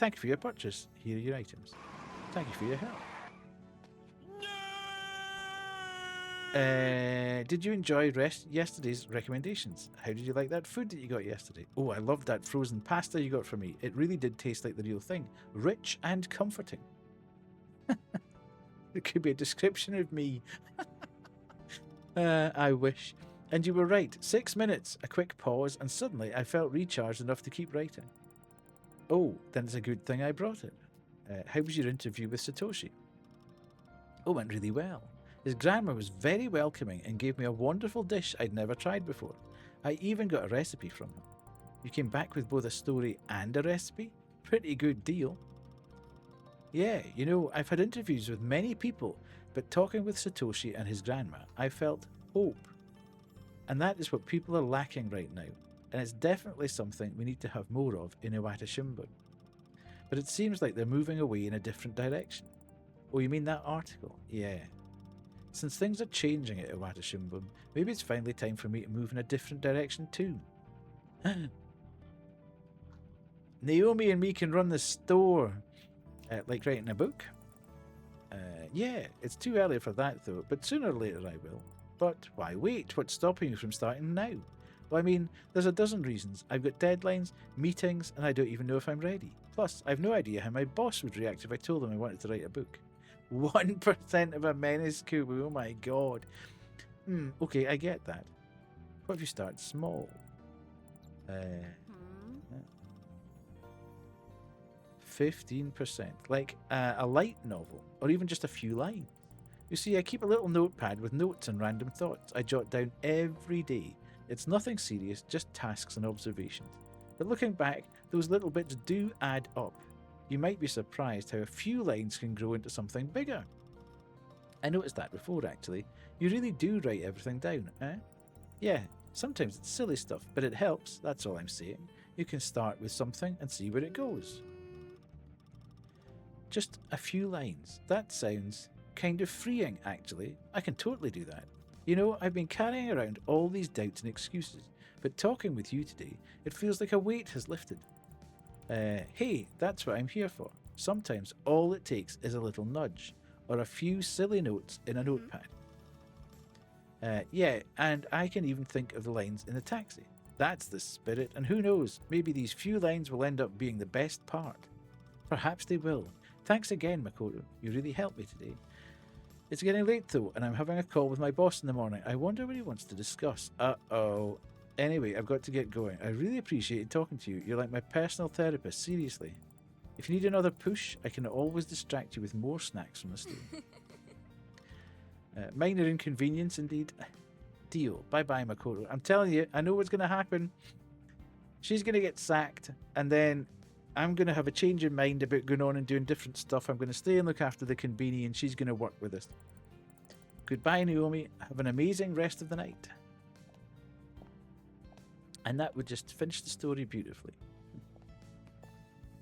Thank you for your purchase. Here are your items. Thank you for your help. Did you enjoy yesterday's recommendations? How did you like that food that you got yesterday? Oh, I loved that frozen pasta you got for me. It really did taste like the real thing. Rich and comforting. It could be a description of me. I wish. And you were right. 6 minutes, a quick pause, and suddenly I felt recharged enough to keep writing. Oh, then it's a good thing I brought it. How was your interview with Satoshi? Oh, went really well. His grandma was very welcoming and gave me a wonderful dish I'd never tried before. I even got a recipe from him. You came back with both a story and a recipe? Pretty good deal. Yeah, you know, I've had interviews with many people, but talking with Satoshi and his grandma, I felt hope. And that is what people are lacking right now, and it's definitely something we need to have more of in Iwata Shimbun. But it seems like they're moving away in a different direction. Oh, you mean that article? Yeah. Since things are changing at Iwata Shimbun, maybe it's finally time for me to move in a different direction too. Naomi and me can run the store. Like writing a book? Yeah, it's too early for that though, but sooner or later I will. But why wait? What's stopping you from starting now? Well, I mean, there's a dozen reasons. I've got deadlines, meetings, and I don't even know if I'm ready. Plus, I've no idea how my boss would react if I told him I wanted to write a book. 1% of a menace, Kubu, oh my god. Okay, I get that. What if you start small? 15%, like a light novel, or even just a few lines. You see, I keep a little notepad with notes and random thoughts I jot down every day. It's nothing serious, just tasks and observations. But looking back, those little bits do add up. You might be surprised how a few lines can grow into something bigger. I noticed that before, actually. You really do write everything down, eh? Yeah, sometimes it's silly stuff, but it helps, that's all I'm saying. You can start with something and see where it goes. Just a few lines. That sounds kind of freeing, actually. I can totally do that. You know, I've been carrying around all these doubts and excuses, but talking with you today, it feels like a weight has lifted. Hey, that's what I'm here for. Sometimes all it takes is a little nudge, or a few silly notes in a notepad. Yeah, and I can even think of the lines in the taxi. That's the spirit, and who knows, maybe these few lines will end up being the best part. Perhaps they will. Thanks again, Makoto. You really helped me today. It's getting late though, and I'm having a call with my boss in the morning. I wonder what he wants to discuss. Uh-oh. Anyway, I've got to get going. I really appreciated talking to you. You're like my personal therapist, seriously. If you need another push, I can always distract you with more snacks from the store. Minor inconvenience, indeed. Deal. Bye-bye, Makoto. I'm telling you, I know what's going to happen. She's going to get sacked, and then I'm going to have a change in mind about going on and doing different stuff. I'm going to stay and look after the Konbini, and she's going to work with us. Goodbye, Naomi. Have an amazing rest of the night. And that would just finish the story beautifully.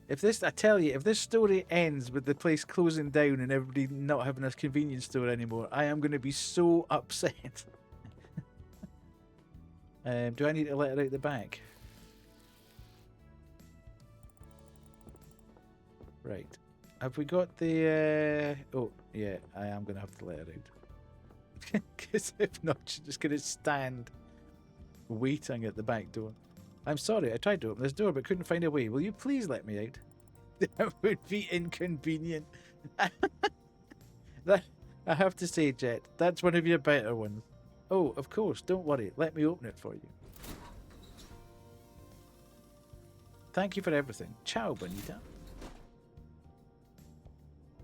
If this, I tell you, if this story ends with the place closing down and everybody not having a convenience store anymore, I am going to be so upset. Do I need to let her out the back? Right. Have we got the... Oh, yeah, I am going to have to let her out. Because if not, she's just going to stand waiting at the back door. I'm sorry, I tried to open this door but couldn't find a way. Will you please let me out? That would be inconvenient. That, I have to say, Jet, that's one of your better ones. Oh, of course, don't worry. Let me open it for you. Thank you for everything. Ciao, Bonita.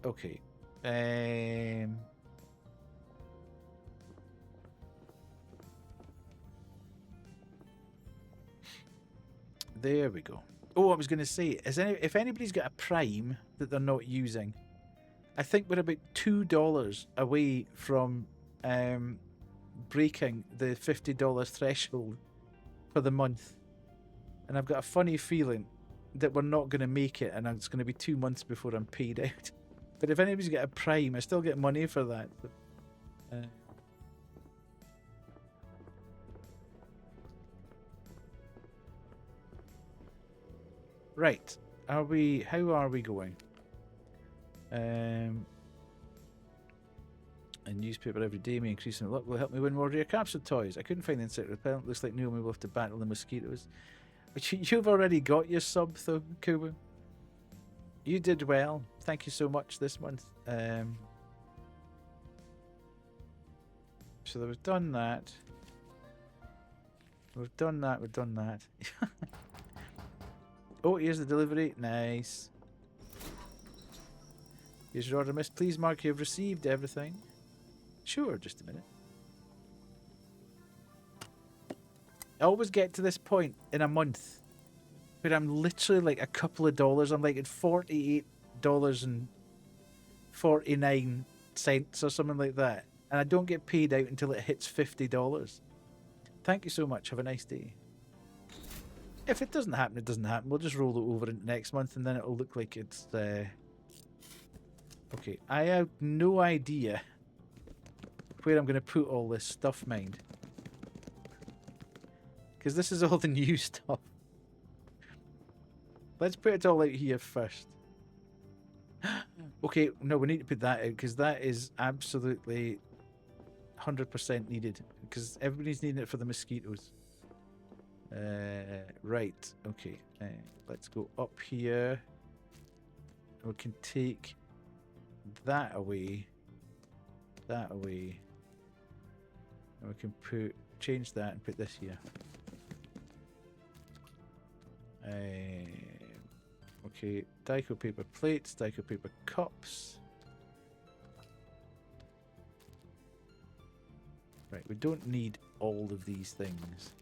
Okay. There we go. Oh, I was going to say, if anybody's got a Prime that they're not using, I think we're about $2 away from breaking the $50 threshold for the month. And I've got a funny feeling that we're not going to make it, and it's going to be 2 months before I'm paid out. But if anybody's got a Prime, I still get money for that. But, right. Are we? How are we going? A newspaper every day may increase in luck will help me win more rare capsule toys. I couldn't find the insect repellent. Looks like Naomi will have to battle the mosquitoes. But you've already got your sub though, Kubu. You did well. Thank you so much this month. So we've done that. We've done that. We've done that. Oh, here's the delivery. Nice. Here's your order, miss. Please mark you've received everything. Sure, just a minute. I always get to this point in a month where I'm literally like a couple of dollars. I'm like at $48.49 or something like that. And I don't get paid out until it hits $50. Thank you so much. Have a nice day. If it doesn't happen, it doesn't happen. We'll just roll it over into next month and then it'll look like it's... Okay, I have no idea where I'm going to put all this stuff, mind. Because this is all the new stuff. Let's put it all out here first. Okay, no, we need to put that out because that is absolutely 100% needed. Because everybody's needing it for the mosquitoes. Right, okay. Let's go up here. We can take that away. That away. And we can change that and put this here. Okay, Dyco paper plates, Dyco paper cups. Right, we don't need all of these things.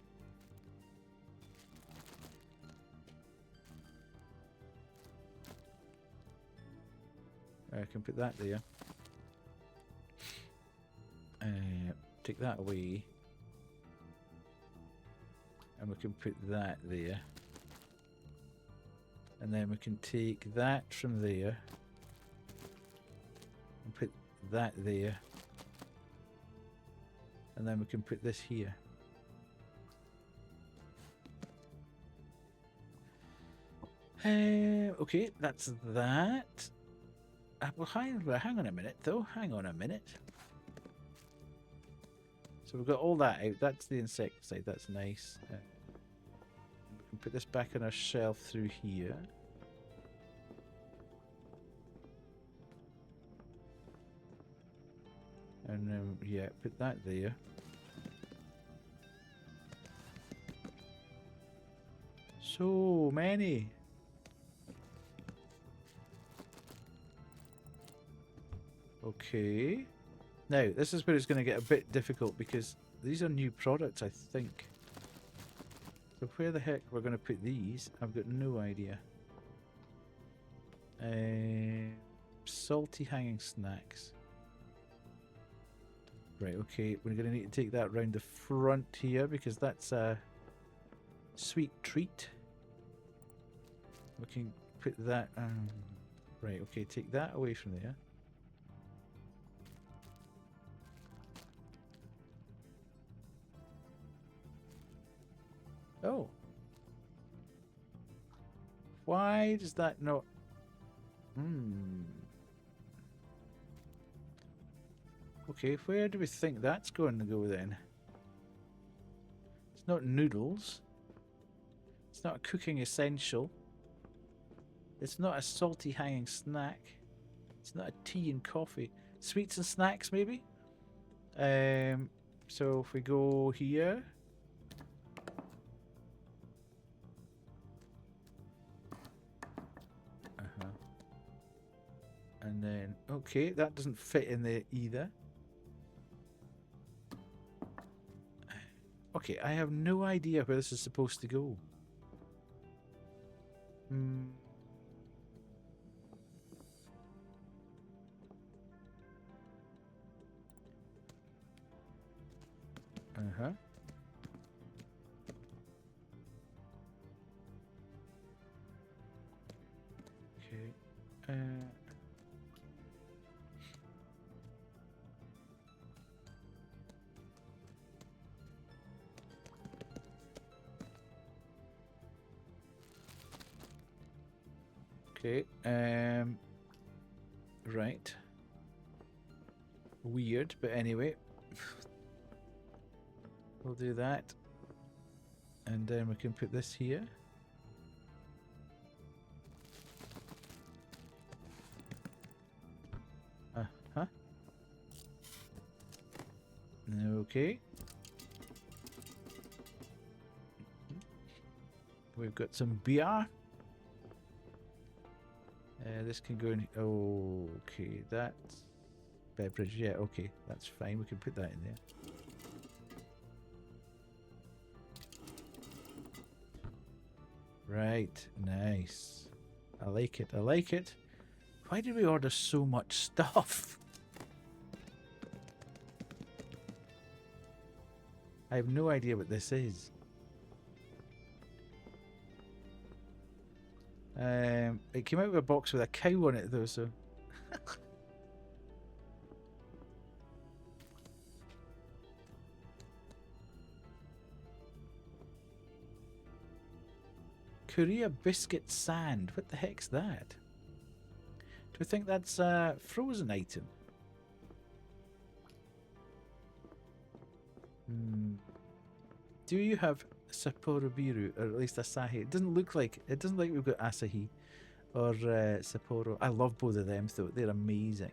I can put that there. Take that away. And we can put that there. And then we can take that from there. And put that there. And then we can put this here. Okay, that's that. Well, hang on a minute, though. Hang on a minute. So we've got all that out. That's the insecticide. That's nice. We can put this back on our shelf through here. And then, yeah, put that there. So many. Okay. Now, this is where it's going to get a bit difficult because these are new products, I think. So where the heck we're going to put these, I've got no idea. Salty hanging snacks. Right, okay, we're going to need to take that round the front here because that's a sweet treat. We can put that... right, okay, take that away from there. Oh. Why does that not... Okay, where do we think that's going to go then? It's not noodles. It's not a cooking essential. It's not a salty hanging snack. It's not a tea and coffee. Sweets and snacks, maybe? So if we go here... And then, okay, that doesn't fit in there either. Okay, I have no idea where this is supposed to go. Okay. Right. Weird, but anyway. We'll do that. And then we can put this here. Uh-huh. Okay. We've got some beer. This can go in. Okay, that's beverage. Yeah, okay, that's fine. We can put that in there. Right, nice. I like it. I like it. Why did we order so much stuff? I have no idea what this is. It came out of a box with a cow on it though, so... Korea biscuit sand. What the heck's that? Do you think that's a frozen item? Do you have Sapporo Biru, or at least Asahi? It doesn't look like we've got Asahi or Sapporo. I love both of them though. They're amazing.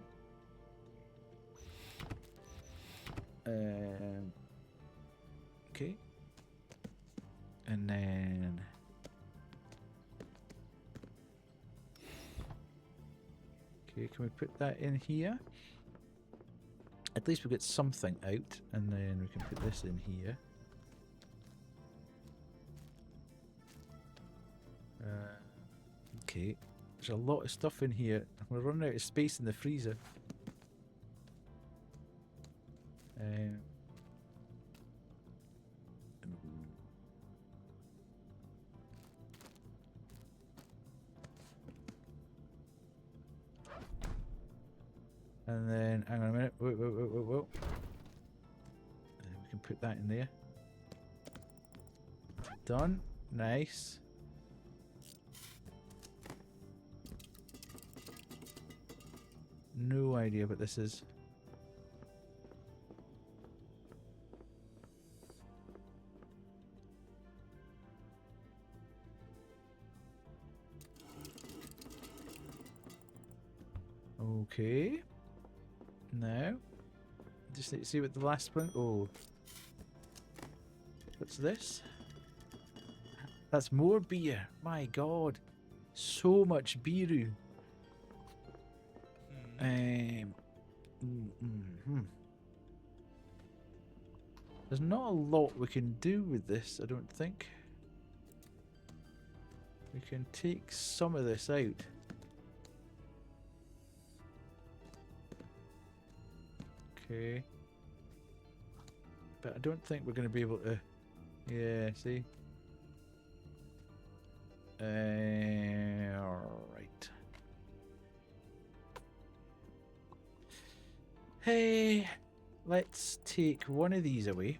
Okay. And then okay, can we put that in here? At least we get something out, and then we can put this in here. Okay, there's a lot of stuff in here. We're running out of space in the freezer. And then, hang on a minute. Whoa. And we can put that in there. Done. Nice. No idea what this is. Okay. Now, just need to see what the last one. Oh, what's this? That's more beer. My God, so much beeru. There's not a lot we can do with this, I don't think. We can take some of this out. Okay. But I don't think we're going to be able to... Yeah, see? Alright. Hey, let's take one of these away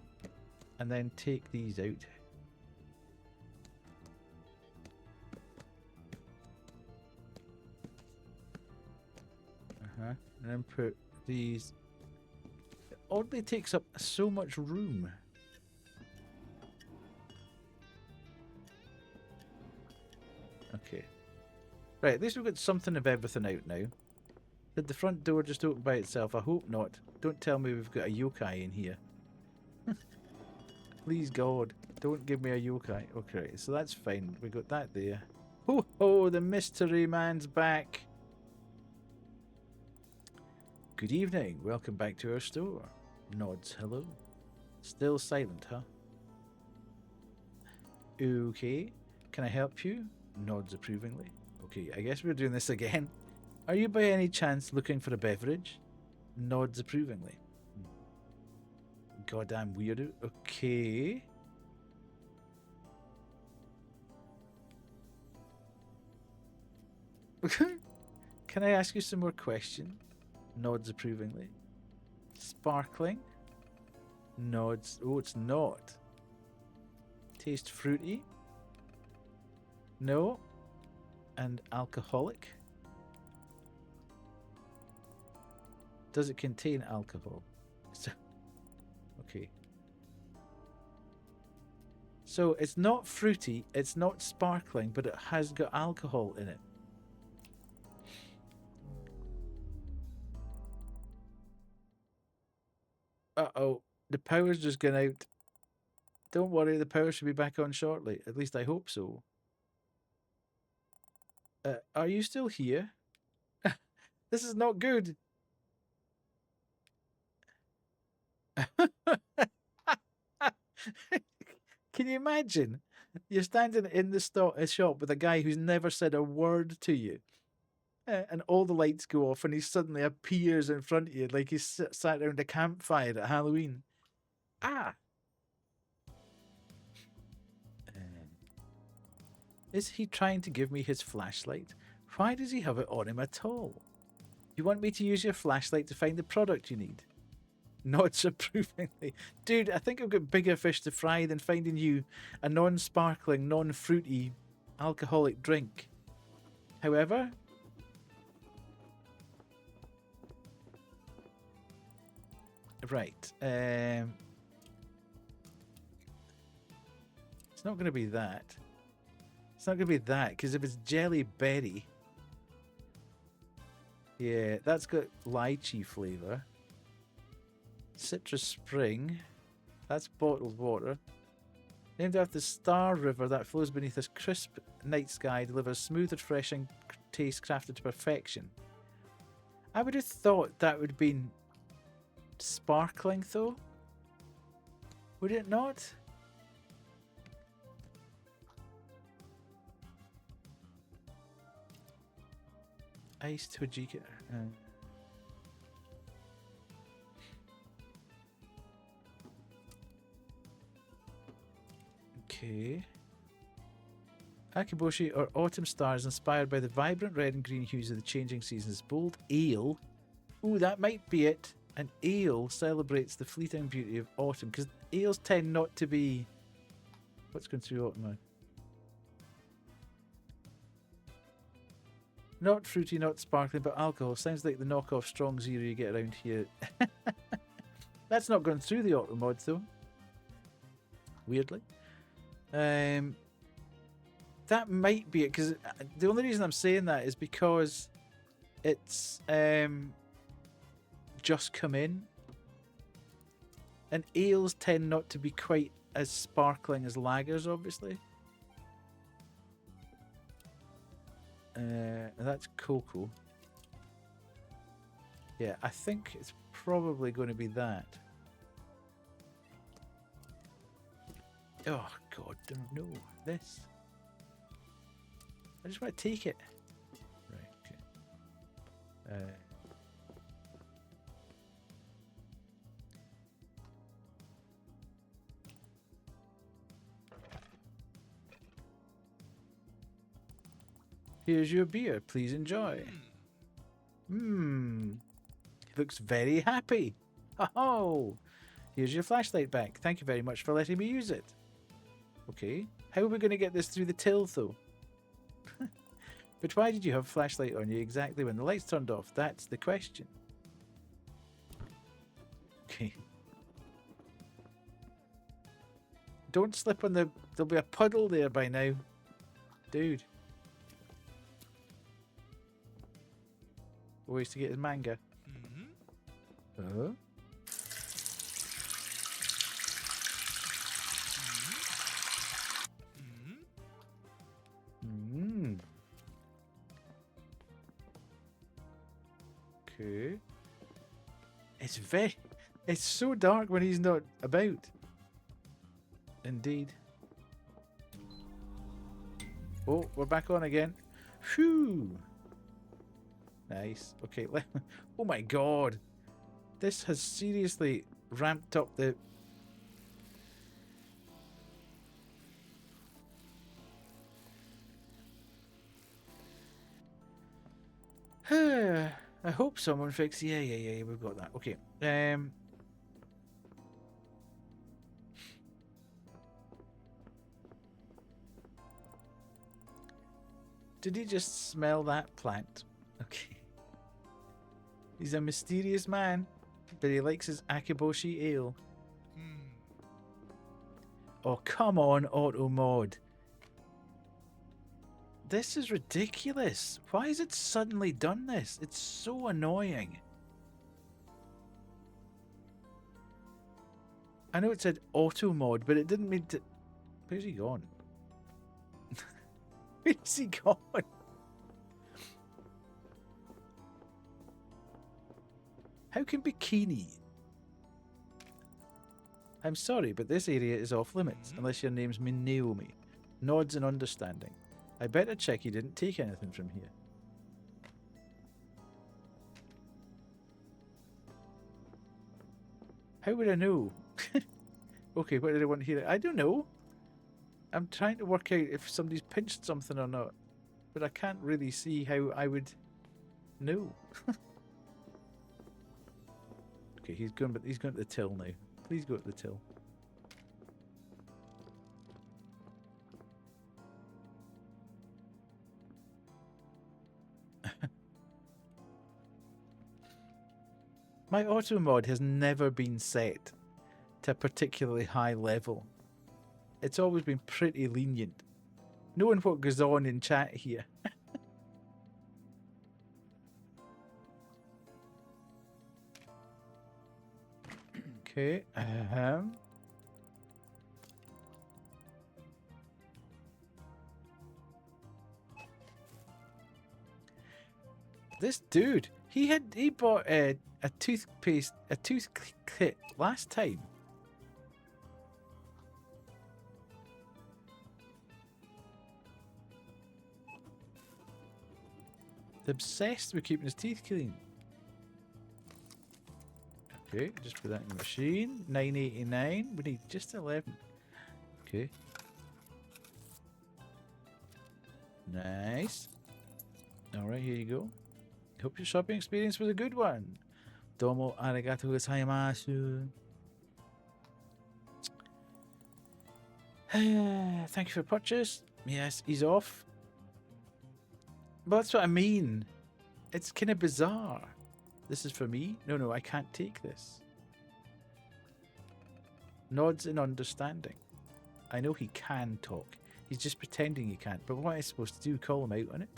and then take these out. And then put these. It oddly takes up so much room. Okay. Right, at least we've got something of everything out now. Did the front door just open by itself? I hope not. Don't tell me we've got a yokai in here. Please God, don't give me a yokai. Okay, so that's fine. We got that there. Ho ho, the mystery man's back. Good evening. Welcome back to our store. Nods hello. Still silent, huh? Okay. Can I help you? Nods approvingly. Okay, I guess we're doing this again. Are you by any chance looking for a beverage? Nods approvingly. Goddamn weirdo. Okay. Can I ask you some more questions? Nods approvingly. Sparkling? Nods. Oh, it's not. Taste fruity? No. And alcoholic? Does it contain alcohol? So, okay. So it's not fruity, it's not sparkling, but it has got alcohol in it. Uh-oh, the power's just gone out. Don't worry, the power should be back on shortly. At least I hope so. Are you still here? This is not good. Can you imagine? You're standing in the shop with a guy who's never said a word to you. And all the lights go off and he suddenly appears in front of you like he's sat around a campfire at Halloween. Ah! Is he trying to give me his flashlight? Why does he have it on him at all? You want me to use your flashlight to find the product you need? Nods approvingly. Dude, I think I've got bigger fish to fry than finding you a non-sparkling, non-fruity alcoholic drink. However... Right. It's not going to be that. It's not going to be that, because if it's jelly berry... Yeah, that's got lychee flavour. Citrus Spring. That's bottled water. Named after the Star River that flows beneath this crisp night sky, delivers smooth, refreshing taste crafted to perfection. I would have thought that would have been sparkling, though. Would it not? Iced Hojika. Okay. Akiboshi or autumn stars inspired by the vibrant red and green hues of the changing seasons. Bold ale. Ooh, that might be it. An ale celebrates the fleeting beauty of autumn, because ales tend not to be... What's going through autumn? Not fruity, not sparkling, but alcohol. Sounds like the knockoff Strong Zero you get around here. That's not going through the auto mod, though. Weirdly. That might be it, because the only reason I'm saying that is because it's just come in. And ales tend not to be quite as sparkling as lagers, obviously. That's cocoa. Yeah, I think it's probably going to be that. Oh, God, no. This. I just want to take it. Right, okay. Here's your beer. Please enjoy. He looks very happy. Oh, here's your flashlight back. Thank you very much for letting me use it. Okay. How are we going to get this through the till, though? But why did you have a flashlight on you exactly when the lights turned off? That's the question. Okay. Don't slip on the... There'll be a puddle there by now. Dude. Ways to get his manga. Okay. It's so dark when he's not about. Indeed. Oh, we're back on again. Phew. Nice. Okay. Oh my God. This has seriously ramped up the... I hope someone fixed... Yeah, we've got that. Okay. Did he just smell that plant? Okay. He's a mysterious man, but he likes his Akiboshi ale. Oh, come on, auto mod. This is ridiculous. Why has it suddenly done this? It's so annoying. I know it said auto mod, but it didn't mean to... Where's he gone? Where's he gone? How can bikini? I'm sorry, but this area is off limits, unless your name's Naomi. Nods in understanding. I better check he didn't take anything from here. How would I know? Okay, what did I want here? I don't know. I'm trying to work out if somebody's pinched something or not. But I can't really see how I would know. Okay, he's going to the till now. Please go to the till. My auto mod has never been set to a particularly high level. It's always been pretty lenient. Knowing what goes on in chat here. Okay. This dude, he bought a tooth kit last time. They're obsessed with keeping his teeth clean. Okay, just put that in the machine. 9.89. We need just 11. Okay. Nice. Alright, here you go. Hope your shopping experience was a good one. Domo arigato gozaimasu. Thank you for purchase. Yes, he's off. But that's what I mean. It's kind of bizarre. This is for me? No, I can't take this. Nods in understanding. I know he can talk. He's just pretending he can't. But what am I supposed to do? Call him out on it?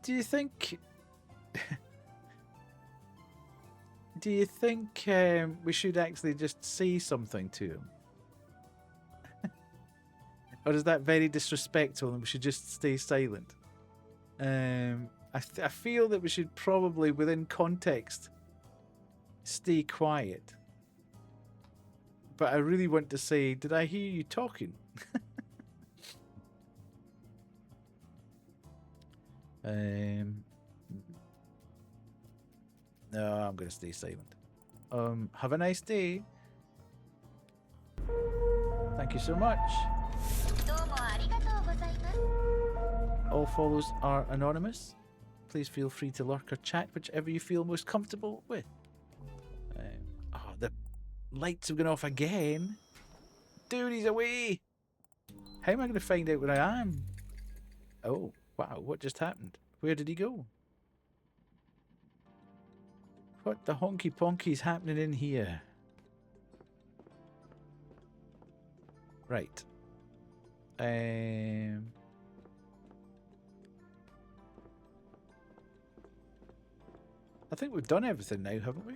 Do you think... Do you think we should actually just say something to him? Or is that very disrespectful and we should just stay silent? I feel that we should probably, within context, stay quiet. But I really want to say, did I hear you talking? No, I'm going to stay silent. Have a nice day. Thank you so much. All follows are anonymous. Please feel free to lurk or chat, whichever you feel most comfortable with. Oh, the lights have gone off again. Dude, he's away. How am I going to find out where I am? Oh, wow, what just happened? Where did he go? What the honky ponky is happening in here? Right. I think we've done everything now, haven't we?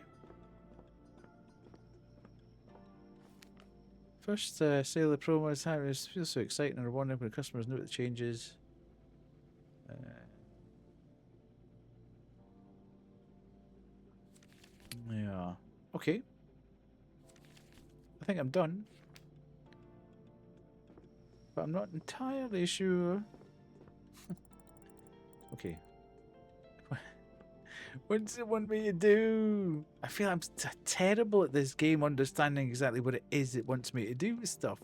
First sale of the promo is happening. It feels so exciting and rewarding when customers note the changes. Yeah. Okay. I think I'm done. But I'm not entirely sure. Okay. What does it want me to do? I feel I'm terrible at this game understanding exactly what it is it wants me to do with stuff.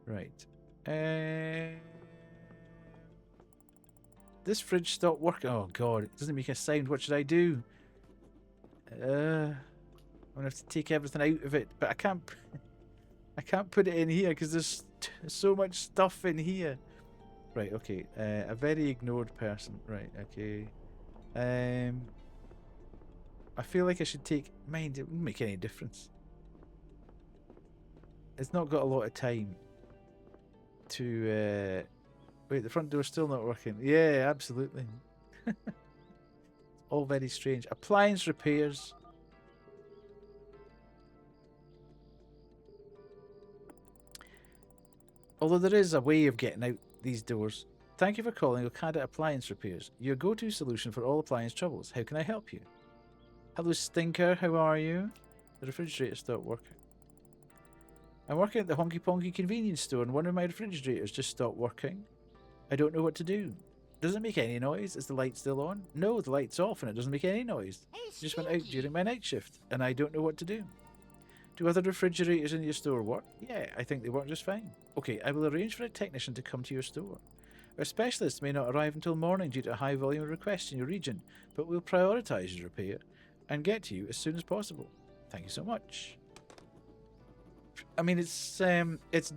Right. This fridge stopped working. Oh god, it doesn't make a sound. What should I do? I'm gonna have to take everything out of it, but I can't. I can't put it in here because there's so much stuff in here. Right. Okay. A very ignored person. Right. Okay. I feel like I should take. Mind, it wouldn't make any difference. It's not got a lot of time to. Wait, the front door's still not working. Yeah, absolutely. All very strange. Appliance repairs. Although there is a way of getting out these doors. Thank you for calling Okada Appliance Repairs, your go-to solution for all appliance troubles. How can I help you? Hello, Stinker. How are you? The refrigerator stopped working. I'm working at the Honky Ponky convenience store and one of my refrigerators just stopped working. I don't know what to do. Does it make any noise? Is the light still on? No, the light's off and it doesn't make any noise. It just went out during my night shift and I don't know what to do. Do other refrigerators in your store work? Yeah, I think they work just fine. Okay, I will arrange for a technician to come to your store. Our specialist may not arrive until morning due to a high volume of requests in your region, but we'll prioritise your repair and get to you as soon as possible. Thank you so much. I mean, it's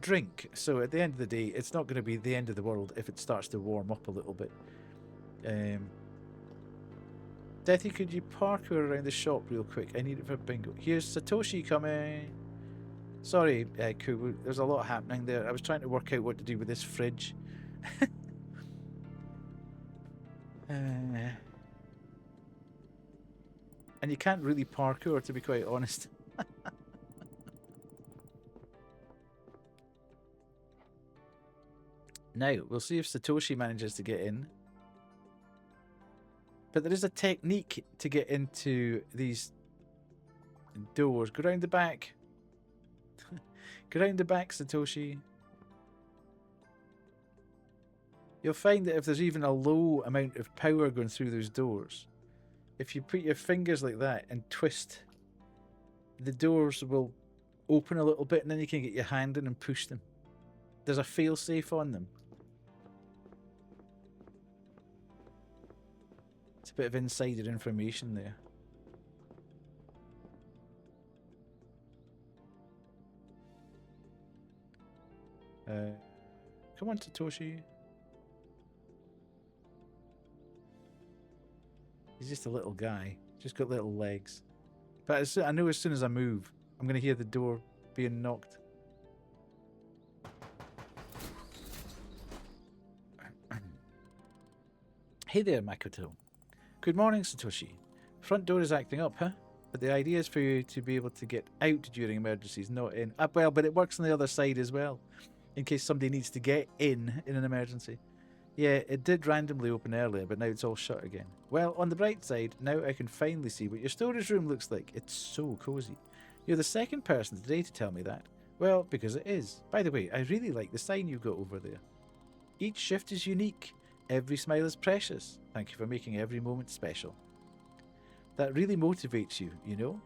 drink, so at the end of the day, it's not going to be the end of the world if it starts to warm up a little bit. Deathy, could you parkour around the shop real quick? I need it for bingo. Here's Satoshi coming. Sorry, Kubu, there's a lot happening there. I was trying to work out what to do with this fridge. And you can't really parkour, to be quite honest. Now, we'll see if Satoshi manages to get in. But there is a technique to get into these doors. Go round the back. Go round the back, Satoshi. You'll find that if there's even a low amount of power going through those doors, if you put your fingers like that and twist, the doors will open a little bit and then you can get your hand in and push them. There's a fail-safe on them. It's a bit of insider information there. Come on, Satoshi. He's just a little guy. Just got little legs. But I know as soon as I move, I'm going to hear the door being knocked. Hey there, Makoto. Good morning, Satoshi. Front door is acting up, huh? But the idea is for you to be able to get out during emergencies, not in. Well, but it works on the other side as well, in case somebody needs to get in an emergency. Yeah, it did randomly open earlier, but now it's all shut again. Well, on the bright side, now I can finally see what your storage room looks like. It's so cozy. You're the second person today to tell me that. Well, because it is. By the way, I really like the sign you've got over there. Each shift is unique. Every smile is precious. Thank you for making every moment special. That really motivates you, you know?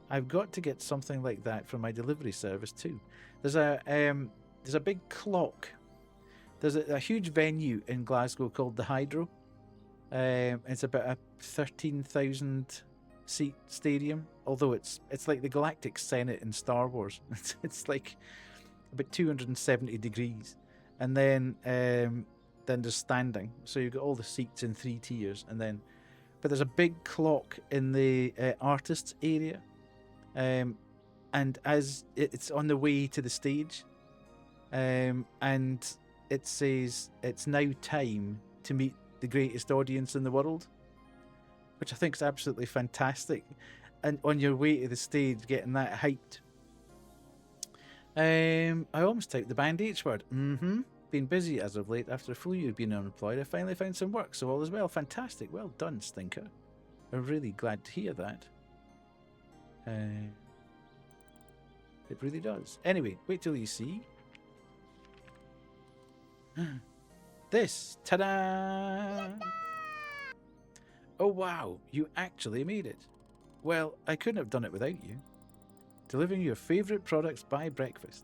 I've got to get something like that for my delivery service too. There's a big clock. There's a huge venue in Glasgow called the Hydro. It's about a 13,000 seat stadium, although it's like the Galactic Senate in Star Wars. It's like about 270 degrees. And then there's standing. So you've got all the seats in 3 tiers, but there's a big clock in the artists area, and as it's on the way to the stage, and it says it's now time to meet the greatest audience in the world, which I think is absolutely fantastic. And on your way to the stage, getting that hyped. I almost typed the band H word. Been busy as of late. After a full year of being unemployed, I finally found some work, so all is well. Fantastic. Well done, Stinker. I'm really glad to hear that. It really does. Anyway, wait till you see this. Ta-da! Oh wow, you actually made it. Well, I couldn't have done it without you. Delivering your favourite products by breakfast.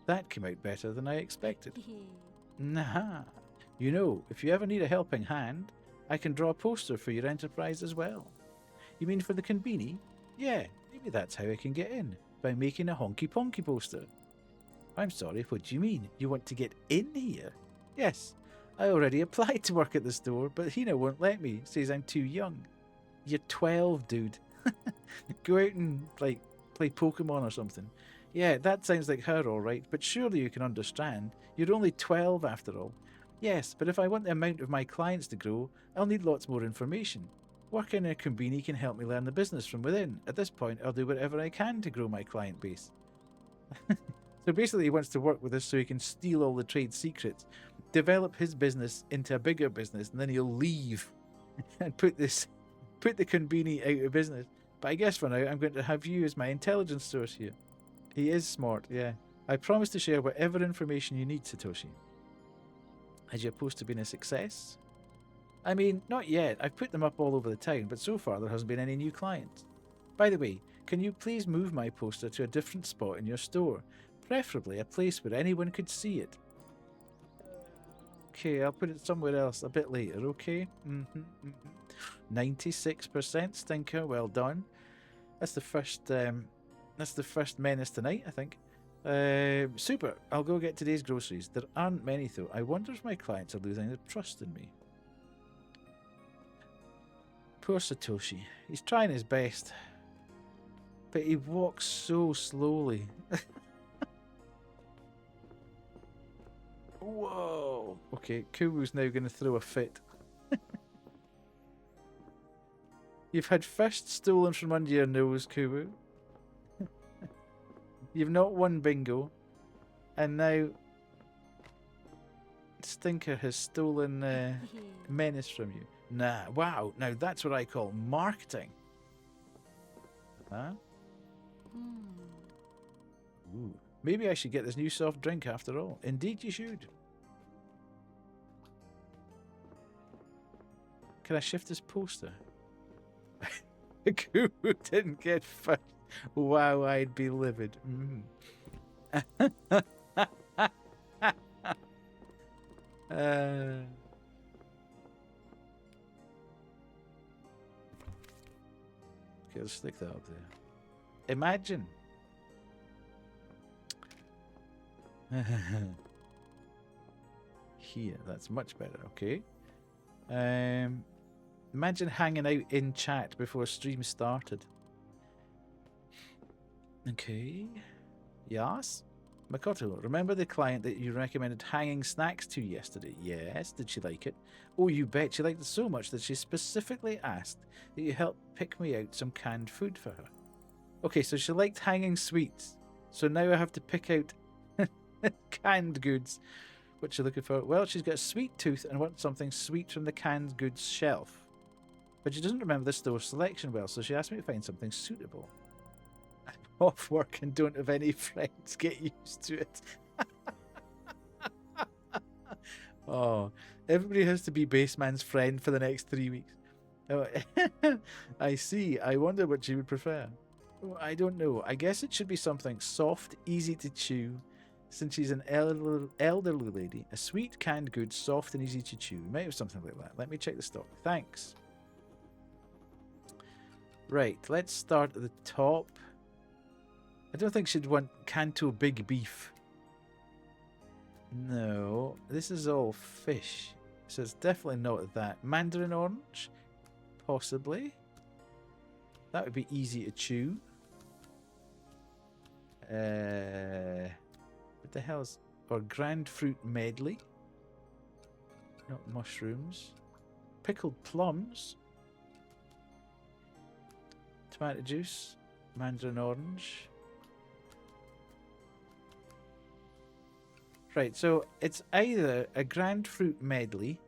That came out better than I expected. Nah. You know, if you ever need a helping hand, I can draw a poster for your enterprise as well. You mean for the Konbini? Yeah, maybe that's how I can get in, by making a honky-ponky poster. I'm sorry, what do you mean? You want to get in here? Yes, I already applied to work at the store, but Hina won't let me, says I'm too young. You're 12, dude. Go out and, like, play Pokemon or something. Yeah, that sounds like her alright, but surely you can understand. You're only 12 after all. Yes, but if I want the amount of my clients to grow, I'll need lots more information. Working in a Konbini can help me learn the business from within. At this point, I'll do whatever I can to grow my client base. So basically he wants to work with us so he can steal all the trade secrets, develop his business into a bigger business, and then he'll leave and put the Konbini out of business. But I guess for now, I'm going to have you as my intelligence source here. He is smart, yeah. I promise to share whatever information you need, Satoshi. Has your poster been a success? I mean, not yet. I've put them up all over the town, but so far there hasn't been any new clients. By the way, can you please move my poster to a different spot in your store? Preferably a place where anyone could see it. Okay, I'll put it somewhere else a bit later, okay? 96% stinker, well done. That's the first menace tonight, I think. Super, I'll go get today's groceries. There aren't many though. I wonder if my clients are losing their trust in me. Poor Satoshi. He's trying his best. But he walks so slowly. Whoa! Okay, Kuru's now going to throw a fit. You've had fish stolen from under your nose, Kuru. You've not won bingo. And now Stinker has stolen Menace from you. Nah, wow. Now that's what I call marketing. Huh? Ooh. Maybe I should get this new soft drink after all. Indeed you should. Can I shift this poster? Kuru didn't get first. Wow, I'd be livid. Okay, let's stick that up there. Imagine. Here, that's much better, okay. Imagine hanging out in chat before stream started. Okay. Yes? Makoto, remember the client that you recommended hanging snacks to yesterday? Yes. Did she like it? Oh, you bet she liked it so much that she specifically asked that you help pick me out some canned food for her. Okay, so she liked hanging sweets. So now I have to pick out canned goods. What's she looking for? Well, she's got a sweet tooth and wants something sweet from the canned goods shelf. But she doesn't remember the store selection well, so she asked me to find something suitable. I'm off work and don't have any friends. Get used to it. Oh, everybody has to be Baseman's friend for the next 3 weeks. Oh, I see. I wonder what she would prefer. Oh, I don't know. I guess it should be something soft, easy to chew. Since she's an elderly lady, a sweet canned goods, soft and easy to chew. We might have something like that. Let me check the stock. Thanks. Right, let's start at the top. I don't think she'd want Kanto big beef. No, this is all fish. So it's definitely not that. Mandarin orange? Possibly. That would be easy to chew. What the hell's... Or grand fruit medley. Not mushrooms. Pickled plums. Tomato juice. Mandarin orange. Right, so it's either a grand fruit medley,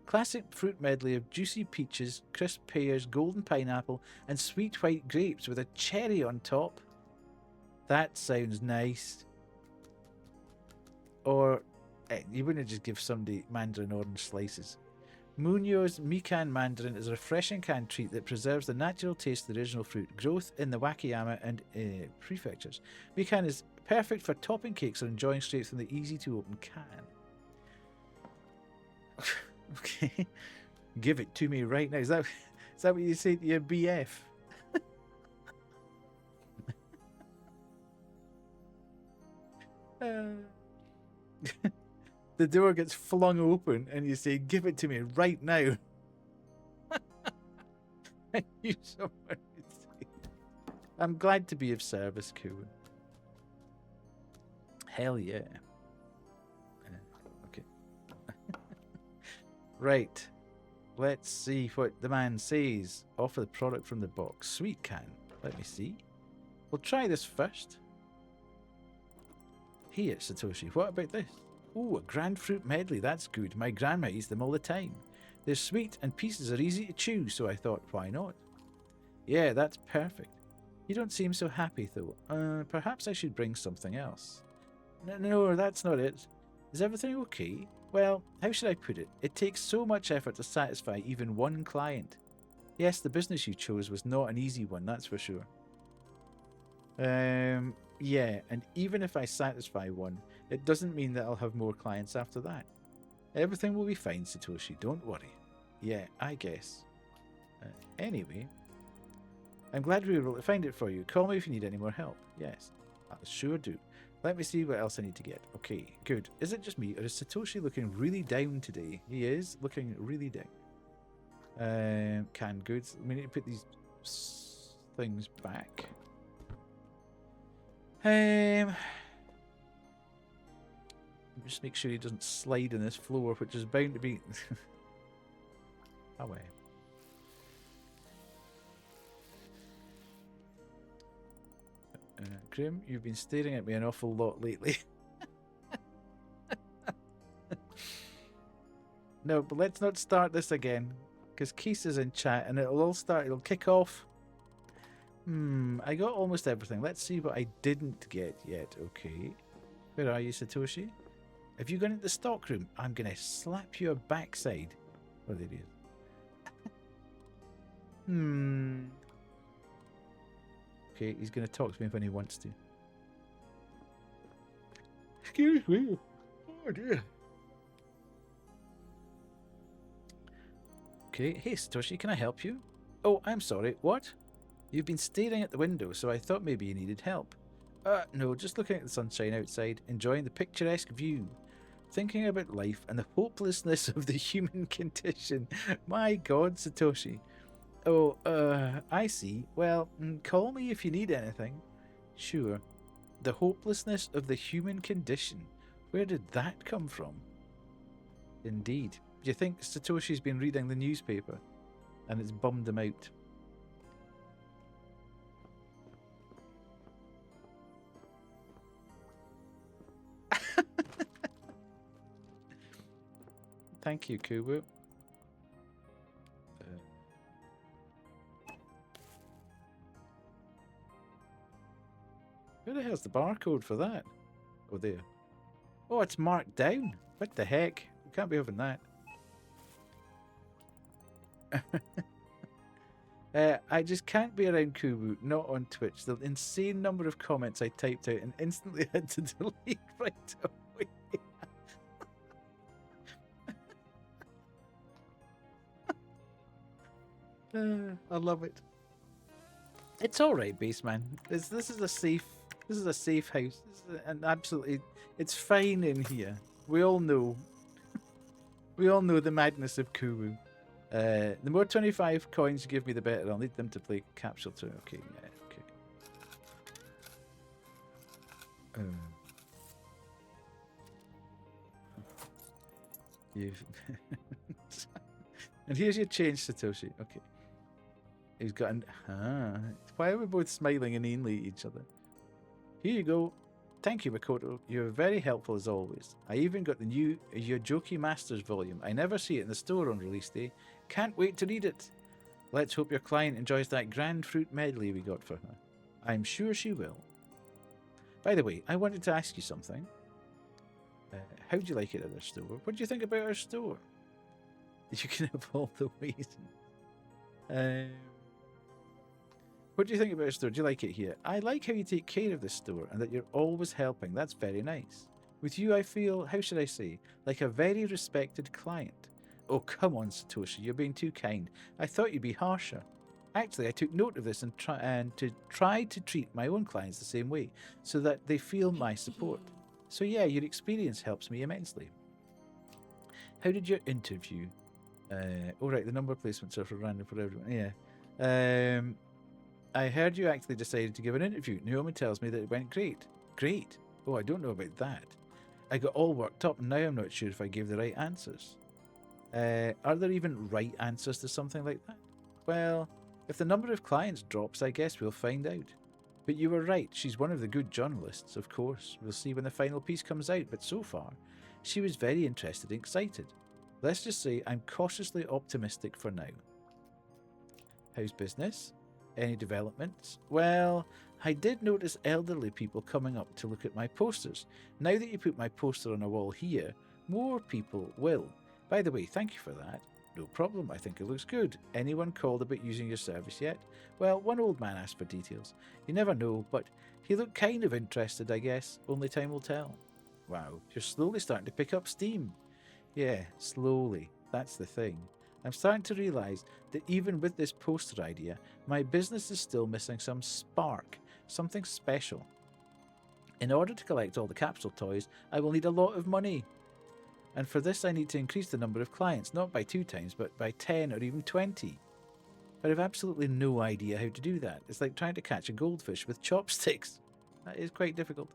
classic fruit medley of juicy peaches, crisp pears, golden pineapple, and sweet white grapes with a cherry on top. That sounds nice. Or you wouldn't just give somebody mandarin orange slices. Munyo's Mikan Mandarin is a refreshing canned treat that preserves the natural taste of the original fruit. Growth in the Wakayama and prefectures. Mikan is perfect for topping cakes or enjoying straight from the easy-to-open can. Okay. Give it to me right now. Is that what you say to your BF? The door gets flung open and you say, give it to me right now. Thank you so much. I'm glad to be of service, Koo. Hell yeah. Okay. Right. Let's see what the man says. Offer the product from the box. Sweet can. Let me see. We'll try this first. Here, Satoshi. What about this? Ooh, a grand fruit medley. That's good. My grandma eats them all the time. They're sweet and pieces are easy to chew, so I thought, why not? Yeah, that's perfect. You don't seem so happy, though. Perhaps I should bring something else. No, that's not it. Is everything okay? Well, how should I put it? It takes so much effort to satisfy even one client. Yes, the business you chose was not an easy one, that's for sure. Yeah, and even if I satisfy one, it doesn't mean that I'll have more clients after that. Everything will be fine, Satoshi, don't worry. Yeah, I guess. Anyway, I'm glad we were able to find it for you. Call me if you need any more help. Yes, I'll sure do. Let me see what else I need to get. Okay, good. Is it just me, or is Satoshi looking really down today? He is looking really down. Canned goods. We need to put these things back. Just make sure he doesn't slide on this floor, which is bound to be... away. Grim, you've been staring at me an awful lot lately. No, but let's not start this again, because Keith is in chat and it'll kick off. I got almost everything. Let's see what I didn't get yet. Okay. Where are you, Satoshi? Have you gone into the stockroom? I'm going to slap your backside. Oh, there he is. Okay, he's going to talk to me when he wants to. Excuse me. Oh, dear. Okay, hey, Satoshi, can I help you? Oh, I'm sorry. What? You've been staring at the window, so I thought maybe you needed help. No, just looking at the sunshine outside, enjoying the picturesque view, thinking about life and the hopelessness of the human condition. My God, Satoshi. Oh, I see. Well, call me if you need anything. Sure. The hopelessness of the human condition. Where did that come from? Indeed. Do you think Satoshi's been reading the newspaper and it's bummed him out? Thank you, Kubu. Where the hell's the barcode for that? Oh, there. Oh, it's marked down. What the heck? We can't be having that. I just can't be around Kubu, not on Twitch. The insane number of comments I typed out and instantly had to delete right away. I love it. It's all right, Baseman. This is a safe house. This is an absolutely, it's fine in here. We all know. We all know the madness of Kubu. The more 25 coins you give me, the better. I'll need them to play Capsule 2. Okay, yeah, okay. You've and here's your change, Satoshi. Okay. He's got an... Why are we both smiling inanely at each other? Here you go. Thank you, Makoto. You're very helpful as always. I even got the new Yojoki Masters volume. I never see it in the store on release day. Can't wait to read it. Let's hope your client enjoys that grand fruit medley we got for her. I'm sure she will. By the way, I wanted to ask you something. How do you like it at our store? What do you think about our store? You can have all the ways. What do you think about our store? Do you like it here? I like how you take care of this store and that you're always helping. That's very nice. With you, I feel, how should I say, like a very respected client. Oh, come on, Satoshi, you're being too kind. I thought you'd be harsher. Actually, I took note of this and try to treat my own clients the same way, so that they feel my support. So yeah, your experience helps me immensely. How did your interview? Oh right, the number placements are for random for everyone. Yeah. I heard you actually decided to give an interview. Naomi tells me that it went great. Great? Oh, I don't know about that. I got all worked up and now I'm not sure if I gave the right answers. Are there even right answers to something like that? Well, if the number of clients drops, I guess we'll find out. But you were right, she's one of the good journalists, of course. We'll see when the final piece comes out, but so far, she was very interested and excited. Let's just say I'm cautiously optimistic for now. How's business? Any developments? Well, I did notice elderly people coming up to look at my posters. Now that you put my poster on a wall here, more people will. By the way, thank you for that. No problem, I think it looks good. Anyone called about using your service yet? Well, one old man asked for details. You never know, but he looked kind of interested, I guess. Only time will tell. Wow, you're slowly starting to pick up steam. Yeah, slowly. That's the thing. I'm starting to realise that even with this poster idea, my business is still missing some spark, something special. In order to collect all the capsule toys, I will need a lot of money. And for this I need to increase the number of clients, not by 2 times, but by 10 or even 20. But I've absolutely no idea how to do that. It's like trying to catch a goldfish with chopsticks. That is quite difficult.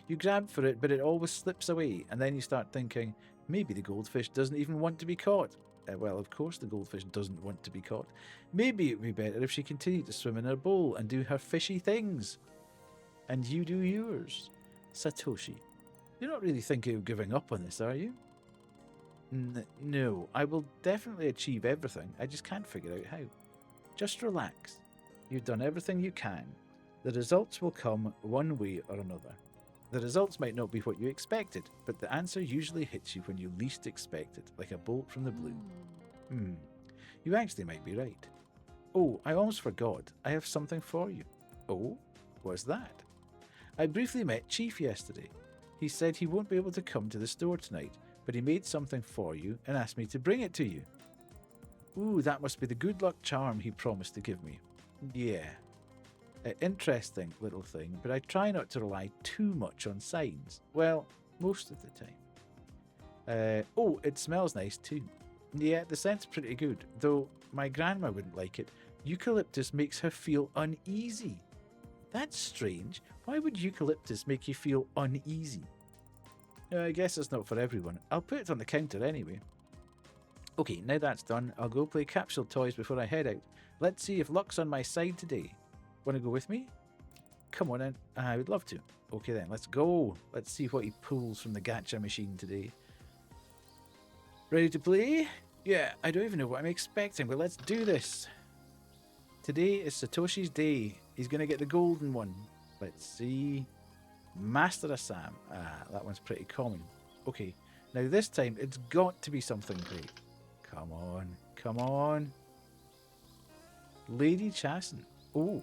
You grab for it, but it always slips away, and then you start thinking, maybe the goldfish doesn't even want to be caught. Well, of course the goldfish doesn't want to be caught. Maybe it would be better if she continued to swim in her bowl and do her fishy things. And you do yours. Satoshi, you're not really thinking of giving up on this, are you? No, I will definitely achieve everything. I just can't figure out how. Just relax. You've done everything you can. The results will come one way or another. The results might not be what you expected, but the answer usually hits you when you least expect it, like a bolt from the blue. You actually might be right. Oh, I almost forgot. I have something for you. Oh, what's that? I briefly met Chief yesterday. He said he won't be able to come to the store tonight, but he made something for you and asked me to bring it to you. Ooh, that must be the good luck charm he promised to give me. Yeah. Interesting little thing, but I try not to rely too much on signs. Well, most of the time. Oh, it smells nice too. Yeah, the scent's pretty good, though my grandma wouldn't like it. Eucalyptus makes her feel uneasy. That's strange. Why would eucalyptus make you feel uneasy? I guess it's not for everyone. I'll put it on the counter anyway. Okay, now that's done, I'll go play capsule toys before I head out. Let's see if luck's on my side today. Want to go with me? Come on in. I would love to. Okay then, let's go. Let's see what he pulls from the gacha machine today. Ready to play? Yeah, I don't even know what I'm expecting, but let's do this. Today is Satoshi's day. He's going to get the golden one. Let's see. Master Assam. Ah, that one's pretty common. Okay, now this time it's got to be something great. Come on, come on. Lady Chasen. Oh,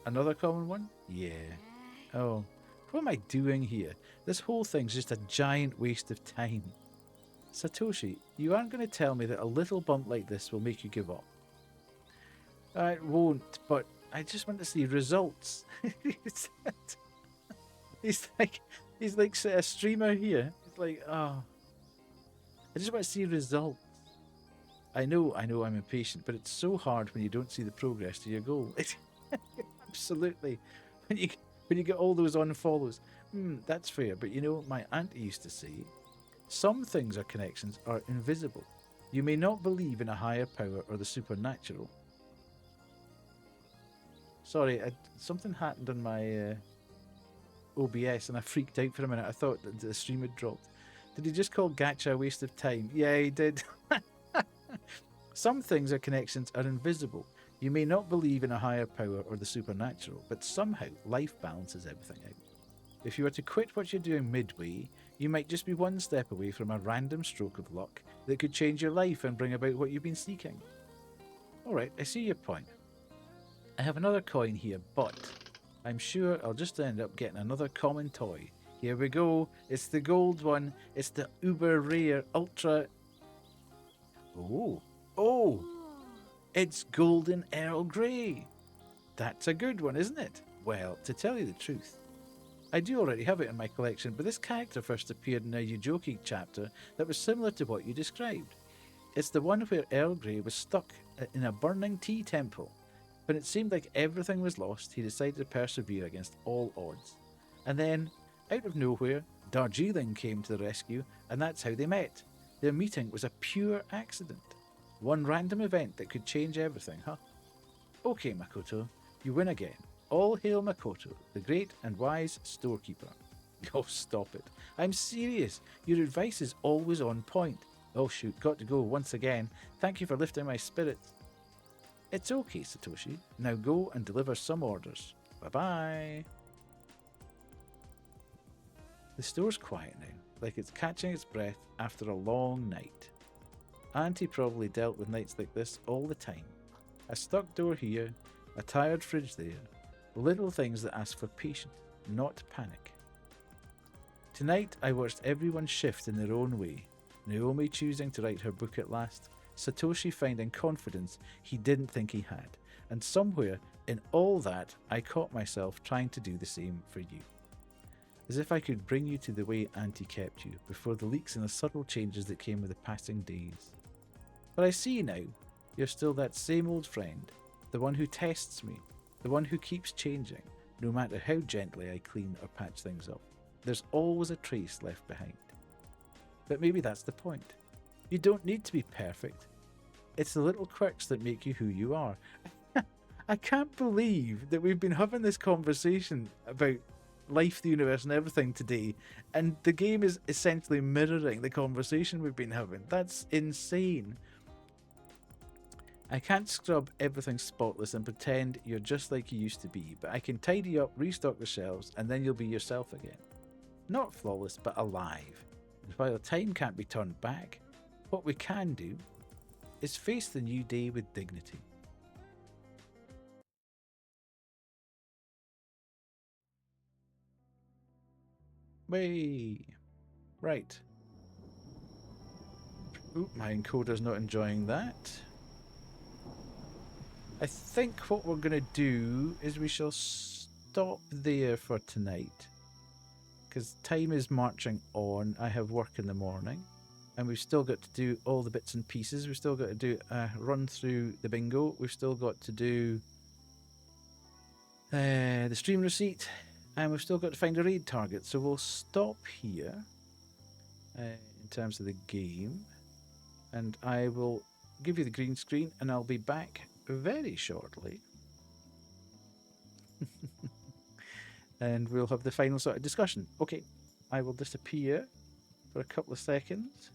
another common one? Yeah. Oh, what am I doing here? This whole thing's just a giant waste of time. Satoshi, you aren't going to tell me that a little bump like this will make you give up. It won't, but I just want to see results. he's like a streamer here. He's like, oh, I just want to see results. I know I'm impatient, but it's so hard when you don't see the progress to your goal. Absolutely. When you get all those unfollows. That's fair, but you know, my auntie used to say, some things or connections are invisible. You may not believe in a higher power or the supernatural. Sorry, something happened on my OBS and I freaked out for a minute. I thought that the stream had dropped. Did he just call gacha a waste of time? Yeah, he did. Some things or connections are invisible. You may not believe in a higher power or the supernatural, but somehow life balances everything out. If you were to quit what you're doing midway, you might just be one step away from a random stroke of luck that could change your life and bring about what you've been seeking. Alright, I see your point. I have another coin here, but I'm sure I'll just end up getting another common toy. Here we go. It's the gold one. It's the uber rare, ultra Oh, oh, it's Golden Earl Grey. That's a good one, isn't it? Well, to tell you the truth, I do already have it in my collection, but this character first appeared in a Yujoki chapter that was similar to what you described. It's the one where Earl Grey was stuck in a burning tea temple. When it seemed like everything was lost, he decided to persevere against all odds. And then, out of nowhere, Darjeeling came to the rescue, and that's how they met. Their meeting was a pure accident. One random event that could change everything, huh? Okay, Makoto, you win again. All hail Makoto, the great and wise storekeeper. Oh, stop it. I'm serious. Your advice is always on point. Oh, shoot, got to go once again. Thank you for lifting my spirits. It's okay, Satoshi. Now go and deliver some orders. Bye-bye. The store's quiet now, like it's catching its breath after a long night. Auntie probably dealt with nights like this all the time. A stuck door here, a tired fridge there. Little things that ask for patience, not panic. Tonight I watched everyone shift in their own way. Naomi choosing to write her book at last, Satoshi finding confidence he didn't think he had, and somewhere in all that I caught myself trying to do the same for you. As if I could bring you to the way Auntie kept you, before the leaks and the subtle changes that came with the passing days. But I see now, you're still that same old friend, the one who tests me, the one who keeps changing, no matter how gently I clean or patch things up. There's always a trace left behind. But maybe that's the point. You don't need to be perfect. It's the little quirks that make you who you are. I can't believe that we've been having this conversation about life, the universe, and everything today, and the game is essentially mirroring the conversation we've been having. That's insane. I can't scrub everything spotless and pretend you're just like you used to be, but I can tidy up, restock the shelves, and then you'll be yourself again. Not flawless, but alive. And while time can't be turned back, what we can do is face the new day with dignity. Way. Right. Oop, my encoder's not enjoying that. I think what we're going to do is we shall stop there for tonight. Because time is marching on. I have work in the morning. And we've still got to do all the bits and pieces. We've still got to do a run through the bingo. We've still got to do the stream receipt. And we've still got to find a raid target. So we'll stop here in terms of the game. And I will give you the green screen. And I'll be back very shortly. And we'll have the final sort of discussion. Okay, I will disappear for a couple of seconds.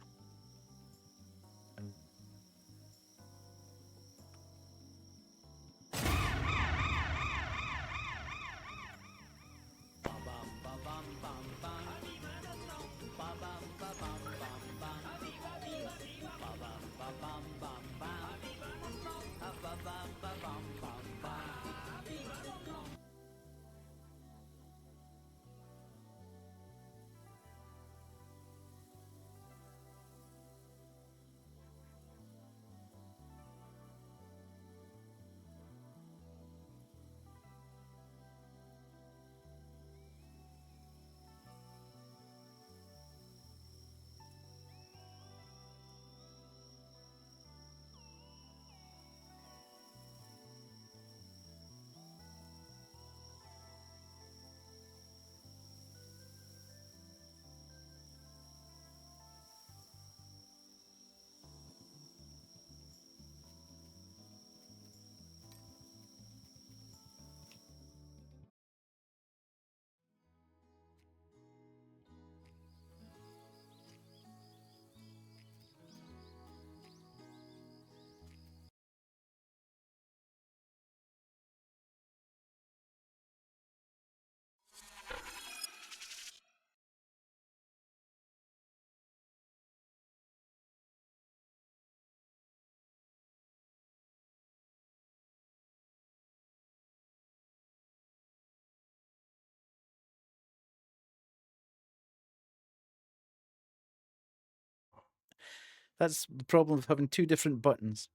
That's the problem of having two different buttons.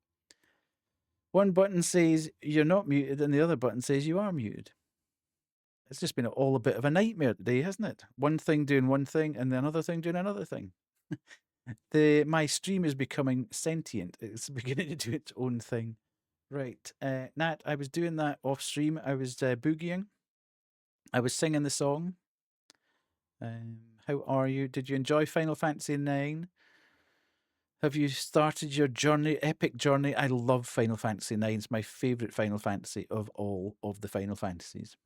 One button says you're not muted, and the other button says you are muted. It's just been all a bit of a nightmare today, hasn't it? One thing doing one thing, and another thing doing another thing. My stream is becoming sentient. It's beginning to do its own thing. Right, Nat, I was doing that off stream. I was boogieing. I was singing the song. How are you? Did you enjoy Final Fantasy IX? Have you started your journey, epic journey? I love Final Fantasy IX. It's my favorite Final Fantasy of all of the Final Fantasies.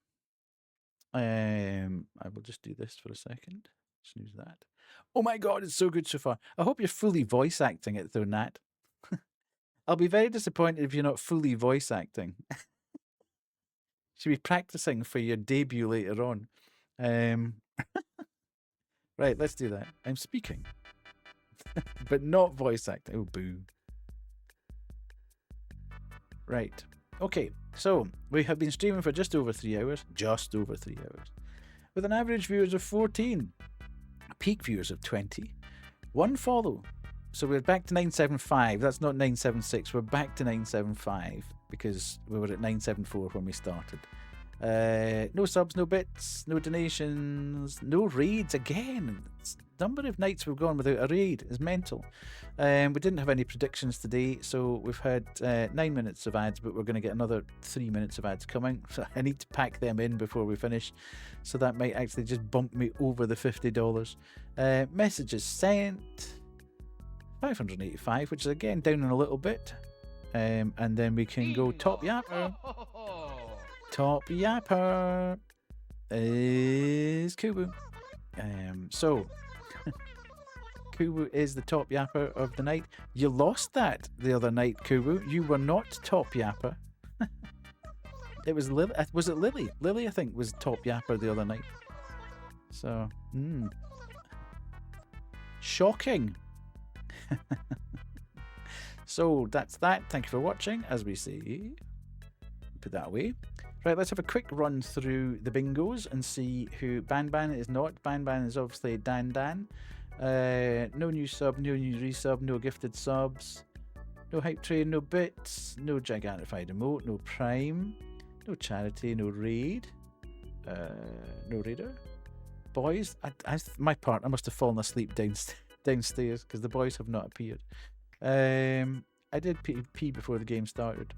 I will just do this for a second. Snooze that. Oh my god, it's so good so far. I hope you're fully voice acting it though, Nat. I'll be very disappointed if you're not fully voice acting. Should be practicing for your debut later on. Right, let's do that. I'm speaking, but not voice acting. Oh, boo. Right. Okay, so we have been streaming for just over 3 hours. Just over 3 hours. With an average viewers of 14. Peak viewers of 20. One follow. So we're back to 975. That's not 976. We're back to 975 because we were at 974 when we started. No subs, no bits, no donations, no raids again. Number of nights we've gone without a raid is mental. We didn't have any predictions today, so we've had 9 minutes of ads, but we're going to get another 3 minutes of ads coming. So I need to pack them in before we finish. So that might actually just bump me over the $50. Messages sent 585, which is again down a little bit. And then we can go top yapper. Top yapper is Kubu. So Kubu is the top yapper of the night. You lost that the other night, Kubu. You were not top yapper. It was Lily. Was it Lily? Lily, I think, was top yapper the other night. So, shocking. So that's that. Thank you for watching. As we say, put that away. Right, let's have a quick run through the bingos and see who Ban Ban is not. Ban Ban is obviously Dan Dan. No new sub, no new resub, no gifted subs, no hype train, no bits, no gigantified emote, no prime, no charity, no raid, no raider. Boys, my partner must have fallen asleep downstairs because the boys have not appeared. I did pee before the game started.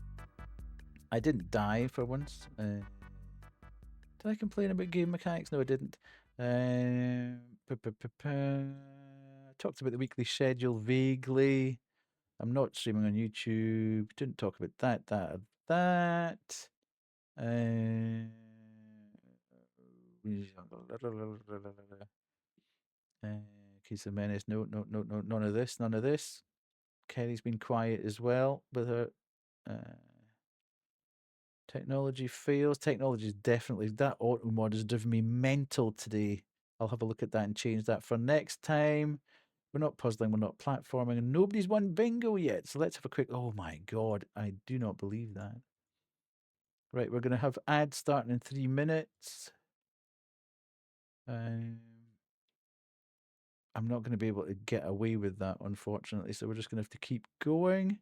I didn't die for once. Did I complain about game mechanics? No, I didn't. Talked about the weekly schedule vaguely. I'm not streaming on YouTube. Didn't talk about that. Case of Menace. No, none of this. None of this. Kerry's been quiet as well with her. Technology fails. Technology is definitely, that auto mod has driven me mental today. I'll have a look at that and change that for next time. We're not puzzling, we're not platforming, and nobody's won bingo yet. So let's have a quick, oh my God, I do not believe that. Right, we're going to have ads starting in 3 minutes. I'm not going to be able to get away with that, unfortunately. So we're just going to have to keep going.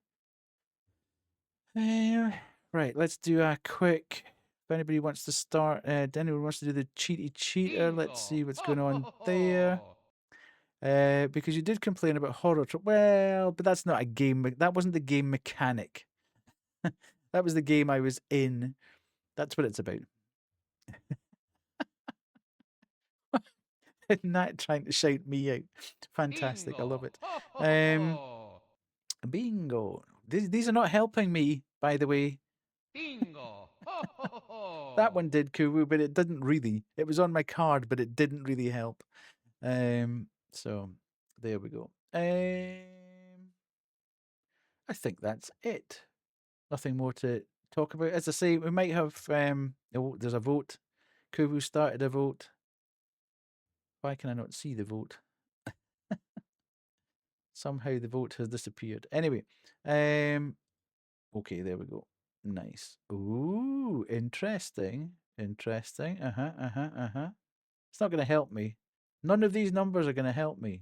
Right, let's do a quick. If anybody wants to start, anyone wants to do the cheaty cheater, let's see what's going on there. Because you did complain about horror. Well, but that's not a game. That wasn't the game mechanic. That was the game I was in. That's what it's about. Not trying to shout me out. Fantastic. I love it. Bingo. These are not helping me, by the way. Bingo! That one did, Kuwu, but it didn't really. It was on my card, but it didn't really help. So there we go. I think that's it. Nothing more to talk about. As I say, we might have. Oh, there's a vote. Kuwu started a vote. Why can I not see the vote? Somehow the vote has disappeared. Anyway, okay, there we go. Nice. Ooh, interesting. Interesting. It's not going to help me. None of these numbers are going to help me.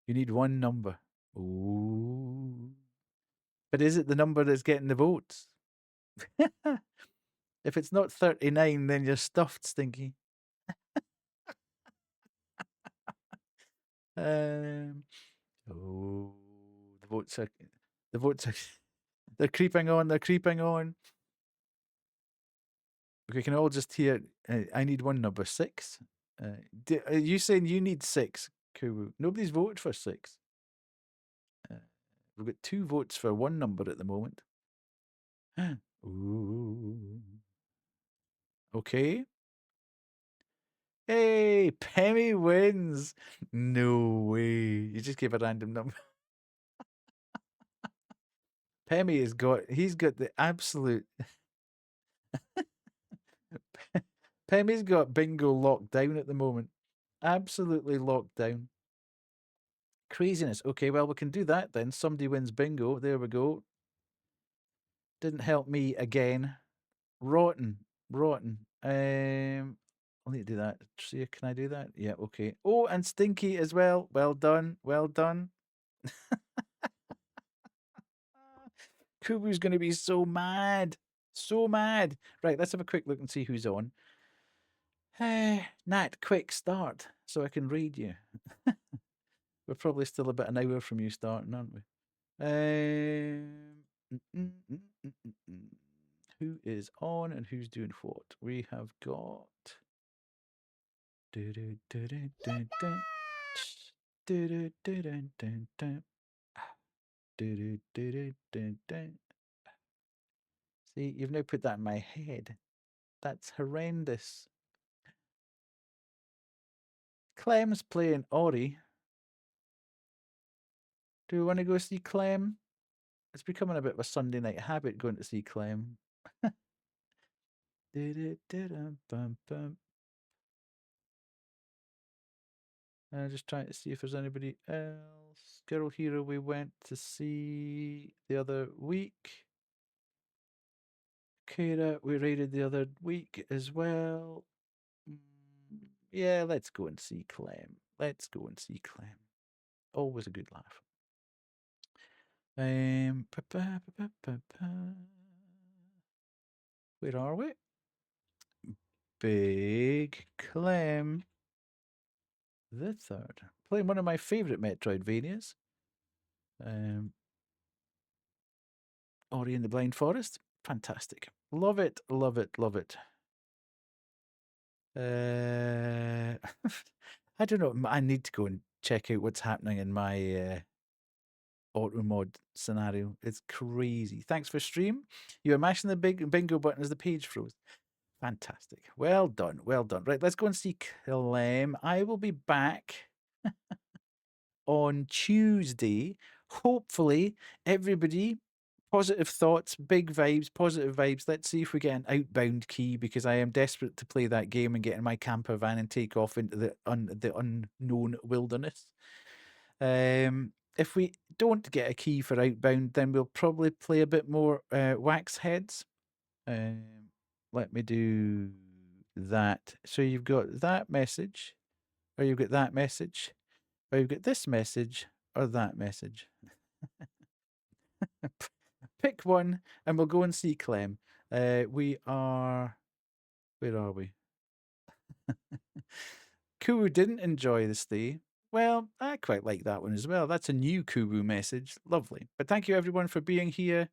You need one number. Ooh. But is it the number that's getting the votes? If it's not 39, then you're stuffed, Stinky. Um, oh, the votes are, the votes are, they're creeping on, they're creeping on. We can all just hear, I need one number, 6. Are you saying you need 6, Kuwu? Nobody's voted for 6. We've got 2 votes for one number at the moment. Ooh. Okay. Hey, Pemmy wins. No way. You just gave a random number. Pemmy he's got the absolute. Pemmy's got bingo locked down at the moment. Absolutely locked down. Craziness. Okay, well, we can do that then. Somebody wins bingo. There we go. Didn't help me again. Rotten. Rotten. I'll need to do that. See, can I do that? Yeah, okay. Oh, and Stinky as well. Well done. Well done. Kubu's going to be so mad. So mad. Right, let's have a quick look and see who's on. Nat, quick start so I can read you. We're probably still about an hour from you starting, aren't we? Who is on and who's doing what? We have got. See, you've now put that in my head. That's horrendous. Clem's playing Ori. Do we want to go see Clem? It's becoming a bit of a Sunday night habit going to see Clem. Just trying to see if there's anybody else. Girl Hero we went to see the other week. Kira we raided the other week as well. Yeah, let's go and see Clem. Let's go and see Clem. Always a good laugh. Where are we? Big Clem the Third. Playing one of my favourite Metroidvanias. Ori and the Blind Forest. Fantastic. Love it, love it, love it. I don't know. I need to go and check out what's happening in my auto mod scenario. It's crazy. Thanks for stream. You were mashing the big bingo button as the page froze. Fantastic. Well done. Well done. Right, let's go and see Clem. I will be back on Tuesday. Hopefully, everybody, positive thoughts, big vibes, positive vibes. Let's see if we get an outbound key because I am desperate to play that game and get in my camper van and take off into the unknown wilderness. If we don't get a key for outbound, then we'll probably play a bit more wax heads. Let me do that. So you've got that message, or you've got that message, or you've got this message, or that message. Pick one, and we'll go and see Clem. We are. Where are we? Kuwu didn't enjoy the stay. Well, I quite like that one as well. That's a new Kuwu message. Lovely. But thank you everyone for being here.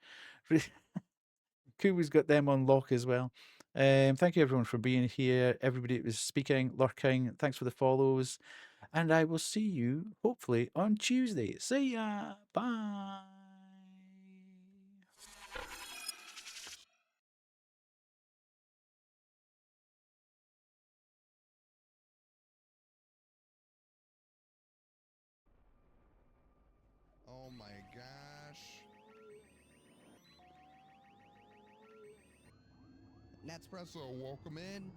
Kuwu's got them on lock as well. Thank you everyone for being here. Everybody that was speaking, lurking. Thanks for the follows. And I will see you hopefully on Tuesday. See ya. Bye. Oh my gosh. Nespresso, welcome in.